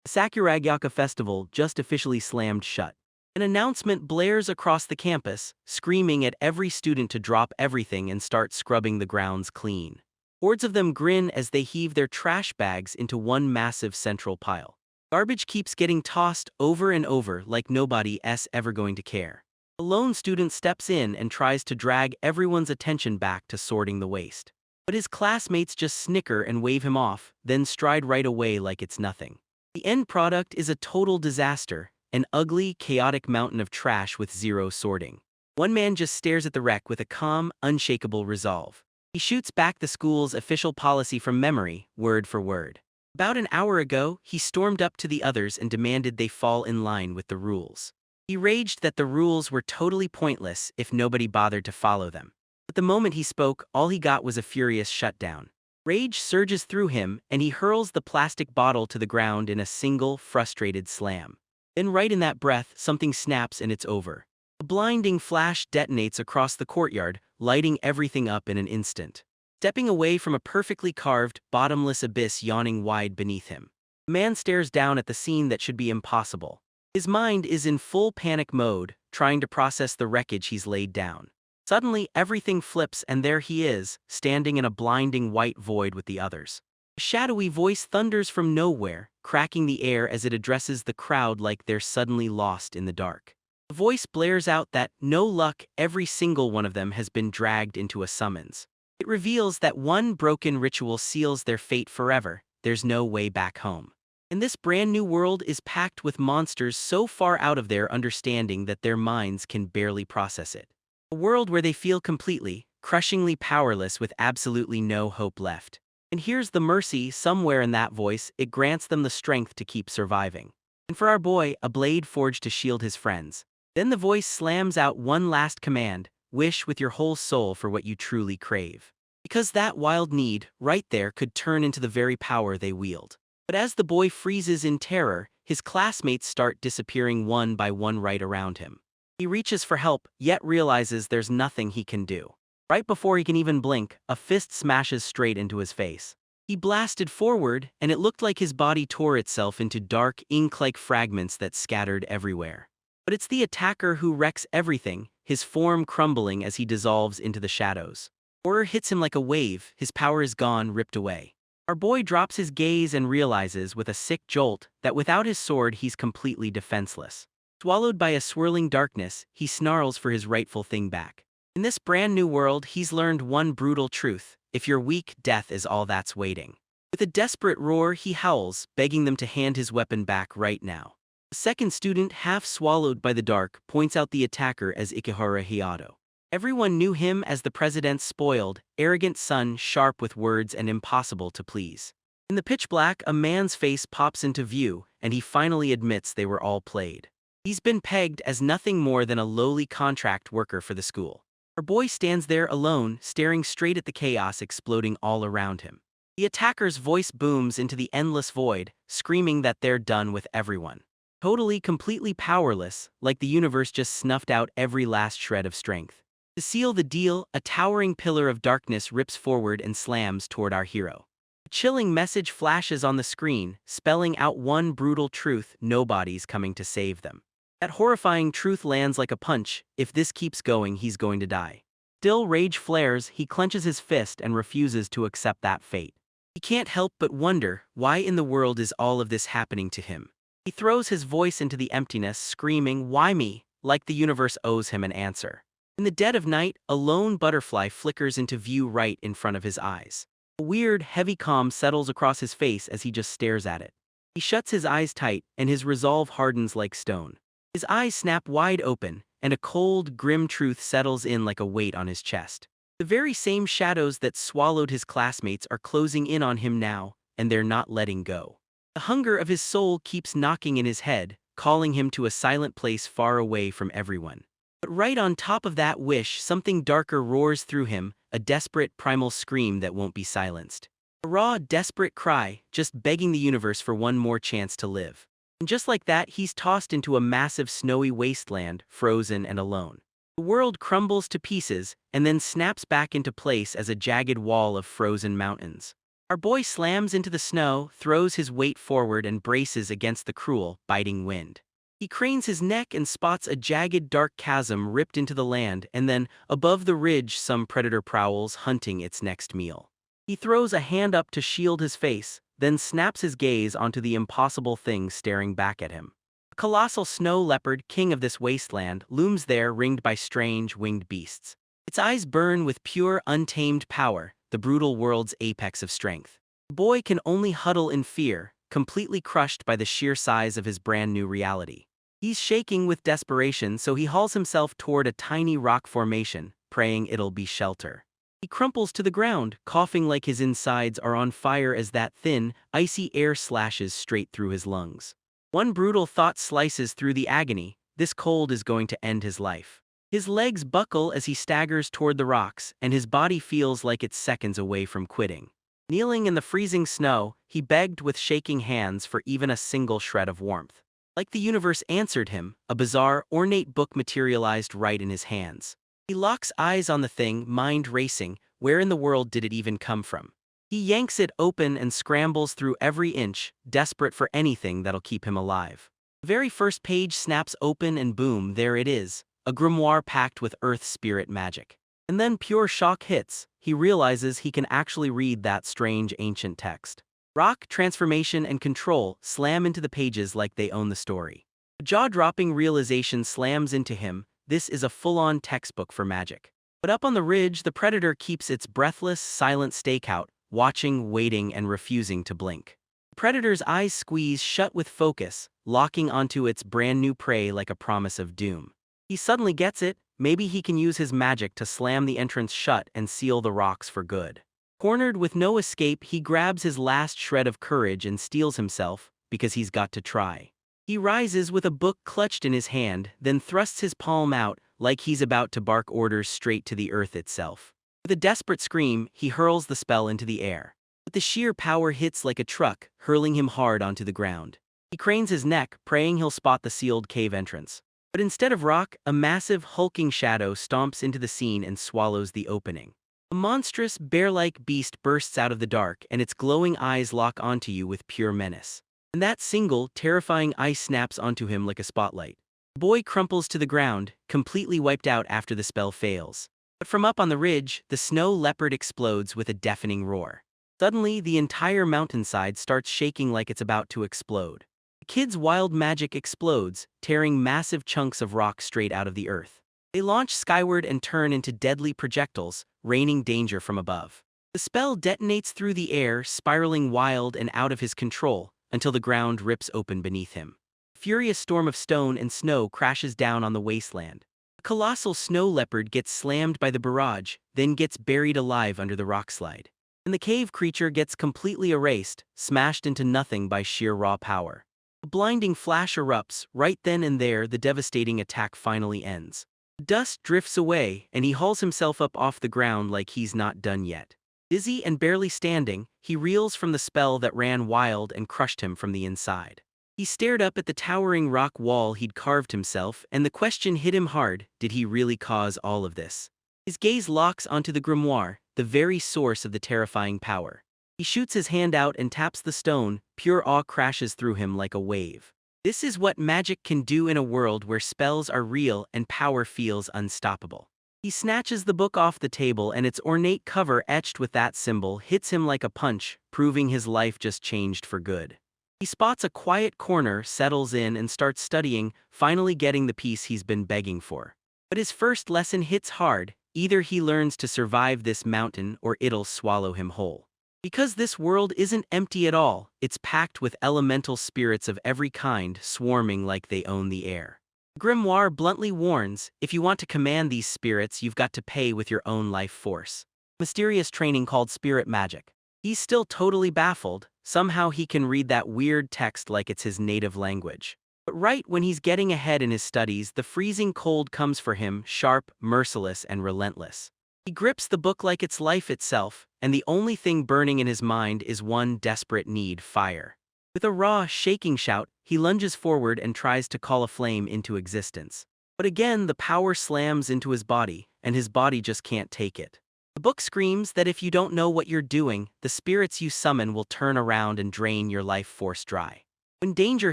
The Sakuragaka festival just officially slammed shut. An announcement blares across the campus, screaming at every student to drop everything and start scrubbing the grounds clean. Hordes of them grin as they heave their trash bags into one massive central pile. Garbage keeps getting tossed over and over like nobody's ever going to care. A lone student steps in and tries to drag everyone's attention back to sorting the waste. But his classmates just snicker and wave him off, then stride right away like it's nothing. The end product is a total disaster, an ugly, chaotic mountain of trash with zero sorting. One man just stares at the wreck with a calm, unshakable resolve. He shoots back the school's official policy from memory, word for word. About an hour ago, he stormed up to the others and demanded they fall in line with the rules. He raged that the rules were totally pointless if nobody bothered to follow them. But the moment he spoke, all he got was a furious shutdown. Rage surges through him, and he hurls the plastic bottle to the ground in a single, frustrated slam. Then right in that breath, something snaps and it's over. A blinding flash detonates across the courtyard, lighting everything up in an instant. Stepping away from a perfectly carved, bottomless abyss yawning wide beneath him. The man stares down at the scene that should be impossible. His mind is in full panic mode, trying to process the wreckage he's laid down. Suddenly, everything flips and there he is, standing in a blinding white void with the others. A shadowy voice thunders from nowhere, cracking the air as it addresses the crowd like they're suddenly lost in the dark. The voice blares out that, no luck, every single one of them has been dragged into a summons. It reveals that one broken ritual seals their fate forever. There's no way back home. And this brand new world is packed with monsters so far out of their understanding that their minds can barely process it. A world where they feel completely, crushingly powerless with absolutely no hope left. And here's the mercy somewhere in that voice, it grants them the strength to keep surviving. And for our boy, a blade forged to shield his friends. Then the voice slams out one last command, wish with your whole soul for what you truly crave. Because that wild need, right there, could turn into the very power they wield. But as the boy freezes in terror, his classmates start disappearing one by one right around him. He reaches for help, yet realizes there's nothing he can do. Right before he can even blink, a fist smashes straight into his face. He blasted forward, and it looked like his body tore itself into dark, ink-like fragments that scattered everywhere. But it's the attacker who wrecks everything, his form crumbling as he dissolves into the shadows. Horror hits him like a wave, his power is gone, ripped away. Our boy drops his gaze and realizes with a sick jolt that without his sword he's completely defenseless. Swallowed by a swirling darkness, he snarls for his rightful thing back. In this brand new world, he's learned one brutal truth: if you're weak, death is all that's waiting. With a desperate roar, he howls, begging them to hand his weapon back right now. The second student, half swallowed by the dark, points out the attacker as Ikehara Hayato. Everyone knew him as the president's spoiled, arrogant son, sharp with words and impossible to please. In the pitch black, a man's face pops into view, and he finally admits they were all played. He's been pegged as nothing more than a lowly contract worker for the school. Our boy stands there alone, staring straight at the chaos exploding all around him. The attacker's voice booms into the endless void, screaming that they're done with everyone. Totally, completely powerless, like the universe just snuffed out every last shred of strength. To seal the deal, a towering pillar of darkness rips forward and slams toward our hero. A chilling message flashes on the screen, spelling out one brutal truth: nobody's coming to save them. That horrifying truth lands like a punch: if this keeps going, he's going to die. Still, rage flares, he clenches his fist and refuses to accept that fate. He can't help but wonder, why in the world is all of this happening to him? He throws his voice into the emptiness, screaming, "Why me?" like the universe owes him an answer. In the dead of night, a lone butterfly flickers into view right in front of his eyes. A weird, heavy calm settles across his face as he just stares at it. He shuts his eyes tight, and his resolve hardens like stone. His eyes snap wide open, and a cold, grim truth settles in like a weight on his chest. The very same shadows that swallowed his classmates are closing in on him now, and they're not letting go. The hunger of his soul keeps knocking in his head, calling him to a silent place far away from everyone. But right on top of that wish, something darker roars through him, a desperate, primal scream that won't be silenced. A raw, desperate cry, just begging the universe for one more chance to live. And just like that, he's tossed into a massive snowy wasteland, frozen and alone. The world crumbles to pieces, and then snaps back into place as a jagged wall of frozen mountains. Our boy slams into the snow, throws his weight forward and braces against the cruel, biting wind. He cranes his neck and spots a jagged dark chasm ripped into the land, and then, above the ridge, some predator prowls, hunting its next meal. He throws a hand up to shield his face, then snaps his gaze onto the impossible thing staring back at him. A colossal snow leopard, king of this wasteland, looms there, ringed by strange, winged beasts. Its eyes burn with pure, untamed power, the brutal world's apex of strength. The boy can only huddle in fear, completely crushed by the sheer size of his brand new reality. He's shaking with desperation, so he hauls himself toward a tiny rock formation, praying it'll be shelter. He crumples to the ground, coughing like his insides are on fire as that thin, icy air slashes straight through his lungs. One brutal thought slices through the agony: this cold is going to end his life. His legs buckle as he staggers toward the rocks, and his body feels like it's seconds away from quitting. Kneeling in the freezing snow, he begged with shaking hands for even a single shred of warmth. Like the universe answered him, a bizarre, ornate book materialized right in his hands. He locks eyes on the thing, mind racing. Where in the world did it even come from? He yanks it open and scrambles through every inch, desperate for anything that'll keep him alive. The very first page snaps open and boom, there it is, a grimoire packed with earth spirit magic. And then pure shock hits. He realizes he can actually read that strange ancient text. Rock, transformation, and control slam into the pages like they own the story. A jaw-dropping realization slams into him: this is a full-on textbook for magic. But up on the ridge, the predator keeps its breathless, silent stakeout, watching, waiting, and refusing to blink. The predator's eyes squeeze shut with focus, locking onto its brand new prey like a promise of doom. He suddenly gets it: maybe he can use his magic to slam the entrance shut and seal the rocks for good. Cornered with no escape, he grabs his last shred of courage and steels himself, because he's got to try. He rises with a book clutched in his hand, then thrusts his palm out, like he's about to bark orders straight to the earth itself. With a desperate scream, he hurls the spell into the air. But the sheer power hits like a truck, hurling him hard onto the ground. He cranes his neck, praying he'll spot the sealed cave entrance. But instead of rock, a massive, hulking shadow stomps into the scene and swallows the opening. A monstrous, bear-like beast bursts out of the dark, and its glowing eyes lock onto you with pure menace. And that single, terrifying eye snaps onto him like a spotlight. The boy crumples to the ground, completely wiped out after the spell fails. But from up on the ridge, the snow leopard explodes with a deafening roar. Suddenly, the entire mountainside starts shaking like it's about to explode. The kid's wild magic explodes, tearing massive chunks of rock straight out of the earth. They launch skyward and turn into deadly projectiles, raining danger from above. The spell detonates through the air, spiraling wild and out of his control, until the ground rips open beneath him. A furious storm of stone and snow crashes down on the wasteland. A colossal snow leopard gets slammed by the barrage, then gets buried alive under the rockslide. And the cave creature gets completely erased, smashed into nothing by sheer raw power. A blinding flash erupts. Right then and there, the devastating attack finally ends. Dust drifts away, and he hauls himself up off the ground like he's not done yet. Dizzy and barely standing, he reels from the spell that ran wild and crushed him from the inside. He stared up at the towering rock wall he'd carved himself, and the question hit him hard: did he really cause all of this? His gaze locks onto the grimoire, the very source of the terrifying power. He shoots his hand out and taps the stone. Pure awe crashes through him like a wave. This is what magic can do in a world where spells are real and power feels unstoppable. He snatches the book off the table, and its ornate cover etched with that symbol hits him like a punch, proving his life just changed for good. He spots a quiet corner, settles in, and starts studying, finally getting the piece he's been begging for. But his first lesson hits hard: either he learns to survive this mountain or it'll swallow him whole. Because this world isn't empty at all, it's packed with elemental spirits of every kind, swarming like they own the air. Grimoire bluntly warns: if you want to command these spirits, you've got to pay with your own life force. Mysterious training called spirit magic. He's still totally baffled. Somehow he can read that weird text like it's his native language. But right when he's getting ahead in his studies, the freezing cold comes for him, sharp, merciless, and relentless. He grips the book like it's life itself, and the only thing burning in his mind is one desperate need: fire. With a raw, shaking shout, he lunges forward and tries to call a flame into existence. But again, the power slams into his body, and his body just can't take it. The book screams that if you don't know what you're doing, the spirits you summon will turn around and drain your life force dry. When danger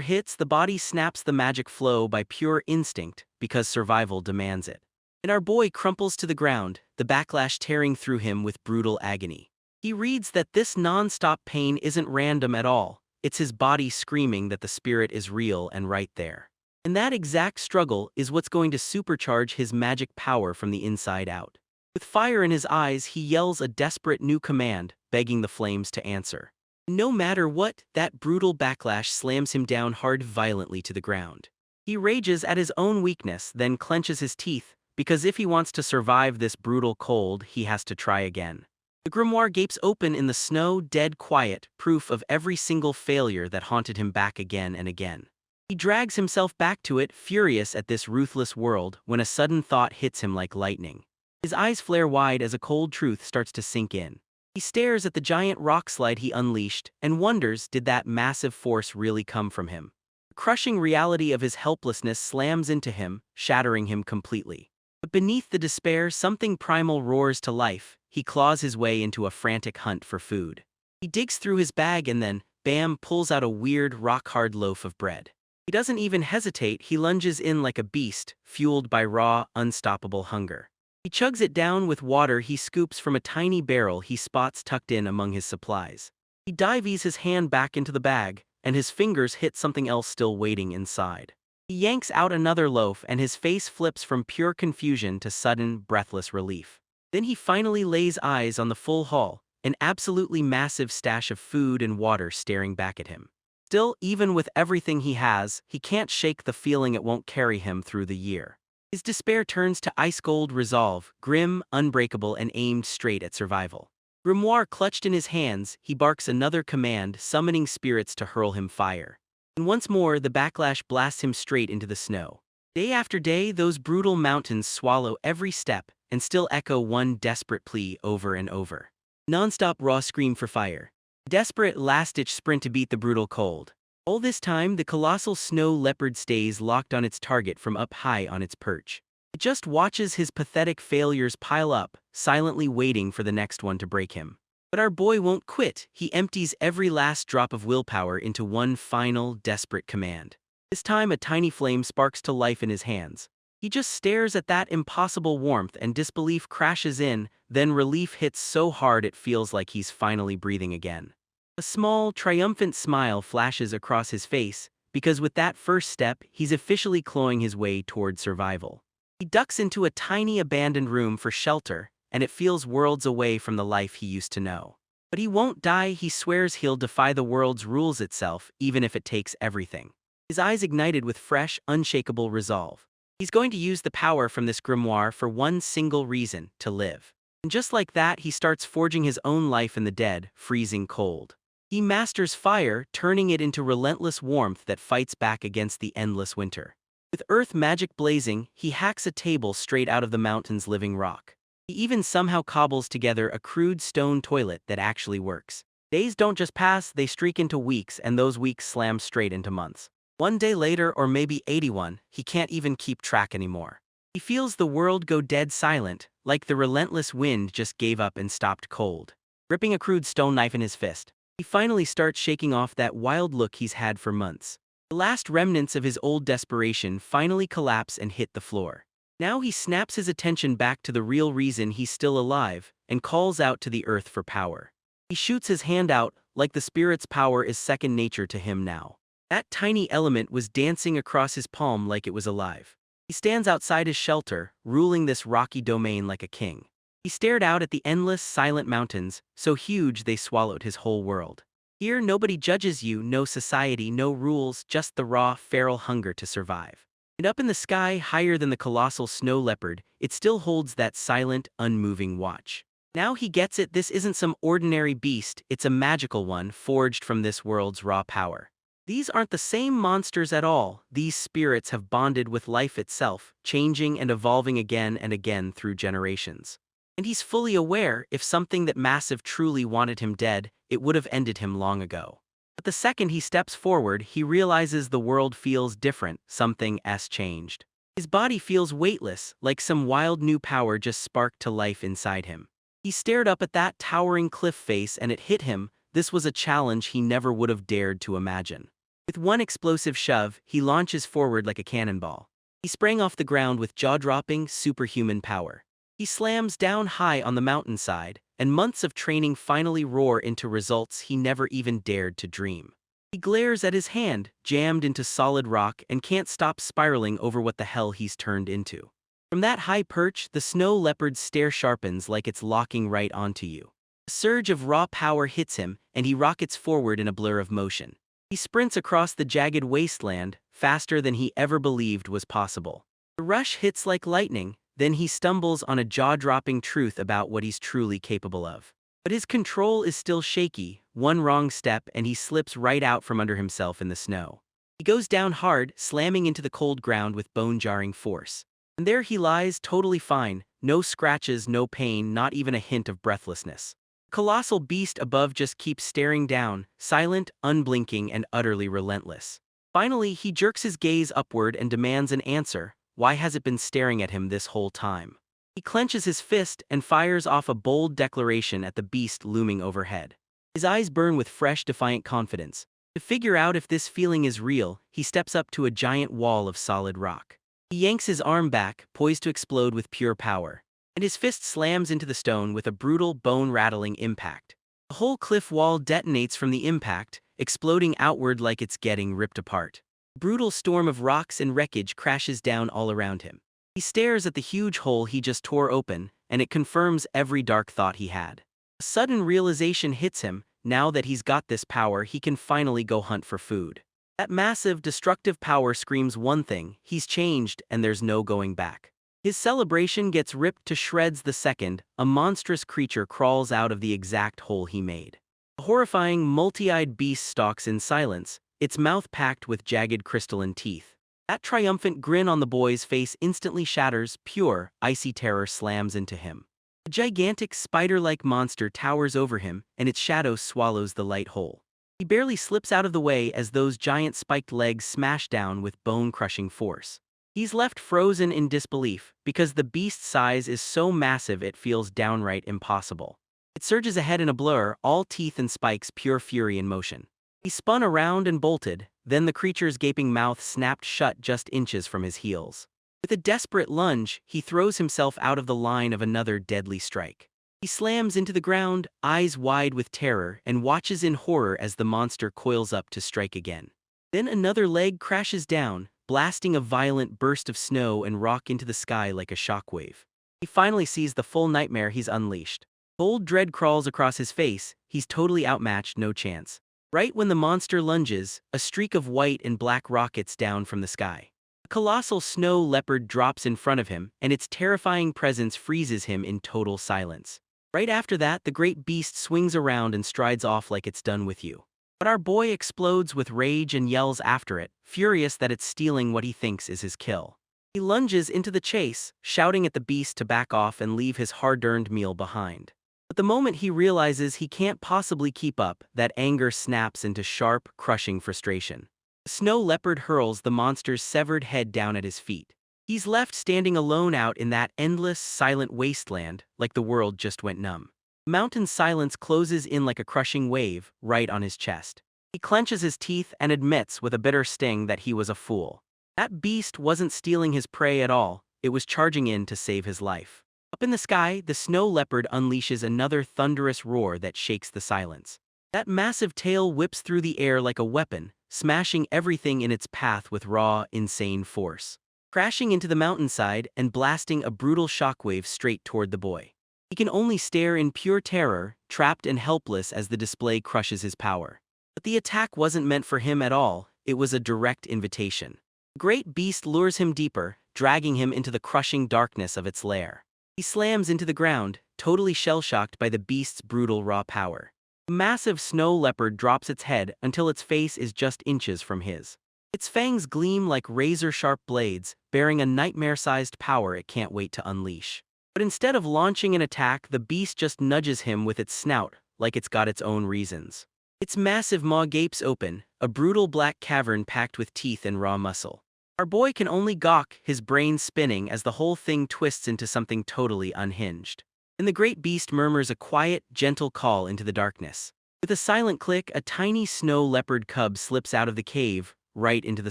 hits, the body snaps the magic flow by pure instinct because survival demands it. And our boy crumples to the ground, the backlash tearing through him with brutal agony. He reads that this non-stop pain isn't random at all, it's his body screaming that the spirit is real and right there. And that exact struggle is what's going to supercharge his magic power from the inside out. With fire in his eyes, he yells a desperate new command, begging the flames to answer. No matter what, that brutal backlash slams him down hard violently to the ground. He rages at his own weakness, then clenches his teeth, because if he wants to survive this brutal cold, he has to try again. The grimoire gapes open in the snow, dead quiet, proof of every single failure that haunted him back again and again. He drags himself back to it, furious at this ruthless world, when a sudden thought hits him like lightning. His eyes flare wide as a cold truth starts to sink in. He stares at the giant rock slide he unleashed and wonders, did that massive force really come from him? The crushing reality of his helplessness slams into him, shattering him completely. But beneath the despair, something primal roars to life. He claws his way into a frantic hunt for food. He digs through his bag and then, bam, pulls out a weird, rock-hard loaf of bread. He doesn't even hesitate, he lunges in like a beast, fueled by raw, unstoppable hunger. He chugs it down with water he scoops from a tiny barrel he spots tucked in among his supplies. He dives his hand back into the bag, and his fingers hit something else still waiting inside. He yanks out another loaf and his face flips from pure confusion to sudden, breathless relief. Then he finally lays eyes on the full haul, an absolutely massive stash of food and water staring back at him. Still, even with everything he has, he can't shake the feeling it won't carry him through the year. His despair turns to ice-cold resolve, grim, unbreakable, and aimed straight at survival. Grimoire clutched in his hands, he barks another command, summoning spirits to hurl him fire. And once more, the backlash blasts him straight into the snow. Day after day, those brutal mountains swallow every step and still echo one desperate plea over and over. Non-stop raw scream for fire. Desperate last-ditch sprint to beat the brutal cold. All this time, the colossal snow leopard stays locked on its target from up high on its perch. It just watches his pathetic failures pile up, silently waiting for the next one to break him. But our boy won't quit. He empties every last drop of willpower into one final, desperate command. This time, a tiny flame sparks to life in his hands. He just stares at that impossible warmth and disbelief crashes in, then relief hits so hard it feels like he's finally breathing again. A small, triumphant smile flashes across his face, because with that first step, he's officially clawing his way toward survival. He ducks into a tiny abandoned room for shelter, and it feels worlds away from the life he used to know. But he won't die, he swears he'll defy the world's rules itself, even if it takes everything. His eyes ignited with fresh, unshakable resolve. He's going to use the power from this grimoire for one single reason, to live. And just like that, he starts forging his own life in the dead, freezing cold. He masters fire, turning it into relentless warmth that fights back against the endless winter. With earth magic blazing, he hacks a table straight out of the mountain's living rock. He even somehow cobbles together a crude stone toilet that actually works. Days don't just pass, they streak into weeks, and those weeks slam straight into months. One day later, or maybe 81, he can't even keep track anymore. He feels the world go dead silent, like the relentless wind just gave up and stopped cold. Gripping a crude stone knife in his fist, he finally starts shaking off that wild look he's had for months. The last remnants of his old desperation finally collapse and hit the floor. Now he snaps his attention back to the real reason he's still alive, and calls out to the earth for power. He shoots his hand out, like the spirit's power is second nature to him now. That tiny element was dancing across his palm like it was alive. He stands outside his shelter, ruling this rocky domain like a king. He stared out at the endless, silent mountains, so huge they swallowed his whole world. Here, nobody judges you, no society, no rules, just the raw, feral hunger to survive. And up in the sky, higher than the colossal snow leopard, it still holds that silent, unmoving watch. Now he gets it, this isn't some ordinary beast, it's a magical one, forged from this world's raw power. These aren't the same monsters at all, these spirits have bonded with life itself, changing and evolving again and again through generations. And he's fully aware, if something that massive truly wanted him dead, it would have ended him long ago. But the second he steps forward, he realizes the world feels different, something's changed. His body feels weightless, like some wild new power just sparked to life inside him. He stared up at that towering cliff face and it hit him. This was a challenge he never would have dared to imagine. With one explosive shove, he launches forward like a cannonball. He sprang off the ground with jaw-dropping, superhuman power. He slams down high on the mountainside, and months of training finally roar into results he never even dared to dream. He glares at his hand, jammed into solid rock, and can't stop spiraling over what the hell he's turned into. From that high perch, the snow leopard's stare sharpens like it's locking right onto you. A surge of raw power hits him, and he rockets forward in a blur of motion. He sprints across the jagged wasteland, faster than he ever believed was possible. The rush hits like lightning, then he stumbles on a jaw-dropping truth about what he's truly capable of. But his control is still shaky. One wrong step and he slips right out from under himself in the snow. He goes down hard, slamming into the cold ground with bone-jarring force. And there he lies, totally fine, no scratches, no pain, not even a hint of breathlessness. The colossal beast above just keeps staring down, silent, unblinking, and utterly relentless. Finally, he jerks his gaze upward and demands an answer. Why has it been staring at him this whole time? He clenches his fist and fires off a bold declaration at the beast looming overhead. His eyes burn with fresh, defiant confidence. To figure out if this feeling is real, he steps up to a giant wall of solid rock. He yanks his arm back, poised to explode with pure power. And his fist slams into the stone with a brutal, bone-rattling impact. The whole cliff wall detonates from the impact, exploding outward like it's getting ripped apart. A brutal storm of rocks and wreckage crashes down all around him. He stares at the huge hole he just tore open, and it confirms every dark thought he had. A sudden realization hits him. Now that he's got this power, he can finally go hunt for food. That massive, destructive power screams one thing: he's changed and there's no going back. His celebration gets ripped to shreds the second a monstrous creature crawls out of the exact hole he made. A horrifying, multi-eyed beast stalks in silence, its mouth packed with jagged crystalline teeth. That triumphant grin on the boy's face instantly shatters. Pure, icy terror slams into him. A gigantic spider-like monster towers over him, and its shadow swallows the light hole. He barely slips out of the way as those giant spiked legs smash down with bone-crushing force. He's left frozen in disbelief, because the beast's size is so massive it feels downright impossible. It surges ahead in a blur, all teeth and spikes, pure fury in motion. He spun around and bolted, then the creature's gaping mouth snapped shut just inches from his heels. With a desperate lunge, he throws himself out of the line of another deadly strike. He slams into the ground, eyes wide with terror, and watches in horror as the monster coils up to strike again. Then another leg crashes down, blasting a violent burst of snow and rock into the sky like a shockwave. He finally sees the full nightmare he's unleashed. Cold dread crawls across his face. He's totally outmatched, no chance. Right when the monster lunges, a streak of white and black rockets down from the sky. A colossal snow leopard drops in front of him, and its terrifying presence freezes him in total silence. Right after that, the great beast swings around and strides off like it's done with you. But our boy explodes with rage and yells after it, furious that it's stealing what he thinks is his kill. He lunges into the chase, shouting at the beast to back off and leave his hard-earned meal behind. But the moment he realizes he can't possibly keep up, that anger snaps into sharp, crushing frustration. The snow leopard hurls the monster's severed head down at his feet. He's left standing alone out in that endless, silent wasteland, like the world just went numb. Mountain silence closes in like a crushing wave, right on his chest. He clenches his teeth and admits with a bitter sting that he was a fool. That beast wasn't stealing his prey at all, it was charging in to save his life. Up in the sky, the snow leopard unleashes another thunderous roar that shakes the silence. That massive tail whips through the air like a weapon, smashing everything in its path with raw, insane force. Crashing into the mountainside and blasting a brutal shockwave straight toward the boy. He can only stare in pure terror, trapped and helpless as the display crushes his power. But the attack wasn't meant for him at all, it was a direct invitation. The great beast lures him deeper, dragging him into the crushing darkness of its lair. He slams into the ground, totally shell-shocked by the beast's brutal raw power. The massive snow leopard drops its head until its face is just inches from his. Its fangs gleam like razor-sharp blades, bearing a nightmare-sized power it can't wait to unleash. But instead of launching an attack, the beast just nudges him with its snout, like it's got its own reasons. Its massive maw gapes open, a brutal black cavern packed with teeth and raw muscle. Our boy can only gawk, his brain spinning as the whole thing twists into something totally unhinged. and the great beast murmurs a quiet, gentle call into the darkness. With a silent click, a tiny snow leopard cub slips out of the cave, right into the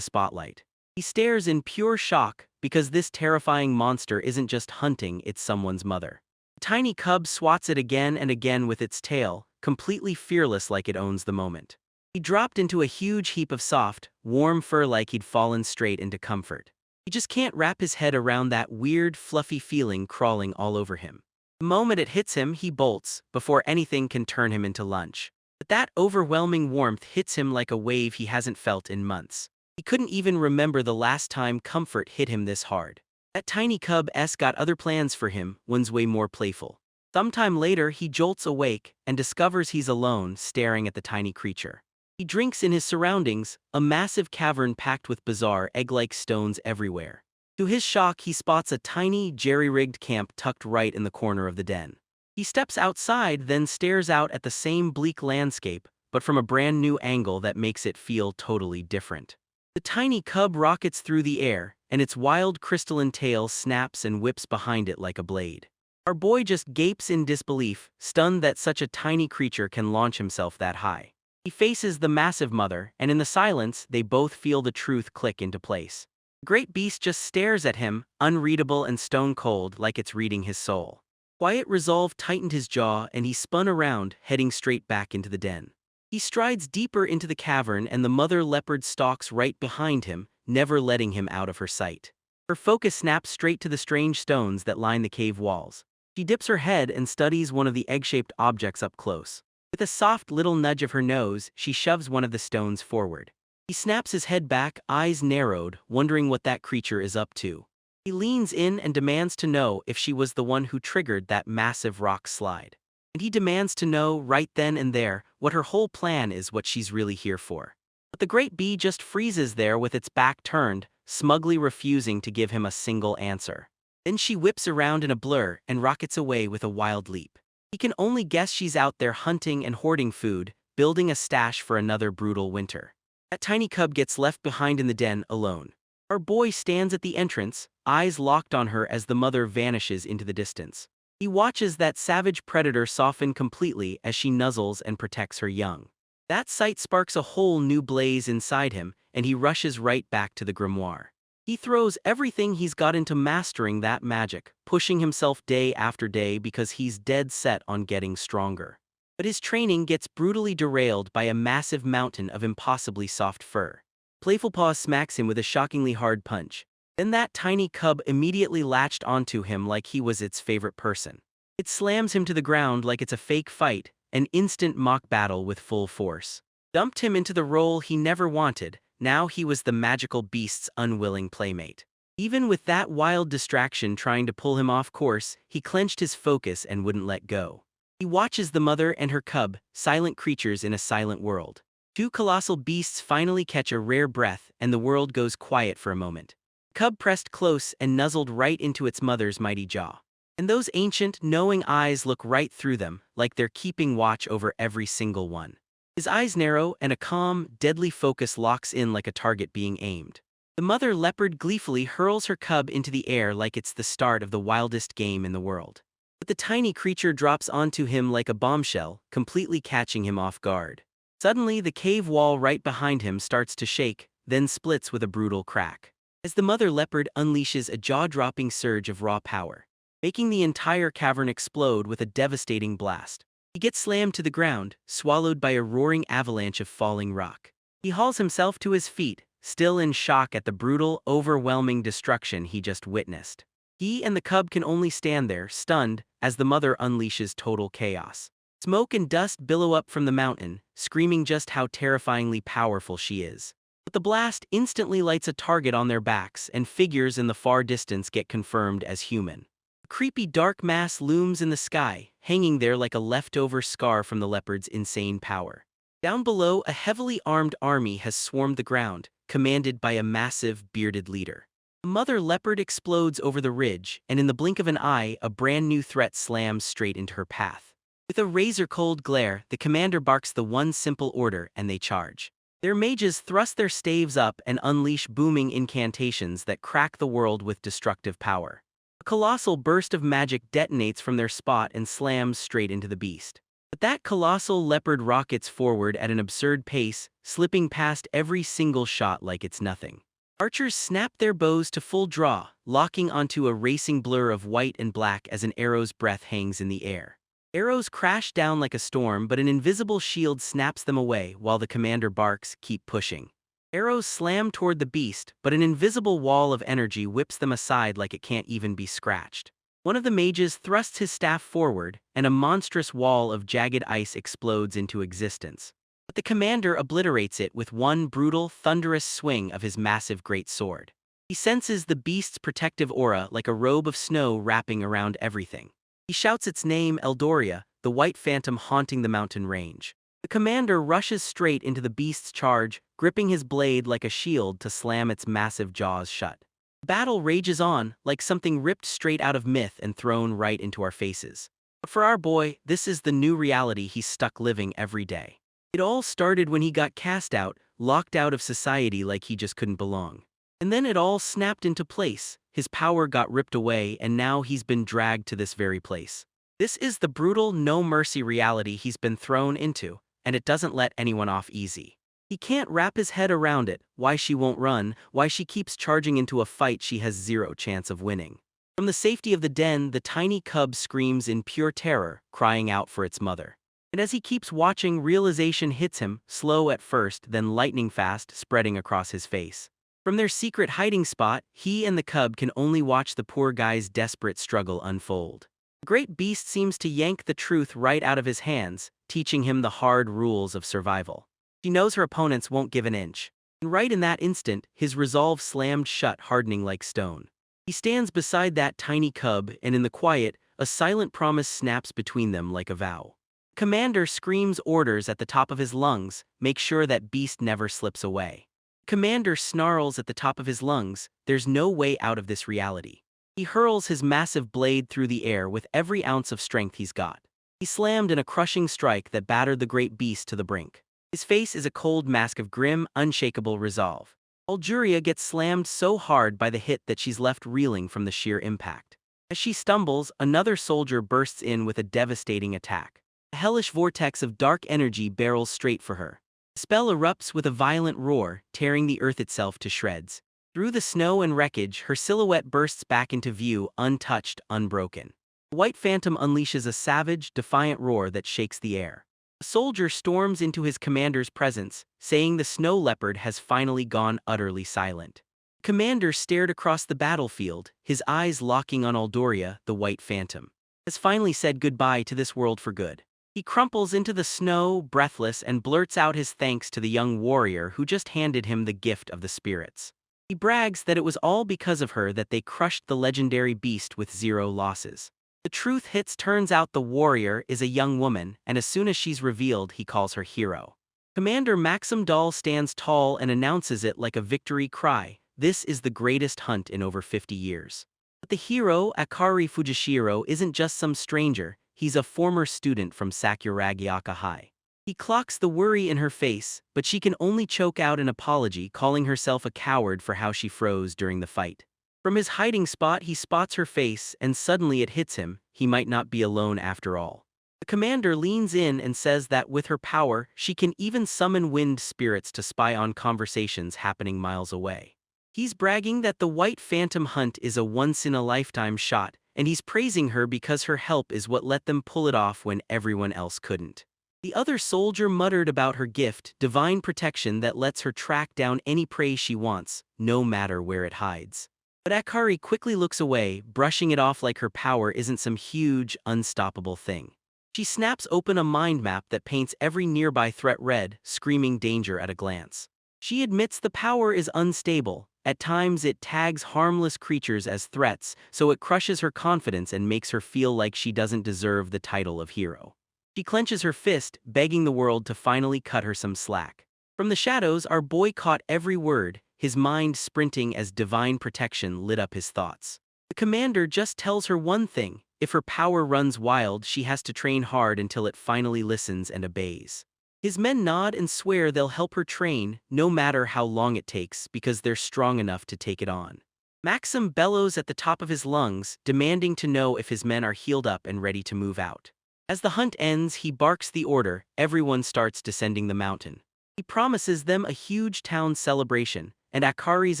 spotlight. He stares in pure shock, because this terrifying monster isn't just hunting, it's someone's mother. The tiny cub swats it again and again with its tail, completely fearless like it owns the moment. He dropped into a huge heap of soft, warm fur like he'd fallen straight into comfort. He just can't wrap his head around that weird, fluffy feeling crawling all over him. The moment it hits him, he bolts, before anything can turn him into lunch. But that overwhelming warmth hits him like a wave he hasn't felt in months. He couldn't even remember the last time comfort hit him this hard. That tiny cub-s got other plans for him, one's way more playful. Sometime later, he jolts awake and discovers he's alone, staring at the tiny creature. He drinks in his surroundings, a massive cavern packed with bizarre egg-like stones everywhere. To his shock, he spots a tiny, jerry-rigged camp tucked right in the corner of the den. He steps outside, then stares out at the same bleak landscape, but from a brand new angle that makes it feel totally different. The tiny cub rockets through the air, and its wild crystalline tail snaps and whips behind it like a blade. Our boy just gapes in disbelief, stunned that such a tiny creature can launch himself that high. He faces the massive mother, and in the silence, they both feel the truth click into place. The great beast just stares at him, unreadable and stone-cold, like it's reading his soul. Quiet resolve tightened his jaw, and he spun around, heading straight back into the den. He strides deeper into the cavern, and the mother leopard stalks right behind him, never letting him out of her sight. Her focus snaps straight to the strange stones that line the cave walls. She dips her head and studies one of the egg-shaped objects up close. With a soft little nudge of her nose, she shoves one of the stones forward. He snaps his head back, eyes narrowed, wondering what that creature is up to. He leans in and demands to know if she was the one who triggered that massive rock slide. And he demands to know, right then and there, what her whole plan is, what she's really here for. But the great bee just freezes there with its back turned, smugly refusing to give him a single answer. Then she whips around in a blur and rockets away with a wild leap. He can only guess she's out there hunting and hoarding food, building a stash for another brutal winter. That tiny cub gets left behind in the den, alone. Our boy stands at the entrance, eyes locked on her as the mother vanishes into the distance. He watches that savage predator soften completely as she nuzzles and protects her young. That sight sparks a whole new blaze inside him, and he rushes right back to the grimoire. He throws everything he's got into mastering that magic, pushing himself day after day because he's dead set on getting stronger. But his training gets brutally derailed by a massive mountain of impossibly soft fur. Playful Paw smacks him with a shockingly hard punch. Then that tiny cub immediately latched onto him like he was its favorite person. It slams him to the ground like it's a fake fight, an instant mock battle with full force. Dumped him into the role he never wanted. Now he was the magical beast's unwilling playmate. Even with that wild distraction trying to pull him off course, he clenched his focus and wouldn't let go. He watches the mother and her cub, silent creatures in a silent world. Two colossal beasts finally catch a rare breath, and the world goes quiet for a moment. The cub pressed close and nuzzled right into its mother's mighty jaw. And those ancient, knowing eyes look right through them, like they're keeping watch over every single one. His eyes narrow, and a calm, deadly focus locks in like a target being aimed. The mother leopard gleefully hurls her cub into the air like it's the start of the wildest game in the world. But the tiny creature drops onto him like a bombshell, completely catching him off guard. Suddenly, the cave wall right behind him starts to shake, then splits with a brutal crack. As the mother leopard unleashes a jaw-dropping surge of raw power, making the entire cavern explode with a devastating blast. He gets slammed to the ground, swallowed by a roaring avalanche of falling rock. He hauls himself to his feet, still in shock at the brutal, overwhelming destruction he just witnessed. He and the cub can only stand there, stunned, as the mother unleashes total chaos. Smoke and dust billow up from the mountain, screaming just how terrifyingly powerful she is. But the blast instantly lights a target on their backs, and figures in the far distance get confirmed as human. A creepy dark mass looms in the sky, hanging there like a leftover scar from the leopard's insane power. Down below, a heavily armed army has swarmed the ground, commanded by a massive, bearded leader. The mother leopard explodes over the ridge, and in the blink of an eye, a brand new threat slams straight into her path. With a razor-cold glare, the commander barks the one simple order, and they charge. Their mages thrust their staves up and unleash booming incantations that crack the world with destructive power. A colossal burst of magic detonates from their spot and slams straight into the beast. But that colossal leopard rockets forward at an absurd pace, slipping past every single shot like it's nothing. Archers snap their bows to full draw, locking onto a racing blur of white and black as an arrow's breath hangs in the air. Arrows crash down like a storm, but an invisible shield snaps them away while the commander barks, "Keep pushing." Arrows slam toward the beast, but an invisible wall of energy whips them aside like it can't even be scratched. One of the mages thrusts his staff forward, and a monstrous wall of jagged ice explodes into existence. But the commander obliterates it with one brutal, thunderous swing of his massive great sword. He senses the beast's protective aura like a robe of snow wrapping around everything. He shouts its name, Eldoria, the white phantom haunting the mountain range. The commander rushes straight into the beast's charge, gripping his blade like a shield to slam its massive jaws shut. The battle rages on, like something ripped straight out of myth and thrown right into our faces. But for our boy, this is the new reality he's stuck living every day. It all started when he got cast out, locked out of society like he just couldn't belong. And then it all snapped into place, his power got ripped away, and now he's been dragged to this very place. This is the brutal, no-mercy reality he's been thrown into, and it doesn't let anyone off easy. He can't wrap his head around it, why she won't run, why she keeps charging into a fight she has zero chance of winning. From the safety of the den, the tiny cub screams in pure terror, crying out for its mother. And as he keeps watching, realization hits him, slow at first, then lightning fast, spreading across his face. From their secret hiding spot, he and the cub can only watch the poor guy's desperate struggle unfold. The great beast seems to yank the truth right out of his hands, teaching him the hard rules of survival. She knows her opponents won't give an inch. And right in that instant, his resolve slammed shut, hardening like stone. He stands beside that tiny cub, and in the quiet, a silent promise snaps between them like a vow. Commander screams orders at the top of his lungs, make sure that beast never slips away. Commander snarls at the top of his lungs, there's no way out of this reality. He hurls his massive blade through the air with every ounce of strength he's got. He slammed in a crushing strike that battered the great beast to the brink. His face is a cold mask of grim, unshakable resolve. Aljuria gets slammed so hard by the hit that she's left reeling from the sheer impact. As she stumbles, another soldier bursts in with a devastating attack. A hellish vortex of dark energy barrels straight for her. The spell erupts with a violent roar, tearing the earth itself to shreds. Through the snow and wreckage, her silhouette bursts back into view, untouched, unbroken. The white phantom unleashes a savage, defiant roar that shakes the air. A soldier storms into his commander's presence, saying the snow leopard has finally gone utterly silent. Commander stared across the battlefield, his eyes locking on Aldoria, the white phantom. Has finally said goodbye to this world for good. He crumples into the snow, breathless, and blurts out his thanks to the young warrior who just handed him the gift of the spirits. He brags that it was all because of her that they crushed the legendary beast with 0 losses. The truth hits, turns out the warrior is a young woman, and as soon as she's revealed, he calls her hero. Commander Maxim Dahl stands tall and announces it like a victory cry, this is the greatest hunt in over 50 years. But the hero, Akari Fujishiro, isn't just some stranger. He's a former student from Sakuragiaka High. He clocks the worry in her face, but she can only choke out an apology, calling herself a coward for how she froze during the fight. From his hiding spot, he spots her face, and suddenly it hits him, he might not be alone after all. The commander leans in and says that with her power, she can even summon wind spirits to spy on conversations happening miles away. He's bragging that the white phantom hunt is a once-in-a-lifetime shot, and he's praising her because her help is what let them pull it off when everyone else couldn't. The other soldier muttered about her gift, divine protection that lets her track down any prey she wants, no matter where it hides. But Akari quickly looks away, brushing it off like her power isn't some huge, unstoppable thing. She snaps open a mind map that paints every nearby threat red, screaming danger at a glance. She admits the power is unstable. At times it tags harmless creatures as threats, so it crushes her confidence and makes her feel like she doesn't deserve the title of hero. She clenches her fist, begging the world to finally cut her some slack. From the shadows, our boy caught every word, his mind sprinting as divine protection lit up his thoughts. The commander just tells her one thing, if her power runs wild, she has to train hard until it finally listens and obeys. His men nod and swear they'll help her train, no matter how long it takes, because they're strong enough to take it on. Maxim bellows at the top of his lungs, demanding to know if his men are healed up and ready to move out. As the hunt ends, he barks the order. Everyone starts descending the mountain. He promises them a huge town celebration, and Akari's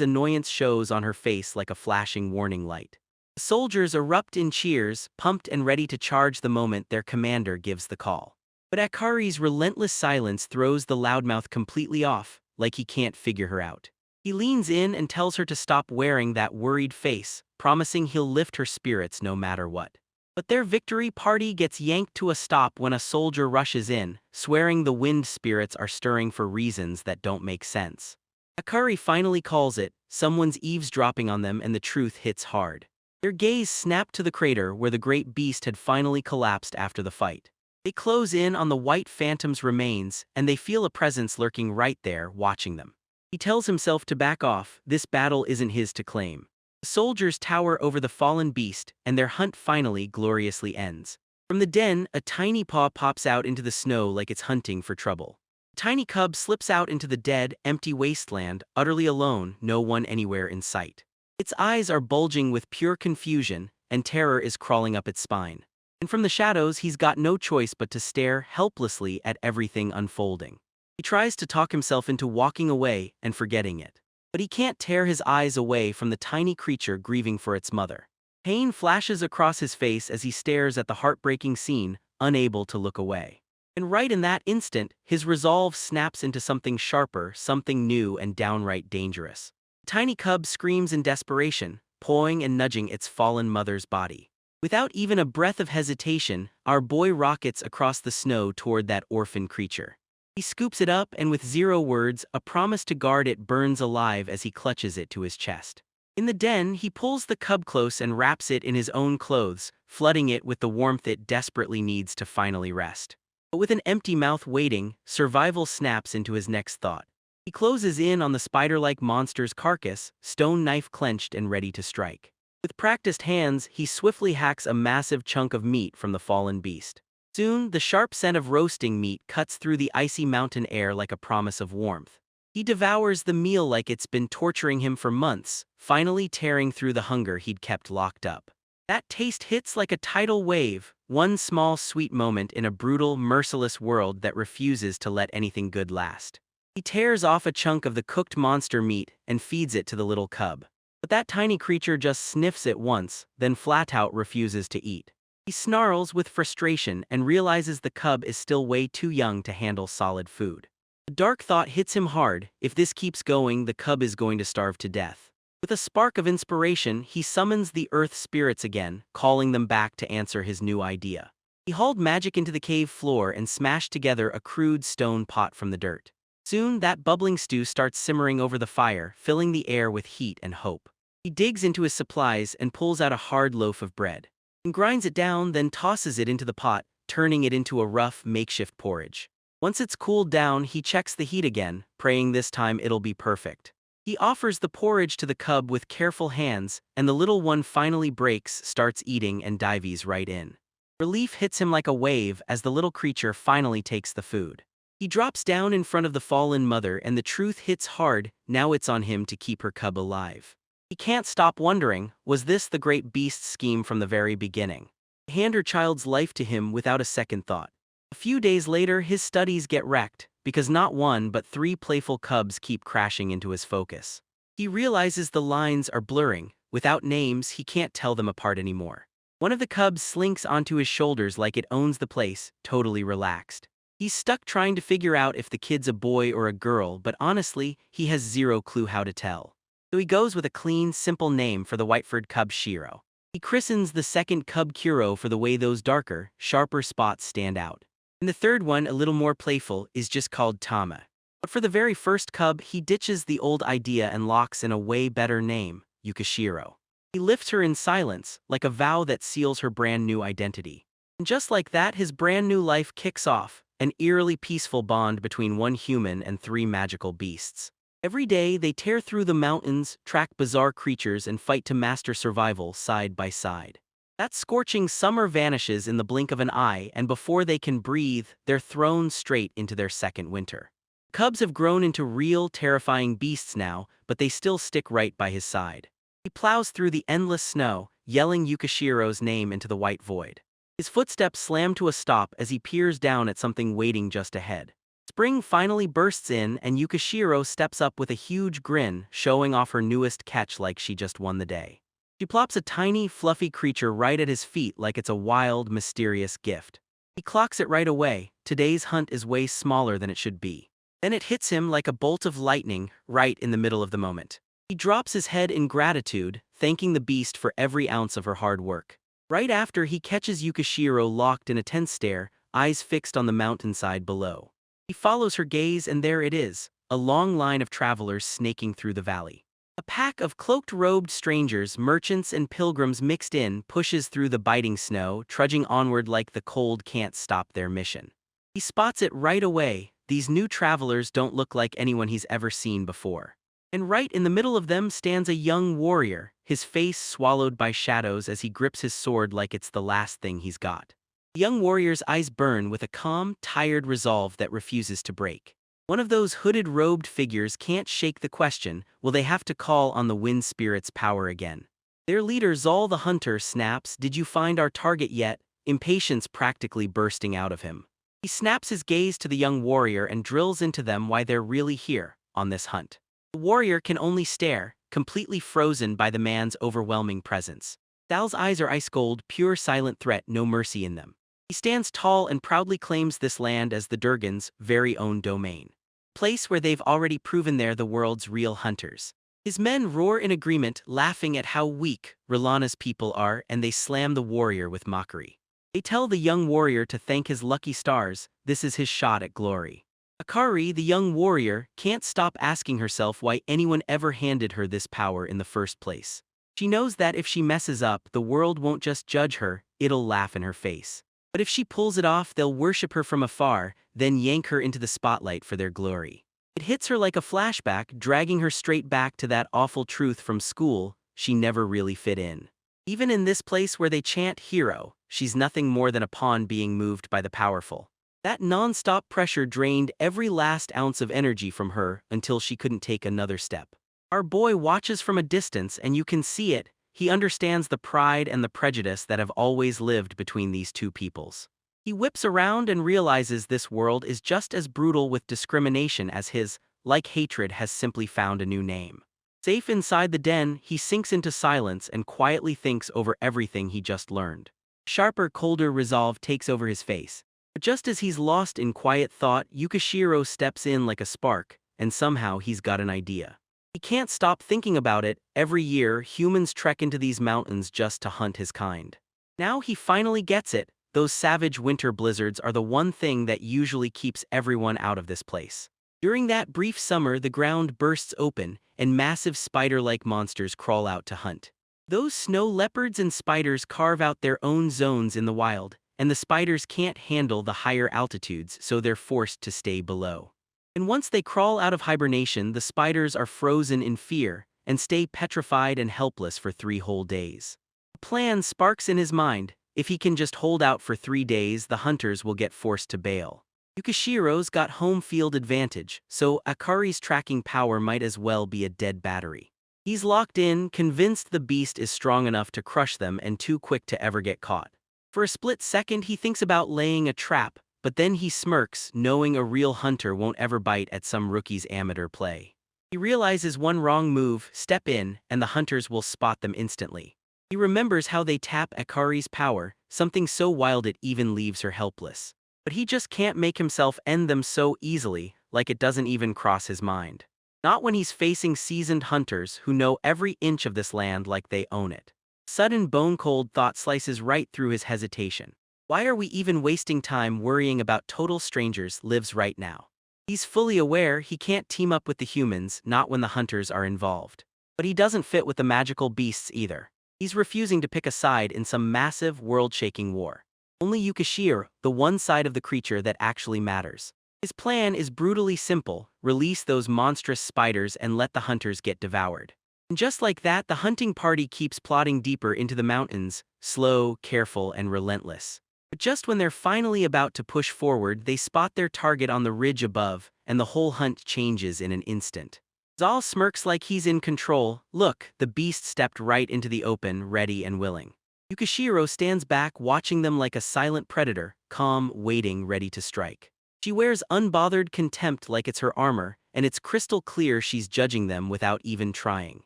annoyance shows on her face like a flashing warning light. The soldiers erupt in cheers, pumped and ready to charge the moment their commander gives the call. But Akari's relentless silence throws the loudmouth completely off, like he can't figure her out. He leans in and tells her to stop wearing that worried face, promising he'll lift her spirits no matter what. But their victory party gets yanked to a stop when a soldier rushes in, swearing the wind spirits are stirring for reasons that don't make sense. Akari finally calls it, someone's eavesdropping on them, and the truth hits hard. Their gaze snapped to the crater where the great beast had finally collapsed after the fight. They close in on the white phantom's remains, and they feel a presence lurking right there, watching them. He tells himself to back off. This battle isn't his to claim. The soldiers tower over the fallen beast, and their hunt finally gloriously ends. From the den, a tiny paw pops out into the snow like it's hunting for trouble. The tiny cub slips out into the dead, empty wasteland, utterly alone, no one anywhere in sight. Its eyes are bulging with pure confusion, and terror is crawling up its spine. And from the shadows, he's got no choice but to stare helplessly at everything unfolding. He tries to talk himself into walking away and forgetting it. But he can't tear his eyes away from the tiny creature grieving for its mother. Pain flashes across his face as he stares at the heartbreaking scene, unable to look away. And right in that instant, his resolve snaps into something sharper, something new and downright dangerous. The tiny cub screams in desperation, pawing and nudging its fallen mother's body. Without even a breath of hesitation, our boy rockets across the snow toward that orphan creature. He scoops it up, and with zero words, a promise to guard it burns alive as he clutches it to his chest. In the den, he pulls the cub close and wraps it in his own clothes, flooding it with the warmth it desperately needs to finally rest. But with an empty mouth waiting, survival snaps into his next thought. He closes in on the spider-like monster's carcass, stone knife clenched and ready to strike. With practiced hands, he swiftly hacks a massive chunk of meat from the fallen beast. Soon, the sharp scent of roasting meat cuts through the icy mountain air like a promise of warmth. He devours the meal like it's been torturing him for months, finally tearing through the hunger he'd kept locked up. That taste hits like a tidal wave, one small sweet moment in a brutal, merciless world that refuses to let anything good last. He tears off a chunk of the cooked monster meat and feeds it to the little cub. But that tiny creature just sniffs it once, then flat out refuses to eat. He snarls with frustration and realizes the cub is still way too young to handle solid food. A dark thought hits him hard: if this keeps going, the cub is going to starve to death. With a spark of inspiration, he summons the earth spirits again, calling them back to answer his new idea. He hauled magic into the cave floor and smashed together a crude stone pot from the dirt. Soon, that bubbling stew starts simmering over the fire, filling the air with heat and hope. He digs into his supplies and pulls out a hard loaf of bread. He grinds it down, then tosses it into the pot, turning it into a rough, makeshift porridge. Once it's cooled down, he checks the heat again, praying this time it'll be perfect. He offers the porridge to the cub with careful hands, and the little one finally breaks, starts eating, and dives right in. Relief hits him like a wave as the little creature finally takes the food. He drops down in front of the fallen mother, and the truth hits hard: now it's on him to keep her cub alive. He can't stop wondering, was this the great beast's scheme from the very beginning? Hand her child's life to him without a second thought. A few days later, his studies get wrecked, because not one but 3 playful cubs keep crashing into his focus. He realizes the lines are blurring. Without names, he can't tell them apart anymore. One of the cubs slinks onto his shoulders like it owns the place, totally relaxed. He's stuck trying to figure out if the kid's a boy or a girl, but honestly, he has zero clue how to tell. So he goes with a clean, simple name for the Whiteford cub: Shiro. He christens the second cub Kuro for the way those darker, sharper spots stand out. And the third one, a little more playful, is just called Tama. But for the very first cub, he ditches the old idea and locks in a way better name: Yukishiro. He lifts her in silence, like a vow that seals her brand new identity. And just like that, his brand new life kicks off, an eerily peaceful bond between one human and 3 magical beasts. Every day, they tear through the mountains, track bizarre creatures, and fight to master survival side by side. That scorching summer vanishes in the blink of an eye, and before they can breathe, they're thrown straight into their second winter. Cubs have grown into real, terrifying beasts now, but they still stick right by his side. He plows through the endless snow, yelling Yukishiro's name into the white void. His footsteps slam to a stop as he peers down at something waiting just ahead. Spring finally bursts in and Yukishiro steps up with a huge grin, showing off her newest catch like she just won the day. She plops a tiny, fluffy creature right at his feet like it's a wild, mysterious gift. He clocks it right away. Today's hunt is way smaller than it should be. Then it hits him like a bolt of lightning, right in the middle of the moment. He drops his head in gratitude, thanking the beast for every ounce of her hard work. Right after, he catches Yukishiro locked in a tense stare, eyes fixed on the mountainside below. He follows her gaze and there it is, a long line of travelers snaking through the valley. A pack of cloaked-robed strangers, merchants and pilgrims mixed in, pushes through the biting snow, trudging onward like the cold can't stop their mission. He spots it right away. These new travelers don't look like anyone he's ever seen before. And right in the middle of them stands a young warrior, his face swallowed by shadows as he grips his sword like it's the last thing he's got. The young warrior's eyes burn with a calm, tired resolve that refuses to break. One of those hooded, robed figures can't shake the question, will they have to call on the wind spirit's power again? Their leader Zal the hunter snaps, "Did you find our target yet?" impatience practically bursting out of him. He snaps his gaze to the young warrior and drills into them why they're really here, on this hunt. The warrior can only stare, completely frozen by the man's overwhelming presence. Zal's eyes are ice cold, pure silent threat, no mercy in them. He stands tall and proudly claims this land as the Durgan's very own domain. Place where they've already proven they're the world's real hunters. His men roar in agreement, laughing at how weak Rilana's people are, and they slam the warrior with mockery. They tell the young warrior to thank his lucky stars, this is his shot at glory. Akari, the young warrior, can't stop asking herself why anyone ever handed her this power in the first place. She knows that if she messes up, the world won't just judge her, it'll laugh in her face. But if she pulls it off, they'll worship her from afar, then yank her into the spotlight for their glory. It hits her like a flashback, dragging her straight back to that awful truth from school: she never really fit in. Even in this place where they chant hero, she's nothing more than a pawn being moved by the powerful. That non-stop pressure drained every last ounce of energy from her until she couldn't take another step. Our boy watches from a distance and you can see it. He understands the pride and the prejudice that have always lived between these two peoples. He whips around and realizes this world is just as brutal with discrimination as his, like hatred has simply found a new name. Safe inside the den, he sinks into silence and quietly thinks over everything he just learned. Sharper, colder resolve takes over his face. But just as he's lost in quiet thought, Yukishiro steps in like a spark, and somehow he's got an idea. He can't stop thinking about it. Every year, humans trek into these mountains just to hunt his kind. Now he finally gets it. Those savage winter blizzards are the one thing that usually keeps everyone out of this place. During that brief summer, the ground bursts open, and massive spider-like monsters crawl out to hunt. Those snow leopards and spiders carve out their own zones in the wild, and the spiders can't handle the higher altitudes, so they're forced to stay below. And once they crawl out of hibernation, the spiders are frozen in fear and stay petrified and helpless for 3 whole days. A plan sparks in his mind. If he can just hold out for 3 days, the hunters will get forced to bail. Yukishiro's got home field advantage, so Akari's tracking power might as well be a dead battery. He's locked in, convinced the beast is strong enough to crush them and too quick to ever get caught. For a split second, he thinks about laying a trap, but then he smirks, knowing a real hunter won't ever bite at some rookie's amateur play. He realizes one wrong move, step in, and the hunters will spot them instantly. He remembers how they tap Akari's power, something so wild it even leaves her helpless. But he just can't make himself end them so easily, like it doesn't even cross his mind. Not when he's facing seasoned hunters who know every inch of this land like they own it. Sudden bone-cold thought slices right through his hesitation. Why are we even wasting time worrying about total strangers lives right now? He's fully aware he can't team up with the humans, not when the hunters are involved. But he doesn't fit with the magical beasts either. He's refusing to pick a side in some massive, world-shaking war. Only Yukishiro, the one side of the creature that actually matters. His plan is brutally simple: release those monstrous spiders and let the hunters get devoured. And just like that, the hunting party keeps plodding deeper into the mountains, slow, careful, and relentless. But just when they're finally about to push forward, they spot their target on the ridge above, and the whole hunt changes in an instant. Zal smirks like he's in control. Look, the beast stepped right into the open, ready and willing. Yukishiro stands back watching them like a silent predator, calm, waiting, ready to strike. She wears unbothered contempt like it's her armor, and it's crystal clear she's judging them without even trying.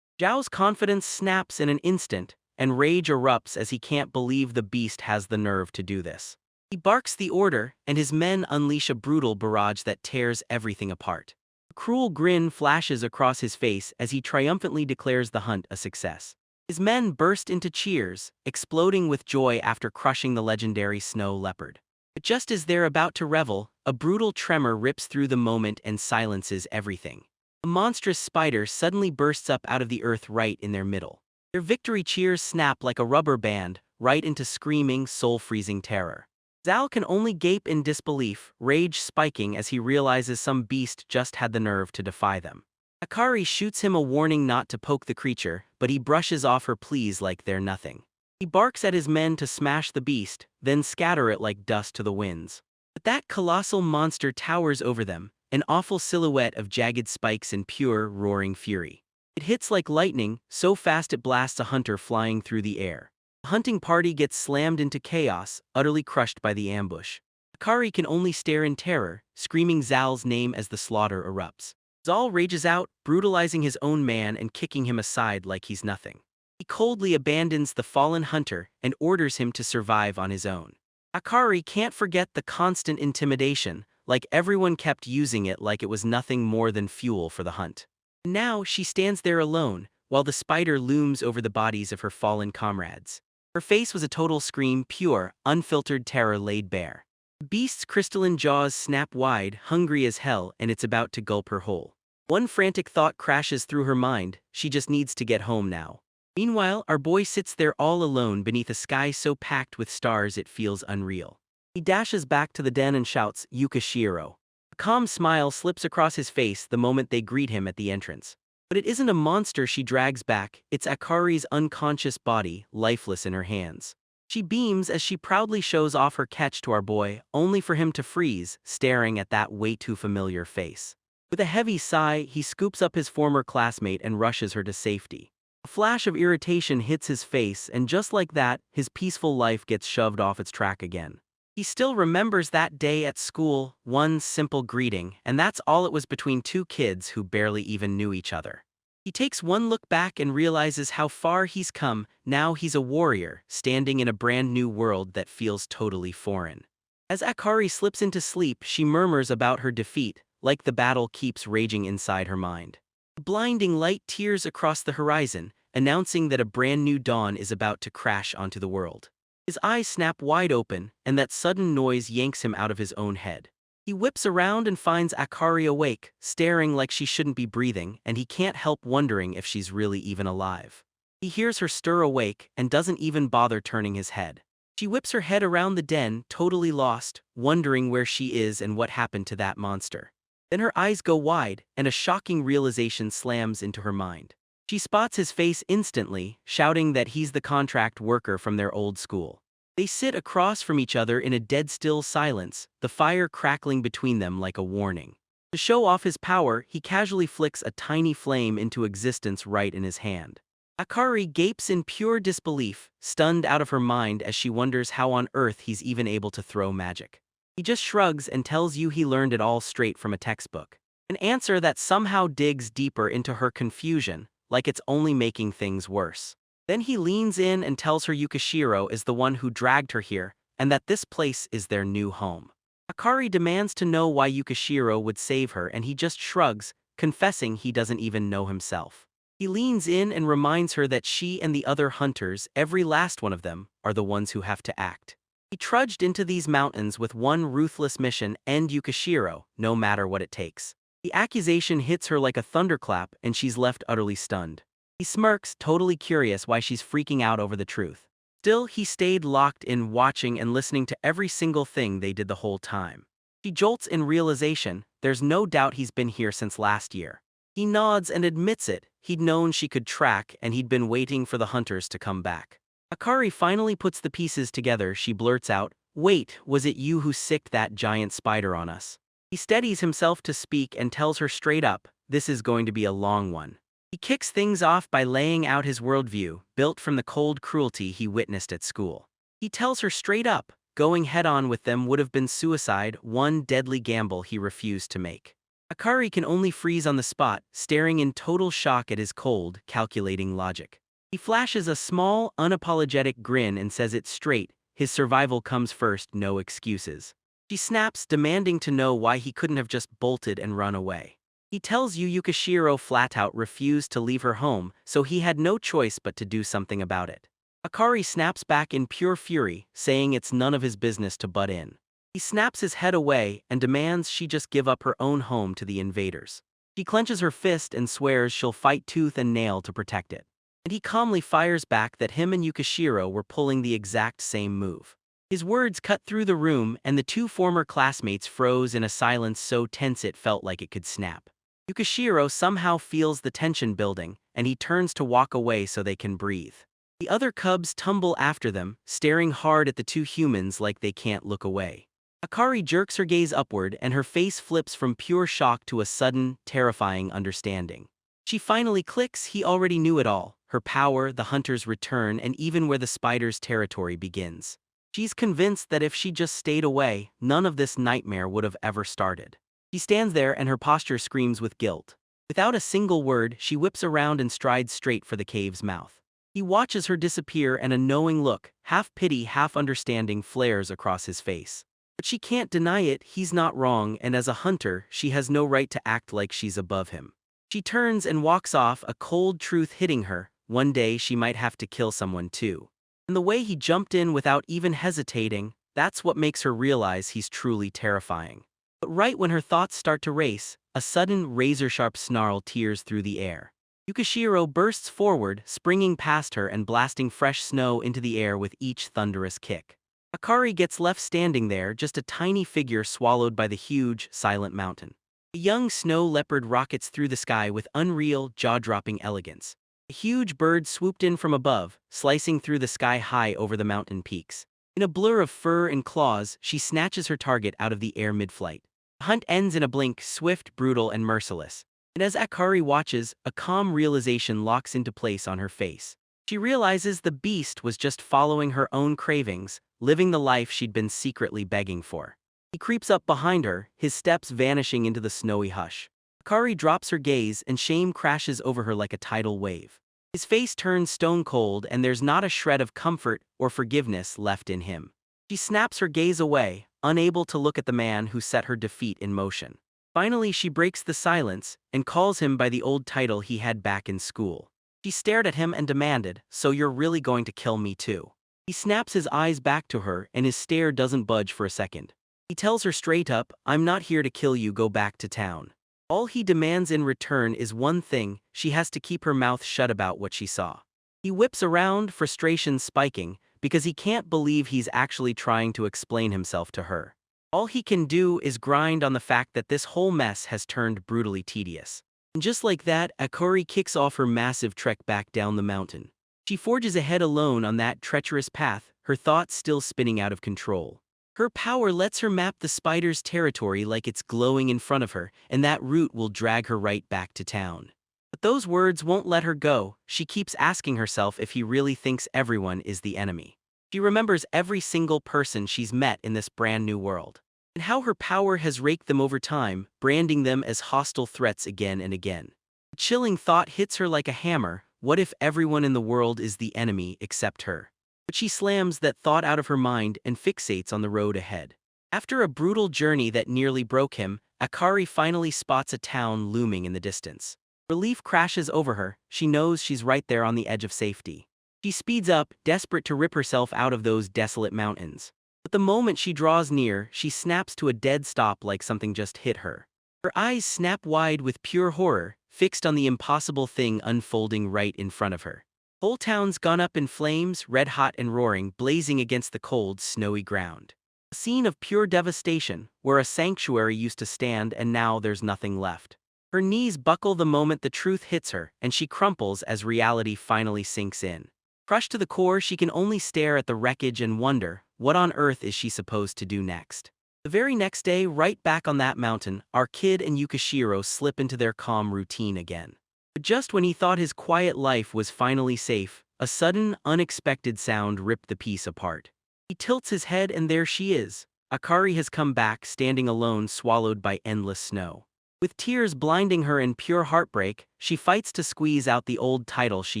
Zhao's confidence snaps in an instant, and rage erupts as he can't believe the beast has the nerve to do this. He barks the order, and his men unleash a brutal barrage that tears everything apart. A cruel grin flashes across his face as he triumphantly declares the hunt a success. His men burst into cheers, exploding with joy after crushing the legendary snow leopard. But just as they're about to revel, a brutal tremor rips through the moment and silences everything. A monstrous spider suddenly bursts up out of the earth right in their middle. Their victory cheers snap like a rubber band, right into screaming, soul-freezing terror. Zal can only gape in disbelief, rage spiking as he realizes some beast just had the nerve to defy them. Akari shoots him a warning not to poke the creature, but he brushes off her pleas like they're nothing. He barks at his men to smash the beast, then scatter it like dust to the winds. But that colossal monster towers over them, an awful silhouette of jagged spikes in pure, roaring fury. It hits like lightning, so fast it blasts a hunter flying through the air. The hunting party gets slammed into chaos, utterly crushed by the ambush. Akari can only stare in terror, screaming Zal's name as the slaughter erupts. Zal rages out, brutalizing his own man and kicking him aside like he's nothing. He coldly abandons the fallen hunter and orders him to survive on his own. Akari can't forget the constant intimidation, like everyone kept using it like it was nothing more than fuel for the hunt. Now she stands there alone, while the spider looms over the bodies of her fallen comrades. Her face was a total scream, pure, unfiltered terror laid bare. The beast's crystalline jaws snap wide, hungry as hell, and it's about to gulp her whole. One frantic thought crashes through her mind: she just needs to get home now. Meanwhile, our boy sits there all alone beneath a sky so packed with stars it feels unreal. He dashes back to the den and shouts, "Yukishiro." A calm smile slips across his face the moment they greet him at the entrance. But it isn't a monster she drags back, it's Akari's unconscious body, lifeless in her hands. She beams as she proudly shows off her catch to our boy, only for him to freeze, staring at that way too familiar face. With a heavy sigh, he scoops up his former classmate and rushes her to safety. A flash of irritation hits his face, and just like that, his peaceful life gets shoved off its track again. He still remembers that day at school, one simple greeting, and that's all it was between two kids who barely even knew each other. He takes one look back and realizes how far he's come. Now he's a warrior, standing in a brand new world that feels totally foreign. As Akari slips into sleep, she murmurs about her defeat, like the battle keeps raging inside her mind. A blinding light tears across the horizon, announcing that a brand new dawn is about to crash onto the world. His eyes snap wide open, and that sudden noise yanks him out of his own head. He whips around and finds Akari awake, staring like she shouldn't be breathing, and he can't help wondering if she's really even alive. He hears her stir awake and doesn't even bother turning his head. She whips her head around the den, totally lost, wondering where she is and what happened to that monster. Then her eyes go wide, and a shocking realization slams into her mind. She spots his face instantly, shouting that he's the contract worker from their old school. They sit across from each other in a dead-still silence, the fire crackling between them like a warning. To show off his power, he casually flicks a tiny flame into existence right in his hand. Akari gapes in pure disbelief, stunned out of her mind as she wonders how on earth he's even able to throw magic. He just shrugs and tells you he learned it all straight from a textbook. An answer that somehow digs deeper into her confusion, like it's only making things worse. Then he leans in and tells her Yukishiro is the one who dragged her here, and that this place is their new home. Akari demands to know why Yukishiro would save her, and he just shrugs, confessing he doesn't even know himself. He leans in and reminds her that she and the other hunters, every last one of them, are the ones who have to act. He trudged into these mountains with one ruthless mission: end Yukishiro, no matter what it takes. The accusation hits her like a thunderclap, and she's left utterly stunned. He smirks, totally curious why she's freaking out over the truth. Still, he stayed locked in, watching and listening to every single thing they did the whole time. She jolts in realization, there's no doubt he's been here since last year. He nods and admits it, he'd known she could track and he'd been waiting for the hunters to come back. Akari finally puts the pieces together. She blurts out, "Wait, was it you who sicked that giant spider on us?" He steadies himself to speak and tells her straight up, this is going to be a long one. He kicks things off by laying out his worldview, built from the cold cruelty he witnessed at school. He tells her straight up, going head-on with them would have been suicide, one deadly gamble he refused to make. Akari can only freeze on the spot, staring in total shock at his cold, calculating logic. He flashes a small, unapologetic grin and says it straight, his survival comes first, no excuses. She snaps, demanding to know why he couldn't have just bolted and run away. He tells Yu Yukishiro flat-out refused to leave her home, so he had no choice but to do something about it. Akari snaps back in pure fury, saying it's none of his business to butt in. He snaps his head away and demands she just give up her own home to the invaders. She clenches her fist and swears she'll fight tooth and nail to protect it. And he calmly fires back that him and Yukishiro were pulling the exact same move. His words cut through the room and the two former classmates froze in a silence so tense it felt like it could snap. Yukishiro somehow feels the tension building, and he turns to walk away so they can breathe. The other cubs tumble after them, staring hard at the two humans like they can't look away. Akari jerks her gaze upward and her face flips from pure shock to a sudden, terrifying understanding. She finally clicks, he already knew it all, her power, the hunter's return, and even where the spider's territory begins. She's convinced that if she just stayed away, none of this nightmare would have ever started. She stands there and her posture screams with guilt. Without a single word, she whips around and strides straight for the cave's mouth. He watches her disappear and a knowing look, half pity, half understanding, flares across his face. But she can't deny it, he's not wrong, and as a hunter, she has no right to act like she's above him. She turns and walks off, a cold truth hitting her. One day she might have to kill someone too. And the way he jumped in without even hesitating, that's what makes her realize he's truly terrifying. But right when her thoughts start to race, a sudden razor-sharp snarl tears through the air. Yukishiro bursts forward, springing past her and blasting fresh snow into the air with each thunderous kick. Akari gets left standing there, just a tiny figure swallowed by the huge, silent mountain. A young snow leopard rockets through the sky with unreal, jaw-dropping elegance. A huge bird swooped in from above, slicing through the sky high over the mountain peaks. In a blur of fur and claws, she snatches her target out of the air mid-flight. The hunt ends in a blink, swift, brutal, and merciless. And as Akari watches, a calm realization locks into place on her face. She realizes the beast was just following her own cravings, living the life she'd been secretly begging for. He creeps up behind her, his steps vanishing into the snowy hush. Akari drops her gaze and shame crashes over her like a tidal wave. His face turns stone cold and there's not a shred of comfort or forgiveness left in him. She snaps her gaze away, unable to look at the man who set her defeat in motion. Finally, she breaks the silence and calls him by the old title he had back in school. She stared at him and demanded, "So you're really going to kill me too?" He snaps his eyes back to her and his stare doesn't budge for a second. He tells her straight up, "I'm not here to kill you, go back to town." All he demands in return is one thing, she has to keep her mouth shut about what she saw. He whips around, frustration spiking, because he can't believe he's actually trying to explain himself to her. All he can do is grind on the fact that this whole mess has turned brutally tedious. And just like that, Akari kicks off her massive trek back down the mountain. She forges ahead alone on that treacherous path, her thoughts still spinning out of control. Her power lets her map the spider's territory like it's glowing in front of her, and that route will drag her right back to town. But those words won't let her go. She keeps asking herself if he really thinks everyone is the enemy. She remembers every single person she's met in this brand new world, and how her power has raked them over time, branding them as hostile threats again and again. A chilling thought hits her like a hammer, what if everyone in the world is the enemy except her? But she slams that thought out of her mind and fixates on the road ahead. After a brutal journey that nearly broke him, Akari finally spots a town looming in the distance. Relief crashes over her, she knows she's right there on the edge of safety. She speeds up, desperate to rip herself out of those desolate mountains. But the moment she draws near, she snaps to a dead stop like something just hit her. Her eyes snap wide with pure horror, fixed on the impossible thing unfolding right in front of her. Whole town's gone up in flames, red hot and roaring, blazing against the cold, snowy ground. A scene of pure devastation, where a sanctuary used to stand and now there's nothing left. Her knees buckle the moment the truth hits her, and she crumples as reality finally sinks in. Crushed to the core, she can only stare at the wreckage and wonder, what on earth is she supposed to do next? The very next day, right back on that mountain, our kid and Yukishiro slip into their calm routine again. But just when he thought his quiet life was finally safe, a sudden, unexpected sound ripped the peace apart. He tilts his head and there she is. Akari has come back, standing alone, swallowed by endless snow. With tears blinding her in pure heartbreak, she fights to squeeze out the old title she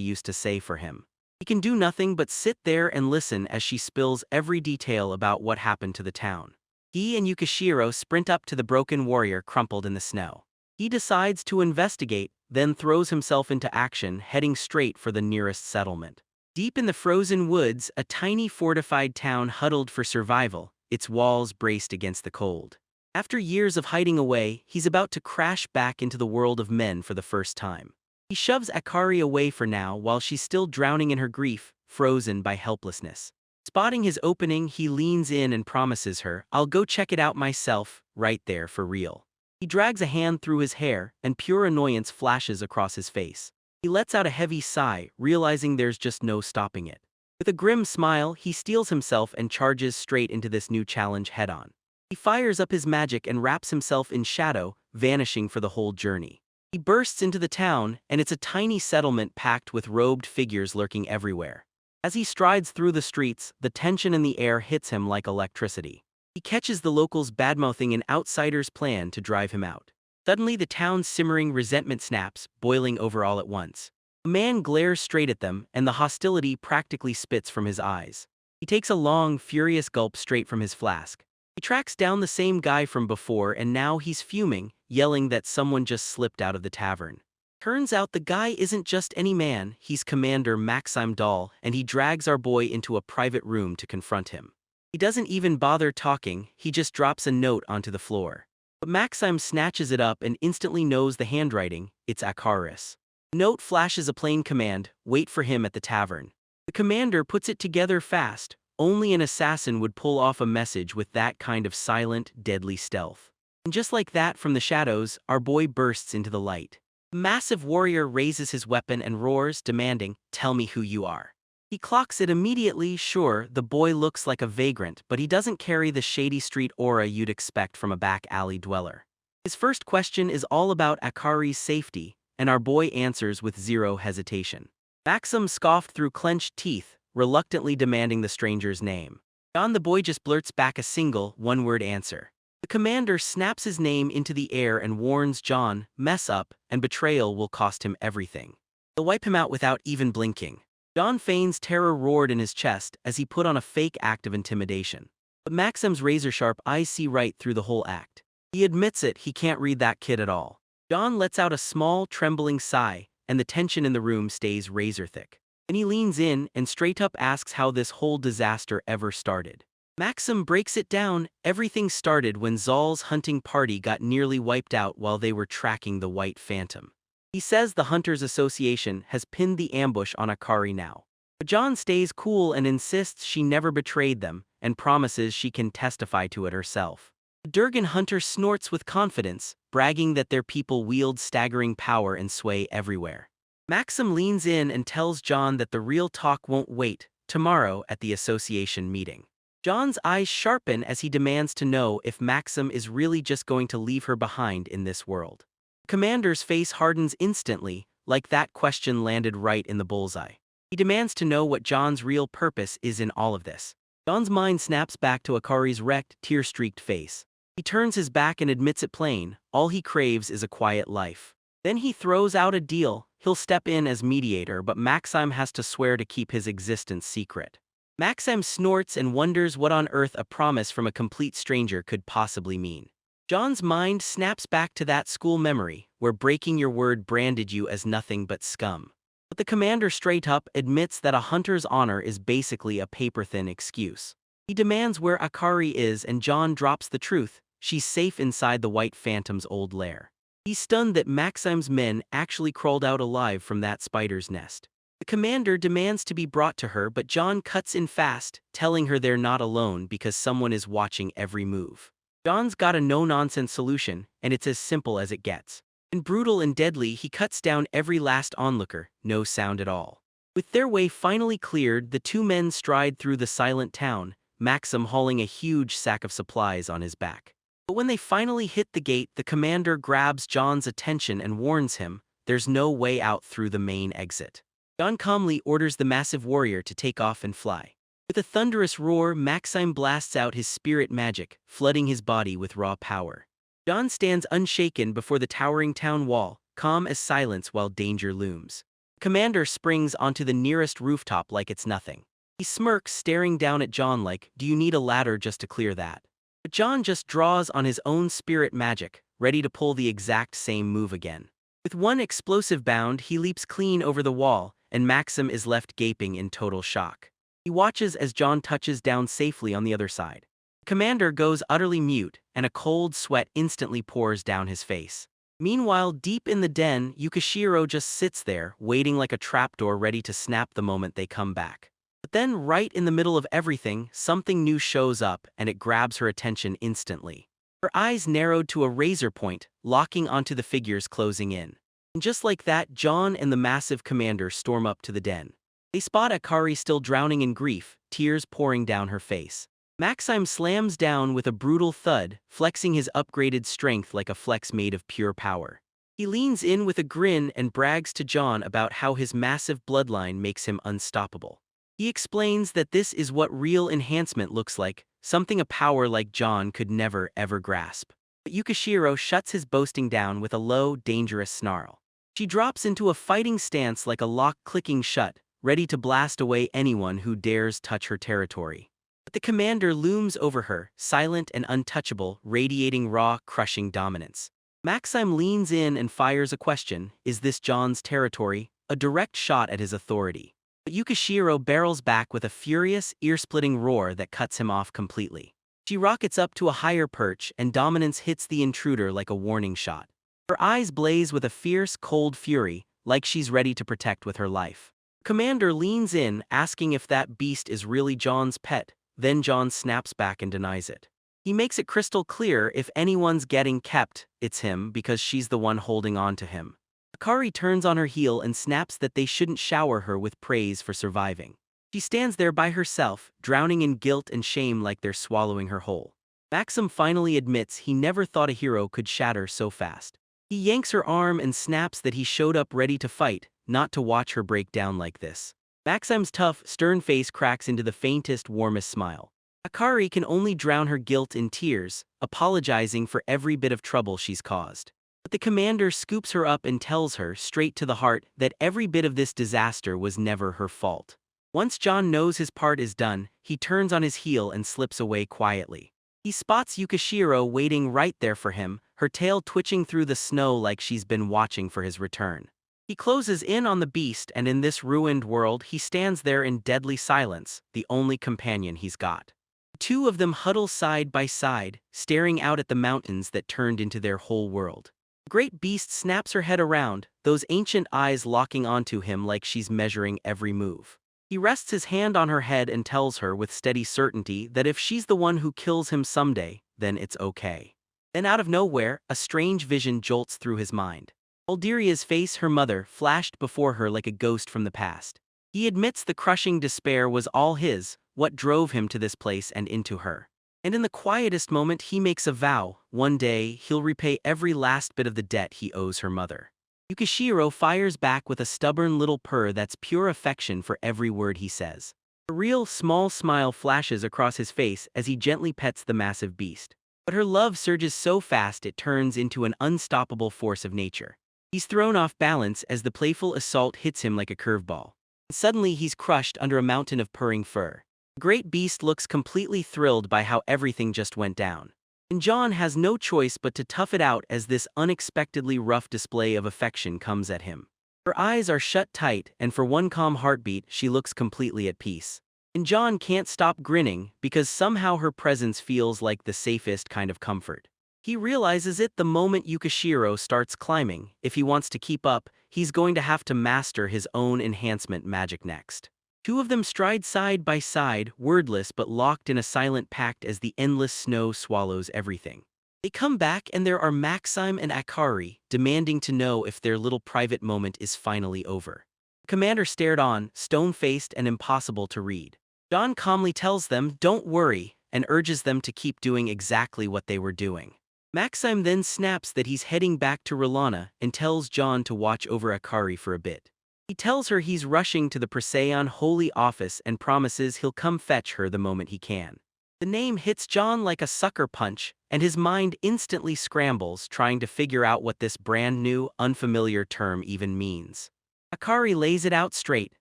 used to say for him. He can do nothing but sit there and listen as she spills every detail about what happened to the town. He and Yukishiro sprint up to the broken warrior crumpled in the snow. He decides to investigate, then throws himself into action, heading straight for the nearest settlement. Deep in the frozen woods, a tiny fortified town huddled for survival, its walls braced against the cold. After years of hiding away, he's about to crash back into the world of men for the first time. He shoves Akari away for now while she's still drowning in her grief, frozen by helplessness. Spotting his opening, he leans in and promises her, "I'll go check it out myself, right there for real." He drags a hand through his hair, and pure annoyance flashes across his face. He lets out a heavy sigh, realizing there's just no stopping it. With a grim smile, he steels himself and charges straight into this new challenge head-on. He fires up his magic and wraps himself in shadow, vanishing for the whole journey. He bursts into the town, and it's a tiny settlement packed with robed figures lurking everywhere. As he strides through the streets, the tension in the air hits him like electricity. He catches the locals badmouthing an outsider's plan to drive him out. Suddenly the town's simmering resentment snaps, boiling over all at once. A man glares straight at them, and the hostility practically spits from his eyes. He takes a long, furious gulp straight from his flask. He tracks down the same guy from before, and now he's fuming, yelling that someone just slipped out of the tavern. Turns out the guy isn't just any man, he's Commander Maxime Dahl, and he drags our boy into a private room to confront him. He doesn't even bother talking, he just drops a note onto the floor. But Maxime snatches it up and instantly knows the handwriting, it's Akari's. The note flashes a plain command, "Wait for him at the tavern." The commander puts it together fast. Only an assassin would pull off a message with that kind of silent, deadly stealth. And just like that, from the shadows, our boy bursts into the light. The massive warrior raises his weapon and roars, demanding, "Tell me who you are." He clocks it immediately. Sure, the boy looks like a vagrant, but he doesn't carry the shady street aura you'd expect from a back alley dweller. His first question is all about Akari's safety, and our boy answers with zero hesitation. Maxim scoffed through clenched teeth, reluctantly demanding the stranger's name. John the boy just blurts back a single, one-word answer. The commander snaps his name into the air and warns John, "Mess up, and betrayal will cost him everything." They'll wipe him out without even blinking. John feigns terror roared in his chest as he put on a fake act of intimidation. But Maxim's razor-sharp eyes see right through the whole act. He admits it, he can't read that kid at all. John lets out a small, trembling sigh, and the tension in the room stays razor-thick. Then he leans in and straight up asks how this whole disaster ever started. Maxim breaks it down. Everything started when Zal's hunting party got nearly wiped out while they were tracking the White Phantom. He says the Hunters Association has pinned the ambush on Akari now. But John stays cool and insists she never betrayed them, and promises she can testify to it herself. The Durgan hunter snorts with confidence, bragging that their people wield staggering power and sway everywhere. Maxim leans in and tells John that the real talk won't wait, tomorrow at the association meeting. John's eyes sharpen as he demands to know if Maxim is really just going to leave her behind in this world. Commander's face hardens instantly, like that question landed right in the bullseye. He demands to know what John's real purpose is in all of this. John's mind snaps back to Akari's wrecked, tear-streaked face. He turns his back and admits it plain, all he craves is a quiet life. Then he throws out a deal. He'll step in as mediator, but Maxime has to swear to keep his existence secret. Maxime snorts and wonders what on earth a promise from a complete stranger could possibly mean. John's mind snaps back to that school memory, where breaking your word branded you as nothing but scum. But the commander straight up admits that a hunter's honor is basically a paper-thin excuse. He demands where Akari is, and John drops the truth. She's safe inside the White Phantom's old lair. He's stunned that Maxime's men actually crawled out alive from that spider's nest. The commander demands to be brought to her, but John cuts in fast, telling her they're not alone because someone is watching every move. John's got a no-nonsense solution, and it's as simple as it gets. And brutal and deadly, he cuts down every last onlooker, no sound at all. With their way finally cleared, the two men stride through the silent town, Maxim hauling a huge sack of supplies on his back. But when they finally hit the gate, the commander grabs John's attention and warns him there's no way out through the main exit. John calmly orders the massive warrior to take off and fly. With a thunderous roar, Maxim blasts out his spirit magic, flooding his body with raw power. John stands unshaken before the towering town wall, calm as silence while danger looms. Commander springs onto the nearest rooftop like it's nothing. He smirks, staring down at John like, "Do you need a ladder just to clear that?" But John just draws on his own spirit magic, ready to pull the exact same move again. With one explosive bound, he leaps clean over the wall, and Maxim is left gaping in total shock. He watches as John touches down safely on the other side. Commander goes utterly mute, and a cold sweat instantly pours down his face. Meanwhile, deep in the den, Yukishiro just sits there, waiting like a trapdoor ready to snap the moment they come back. But then, right in the middle of everything, something new shows up, and it grabs her attention instantly. Her eyes narrowed to a razor point, locking onto the figures closing in. And just like that, John and the massive commander storm up to the den. They spot Akari still drowning in grief, tears pouring down her face. Maxim slams down with a brutal thud, flexing his upgraded strength like a flex made of pure power. He leans in with a grin and brags to John about how his massive bloodline makes him unstoppable. He explains that this is what real enhancement looks like, something a power like John could never ever grasp. But Yukishiro shuts his boasting down with a low, dangerous snarl. She drops into a fighting stance like a lock clicking shut, ready to blast away anyone who dares touch her territory. But the commander looms over her, silent and untouchable, radiating raw, crushing dominance. Maxim leans in and fires a question: is this John's territory? A direct shot at his authority. But Yukishiro barrels back with a furious, ear-splitting roar that cuts him off completely. She rockets up to a higher perch, and dominance hits the intruder like a warning shot. Her eyes blaze with a fierce, cold fury, like she's ready to protect with her life. Commander leans in, asking if that beast is really John's pet. Then John snaps back and denies it. He makes it crystal clear if anyone's getting kept, it's him, because she's the one holding on to him. Akari turns on her heel and snaps that they shouldn't shower her with praise for surviving. She stands there by herself, drowning in guilt and shame like they're swallowing her whole. Maxim finally admits he never thought a hero could shatter so fast. He yanks her arm and snaps that he showed up ready to fight, not to watch her break down like this. Maxim's tough, stern face cracks into the faintest, warmest smile. Akari can only drown her guilt in tears, apologizing for every bit of trouble she's caused. But the commander scoops her up and tells her, straight to the heart, that every bit of this disaster was never her fault. Once John knows his part is done, he turns on his heel and slips away quietly. He spots Yukishiro waiting right there for him, her tail twitching through the snow like she's been watching for his return. He closes in on the beast, and in this ruined world, he stands there in deadly silence, the only companion he's got. The two of them huddle side by side, staring out at the mountains that turned into their whole world. The great beast snaps her head around, those ancient eyes locking onto him like she's measuring every move. He rests his hand on her head and tells her with steady certainty that if she's the one who kills him someday, then it's okay. Then out of nowhere, a strange vision jolts through his mind. Alderia's face, her mother, flashed before her like a ghost from the past. He admits the crushing despair was all his, what drove him to this place and into her. And in the quietest moment he makes a vow: one day he'll repay every last bit of the debt he owes her mother. Yukishiro fires back with a stubborn little purr that's pure affection for every word he says. A real small smile flashes across his face as he gently pets the massive beast. But her love surges so fast it turns into an unstoppable force of nature. He's thrown off balance as the playful assault hits him like a curveball. Suddenly he's crushed under a mountain of purring fur. The great beast looks completely thrilled by how everything just went down. And John has no choice but to tough it out as this unexpectedly rough display of affection comes at him. Her eyes are shut tight, and for one calm heartbeat she looks completely at peace. And John can't stop grinning, because somehow her presence feels like the safest kind of comfort. He realizes it the moment Yukishiro starts climbing. If he wants to keep up, he's going to have to master his own enhancement magic next. Two of them stride side by side, wordless but locked in a silent pact as the endless snow swallows everything. They come back and there are Maxim and Akari, demanding to know if their little private moment is finally over. Commander stared on, stone-faced and impossible to read. John calmly tells them, "Don't worry," and urges them to keep doing exactly what they were doing. Maxime then snaps that he's heading back to Rolana and tells John to watch over Akari for a bit. He tells her he's rushing to the Procyon Holy Office and promises he'll come fetch her the moment he can. The name hits John like a sucker punch, and his mind instantly scrambles trying to figure out what this brand new, unfamiliar term even means. Akari lays it out straight.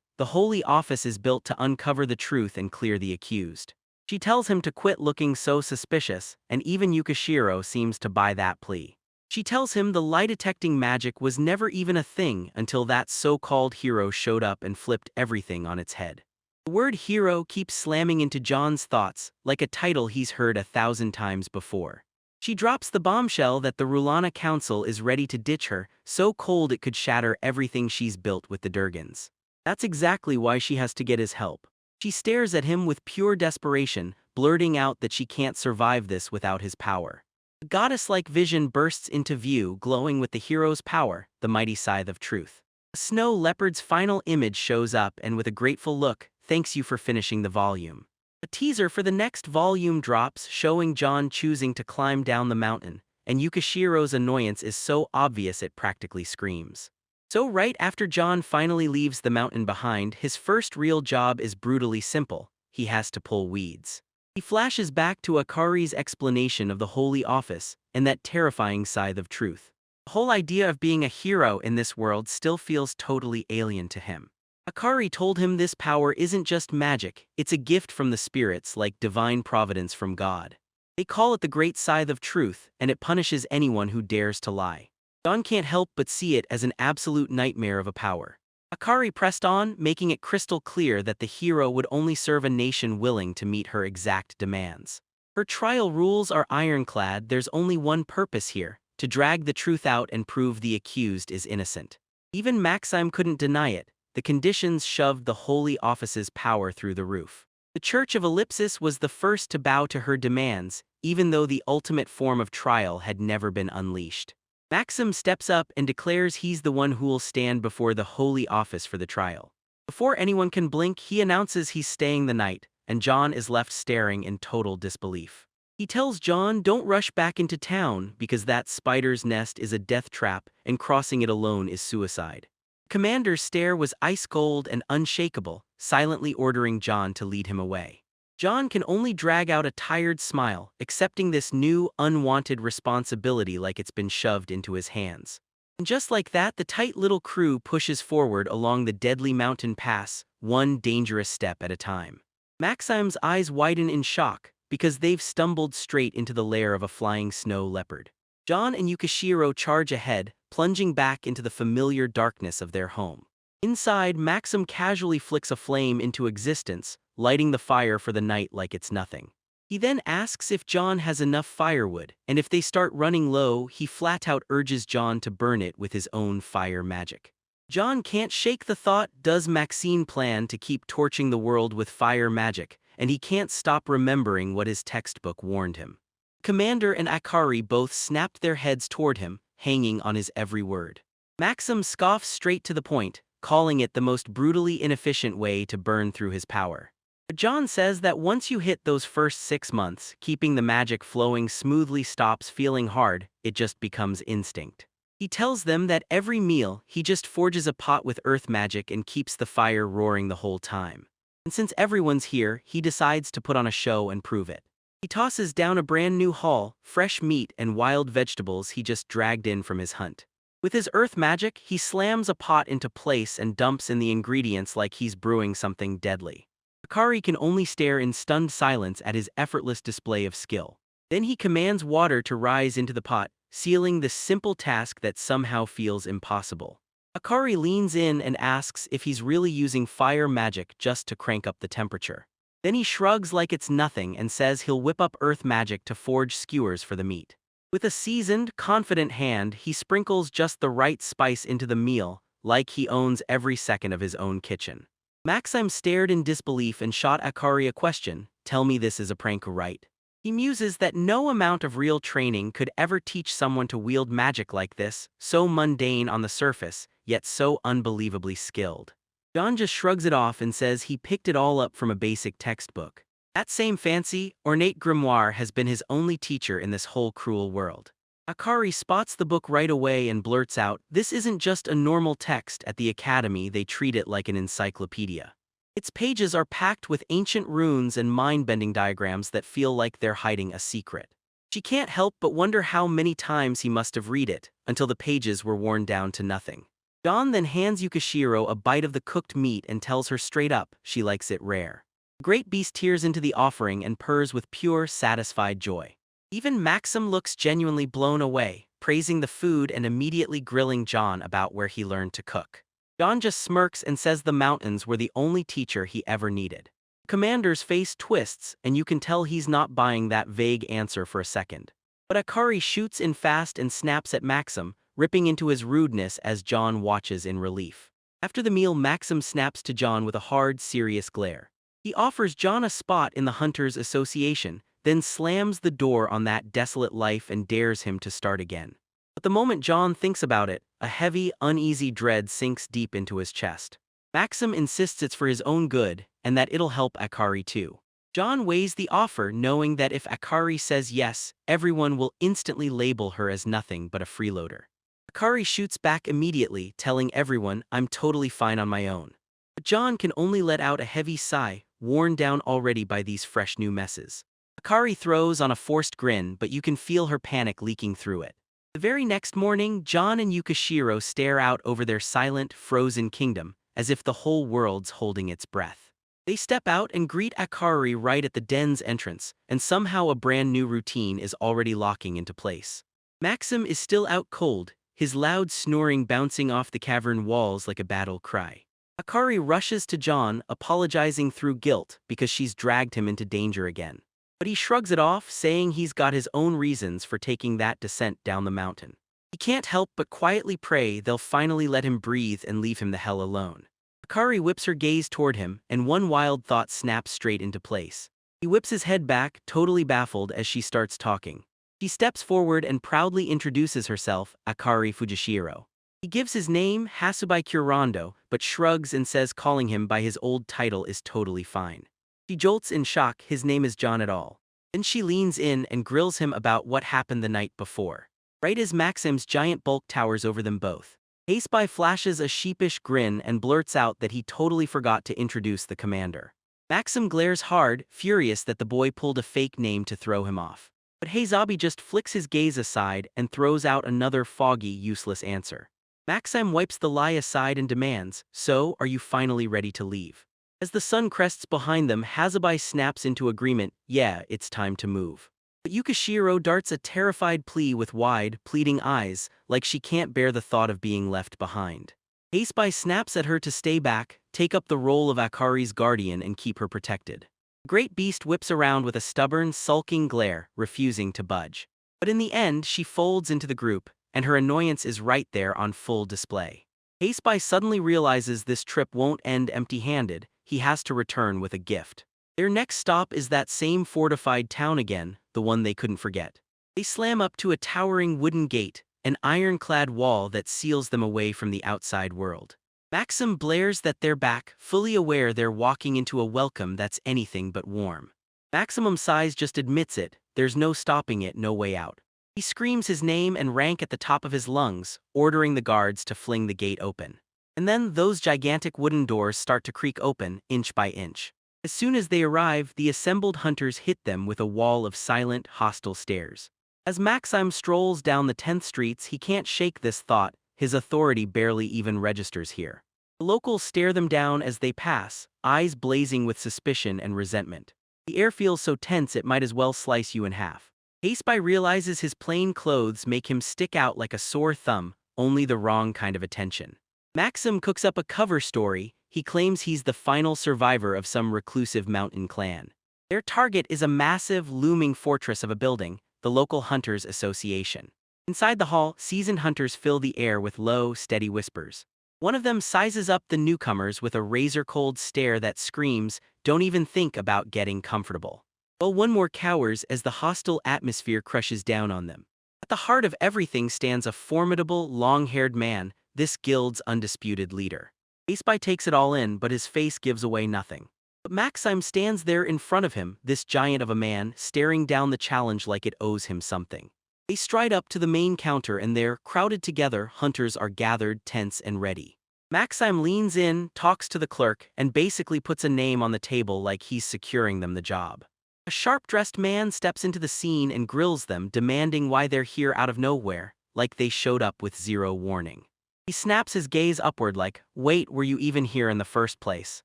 The Holy Office is built to uncover the truth and clear the accused. She tells him to quit looking so suspicious, and even Yukishiro seems to buy that plea. She tells him the lie-detecting magic was never even a thing until that so-called hero showed up and flipped everything on its head. The word hero keeps slamming into John's thoughts like a title he's heard 1,000 times before. She drops the bombshell that the Rulana Council is ready to ditch her, so cold it could shatter everything she's built with the Durgans. That's exactly why she has to get his help. She stares at him with pure desperation, blurting out that she can't survive this without his power. A goddess-like vision bursts into view, glowing with the hero's power, the mighty scythe of truth. A snow leopard's final image shows up and with a grateful look, "Thanks you for finishing the volume." A teaser for the next volume drops, showing John choosing to climb down the mountain, and Yukishiro's annoyance is so obvious it practically screams. So right after John finally leaves the mountain behind, his first real job is brutally simple. He has to pull weeds. He flashes back to Akari's explanation of the Holy Office and that terrifying scythe of truth. The whole idea of being a hero in this world still feels totally alien to him. Akari told him this power isn't just magic, it's a gift from the spirits like divine providence from God. They call it the Great Scythe of Truth, and it punishes anyone who dares to lie. John can't help but see it as an absolute nightmare of a power. Akari pressed on, making it crystal clear that the hero would only serve a nation willing to meet her exact demands. Her trial rules are ironclad. There's only one purpose here: to drag the truth out and prove the accused is innocent. Even Maxime couldn't deny it. The conditions shoved the Holy Office's power through the roof. The Church of Ellipsis was the first to bow to her demands, even though the ultimate form of trial had never been unleashed. Maxim steps up and declares he's the one who'll stand before the Holy Office for the trial. Before anyone can blink, he announces he's staying the night, and John is left staring in total disbelief. He tells John don't rush back into town because that spider's nest is a death trap and crossing it alone is suicide. Commander's stare was ice cold and unshakable, silently ordering John to lead him away. John can only drag out a tired smile, accepting this new, unwanted responsibility like it's been shoved into his hands. And just like that, the tight little crew pushes forward along the deadly mountain pass, one dangerous step at a time. Maxime's eyes widen in shock, because they've stumbled straight into the lair of a flying snow leopard. John and Yukishiro charge ahead, plunging back into the familiar darkness of their home. Inside, Maxim casually flicks a flame into existence, lighting the fire for the night like it's nothing. He then asks if John has enough firewood, and if they start running low, he flat out urges John to burn it with his own fire magic. John can't shake the thought, does Maxine plan to keep torching the world with fire magic, and he can't stop remembering what his textbook warned him. Commander and Akari both snapped their heads toward him, hanging on his every word. Maxim scoffs straight to the point, calling it the most brutally inefficient way to burn through his power. But John says that once you hit those first 6 months, keeping the magic flowing smoothly stops feeling hard, it just becomes instinct. He tells them that every meal, he just forges a pot with earth magic and keeps the fire roaring the whole time. And since everyone's here, he decides to put on a show and prove it. He tosses down a brand new haul, fresh meat and wild vegetables he just dragged in from his hunt. With his earth magic, he slams a pot into place and dumps in the ingredients like he's brewing something deadly. Akari can only stare in stunned silence at his effortless display of skill. Then he commands water to rise into the pot, sealing this simple task that somehow feels impossible. Akari leans in and asks if he's really using fire magic just to crank up the temperature. Then he shrugs like it's nothing and says he'll whip up earth magic to forge skewers for the meat. With a seasoned, confident hand, he sprinkles just the right spice into the meal, like he owns every second of his own kitchen. Maxime stared in disbelief and shot Akari a question, "Tell me this is a prank, right?" He muses that no amount of real training could ever teach someone to wield magic like this, so mundane on the surface, yet so unbelievably skilled. John just shrugs it off and says he picked it all up from a basic textbook. That same fancy, ornate grimoire has been his only teacher in this whole cruel world. Akari spots the book right away and blurts out, "This isn't just a normal text. At the academy they treat it like an encyclopedia. Its pages are packed with ancient runes and mind-bending diagrams that feel like they're hiding a secret." She can't help but wonder how many times he must have read it, until the pages were worn down to nothing. John then hands Yukishiro a bite of the cooked meat and tells her straight up she likes it rare. The great beast tears into the offering and purrs with pure, satisfied joy. Even Maxim looks genuinely blown away, praising the food and immediately grilling John about where he learned to cook. John just smirks and says the mountains were the only teacher he ever needed. Commander's face twists, and you can tell he's not buying that vague answer for a second. But Akari shoots in fast and snaps at Maxim, ripping into his rudeness as John watches in relief. After the meal, Maxim snaps to John with a hard, serious glare. He offers John a spot in the Hunters Association, then slams the door on that desolate life and dares him to start again. But the moment John thinks about it, a heavy, uneasy dread sinks deep into his chest. Maxim insists it's for his own good, and that it'll help Akari too. John weighs the offer, knowing that if Akari says yes, everyone will instantly label her as nothing but a freeloader. Akari shoots back immediately, telling everyone, "I'm totally fine on my own." But John can only let out a heavy sigh, worn down already by these fresh new messes. Akari throws on a forced grin, but you can feel her panic leaking through it. The very next morning, John and Yukishiro stare out over their silent, frozen kingdom, as if the whole world's holding its breath. They step out and greet Akari right at the den's entrance, and somehow a brand new routine is already locking into place. Maxim is still out cold, his loud snoring bouncing off the cavern walls like a battle cry. Akari rushes to John, apologizing through guilt because she's dragged him into danger again. But he shrugs it off, saying he's got his own reasons for taking that descent down the mountain. He can't help but quietly pray they'll finally let him breathe and leave him the hell alone. Akari whips her gaze toward him, and one wild thought snaps straight into place. He whips his head back, totally baffled as she starts talking. She steps forward and proudly introduces herself, Akari Fujishiro. He gives his name, Hasubai Kurando, but shrugs and says calling him by his old title is totally fine. She jolts in shock his name is John at all. Then she leans in and grills him about what happened the night before. Right as Maxim's giant bulk towers over them both, Hasubai flashes a sheepish grin and blurts out that he totally forgot to introduce the commander. Maxim glares hard, furious that the boy pulled a fake name to throw him off. But Hasubai just flicks his gaze aside and throws out another foggy, useless answer. Maxim wipes the lie aside and demands, "So, are you finally ready to leave?" As the sun crests behind them, Hasubai snaps into agreement, "Yeah, it's time to move." But Yukishiro darts a terrified plea with wide, pleading eyes, like she can't bear the thought of being left behind. Hasubai snaps at her to stay back, take up the role of Akari's guardian and keep her protected. The great beast whips around with a stubborn, sulking glare, refusing to budge. But in the end, she folds into the group, and her annoyance is right there on full display. Hasubai suddenly realizes this trip won't end empty-handed. He has to return with a gift. Their next stop is that same fortified town again, the one they couldn't forget. They slam up to a towering wooden gate, an ironclad wall that seals them away from the outside world. Maxim blares that they're back, fully aware they're walking into a welcome that's anything but warm. Maximum Size just admits it, there's no stopping it, no way out. He screams his name and rank at the top of his lungs, ordering the guards to fling the gate open. And then those gigantic wooden doors start to creak open, inch by inch. As soon as they arrive, the assembled hunters hit them with a wall of silent, hostile stares. As Maxim strolls down the 10th streets, he can't shake this thought, his authority barely even registers here. The locals stare them down as they pass, eyes blazing with suspicion and resentment. The air feels so tense it might as well slice you in half. Hasubai realizes his plain clothes make him stick out like a sore thumb, only the wrong kind of attention. Maxim cooks up a cover story. He claims he's the final survivor of some reclusive mountain clan. Their target is a massive, looming fortress of a building, the local Hunters Association. Inside the hall, seasoned hunters fill the air with low, steady whispers. One of them sizes up the newcomers with a razor-cold stare that screams, "Don't even think about getting comfortable." While one more cowers as the hostile atmosphere crushes down on them. At the heart of everything stands a formidable, long-haired man, this guild's undisputed leader. Aceby takes it all in, but his face gives away nothing. But Maxime stands there in front of him, this giant of a man, staring down the challenge like it owes him something. They stride up to the main counter and there, crowded together, hunters are gathered, tense and ready. Maxime leans in, talks to the clerk, and basically puts a name on the table like he's securing them the job. A sharp-dressed man steps into the scene and grills them, demanding why they're here out of nowhere, like they showed up with zero warning. He snaps his gaze upward like, wait, were you even here in the first place?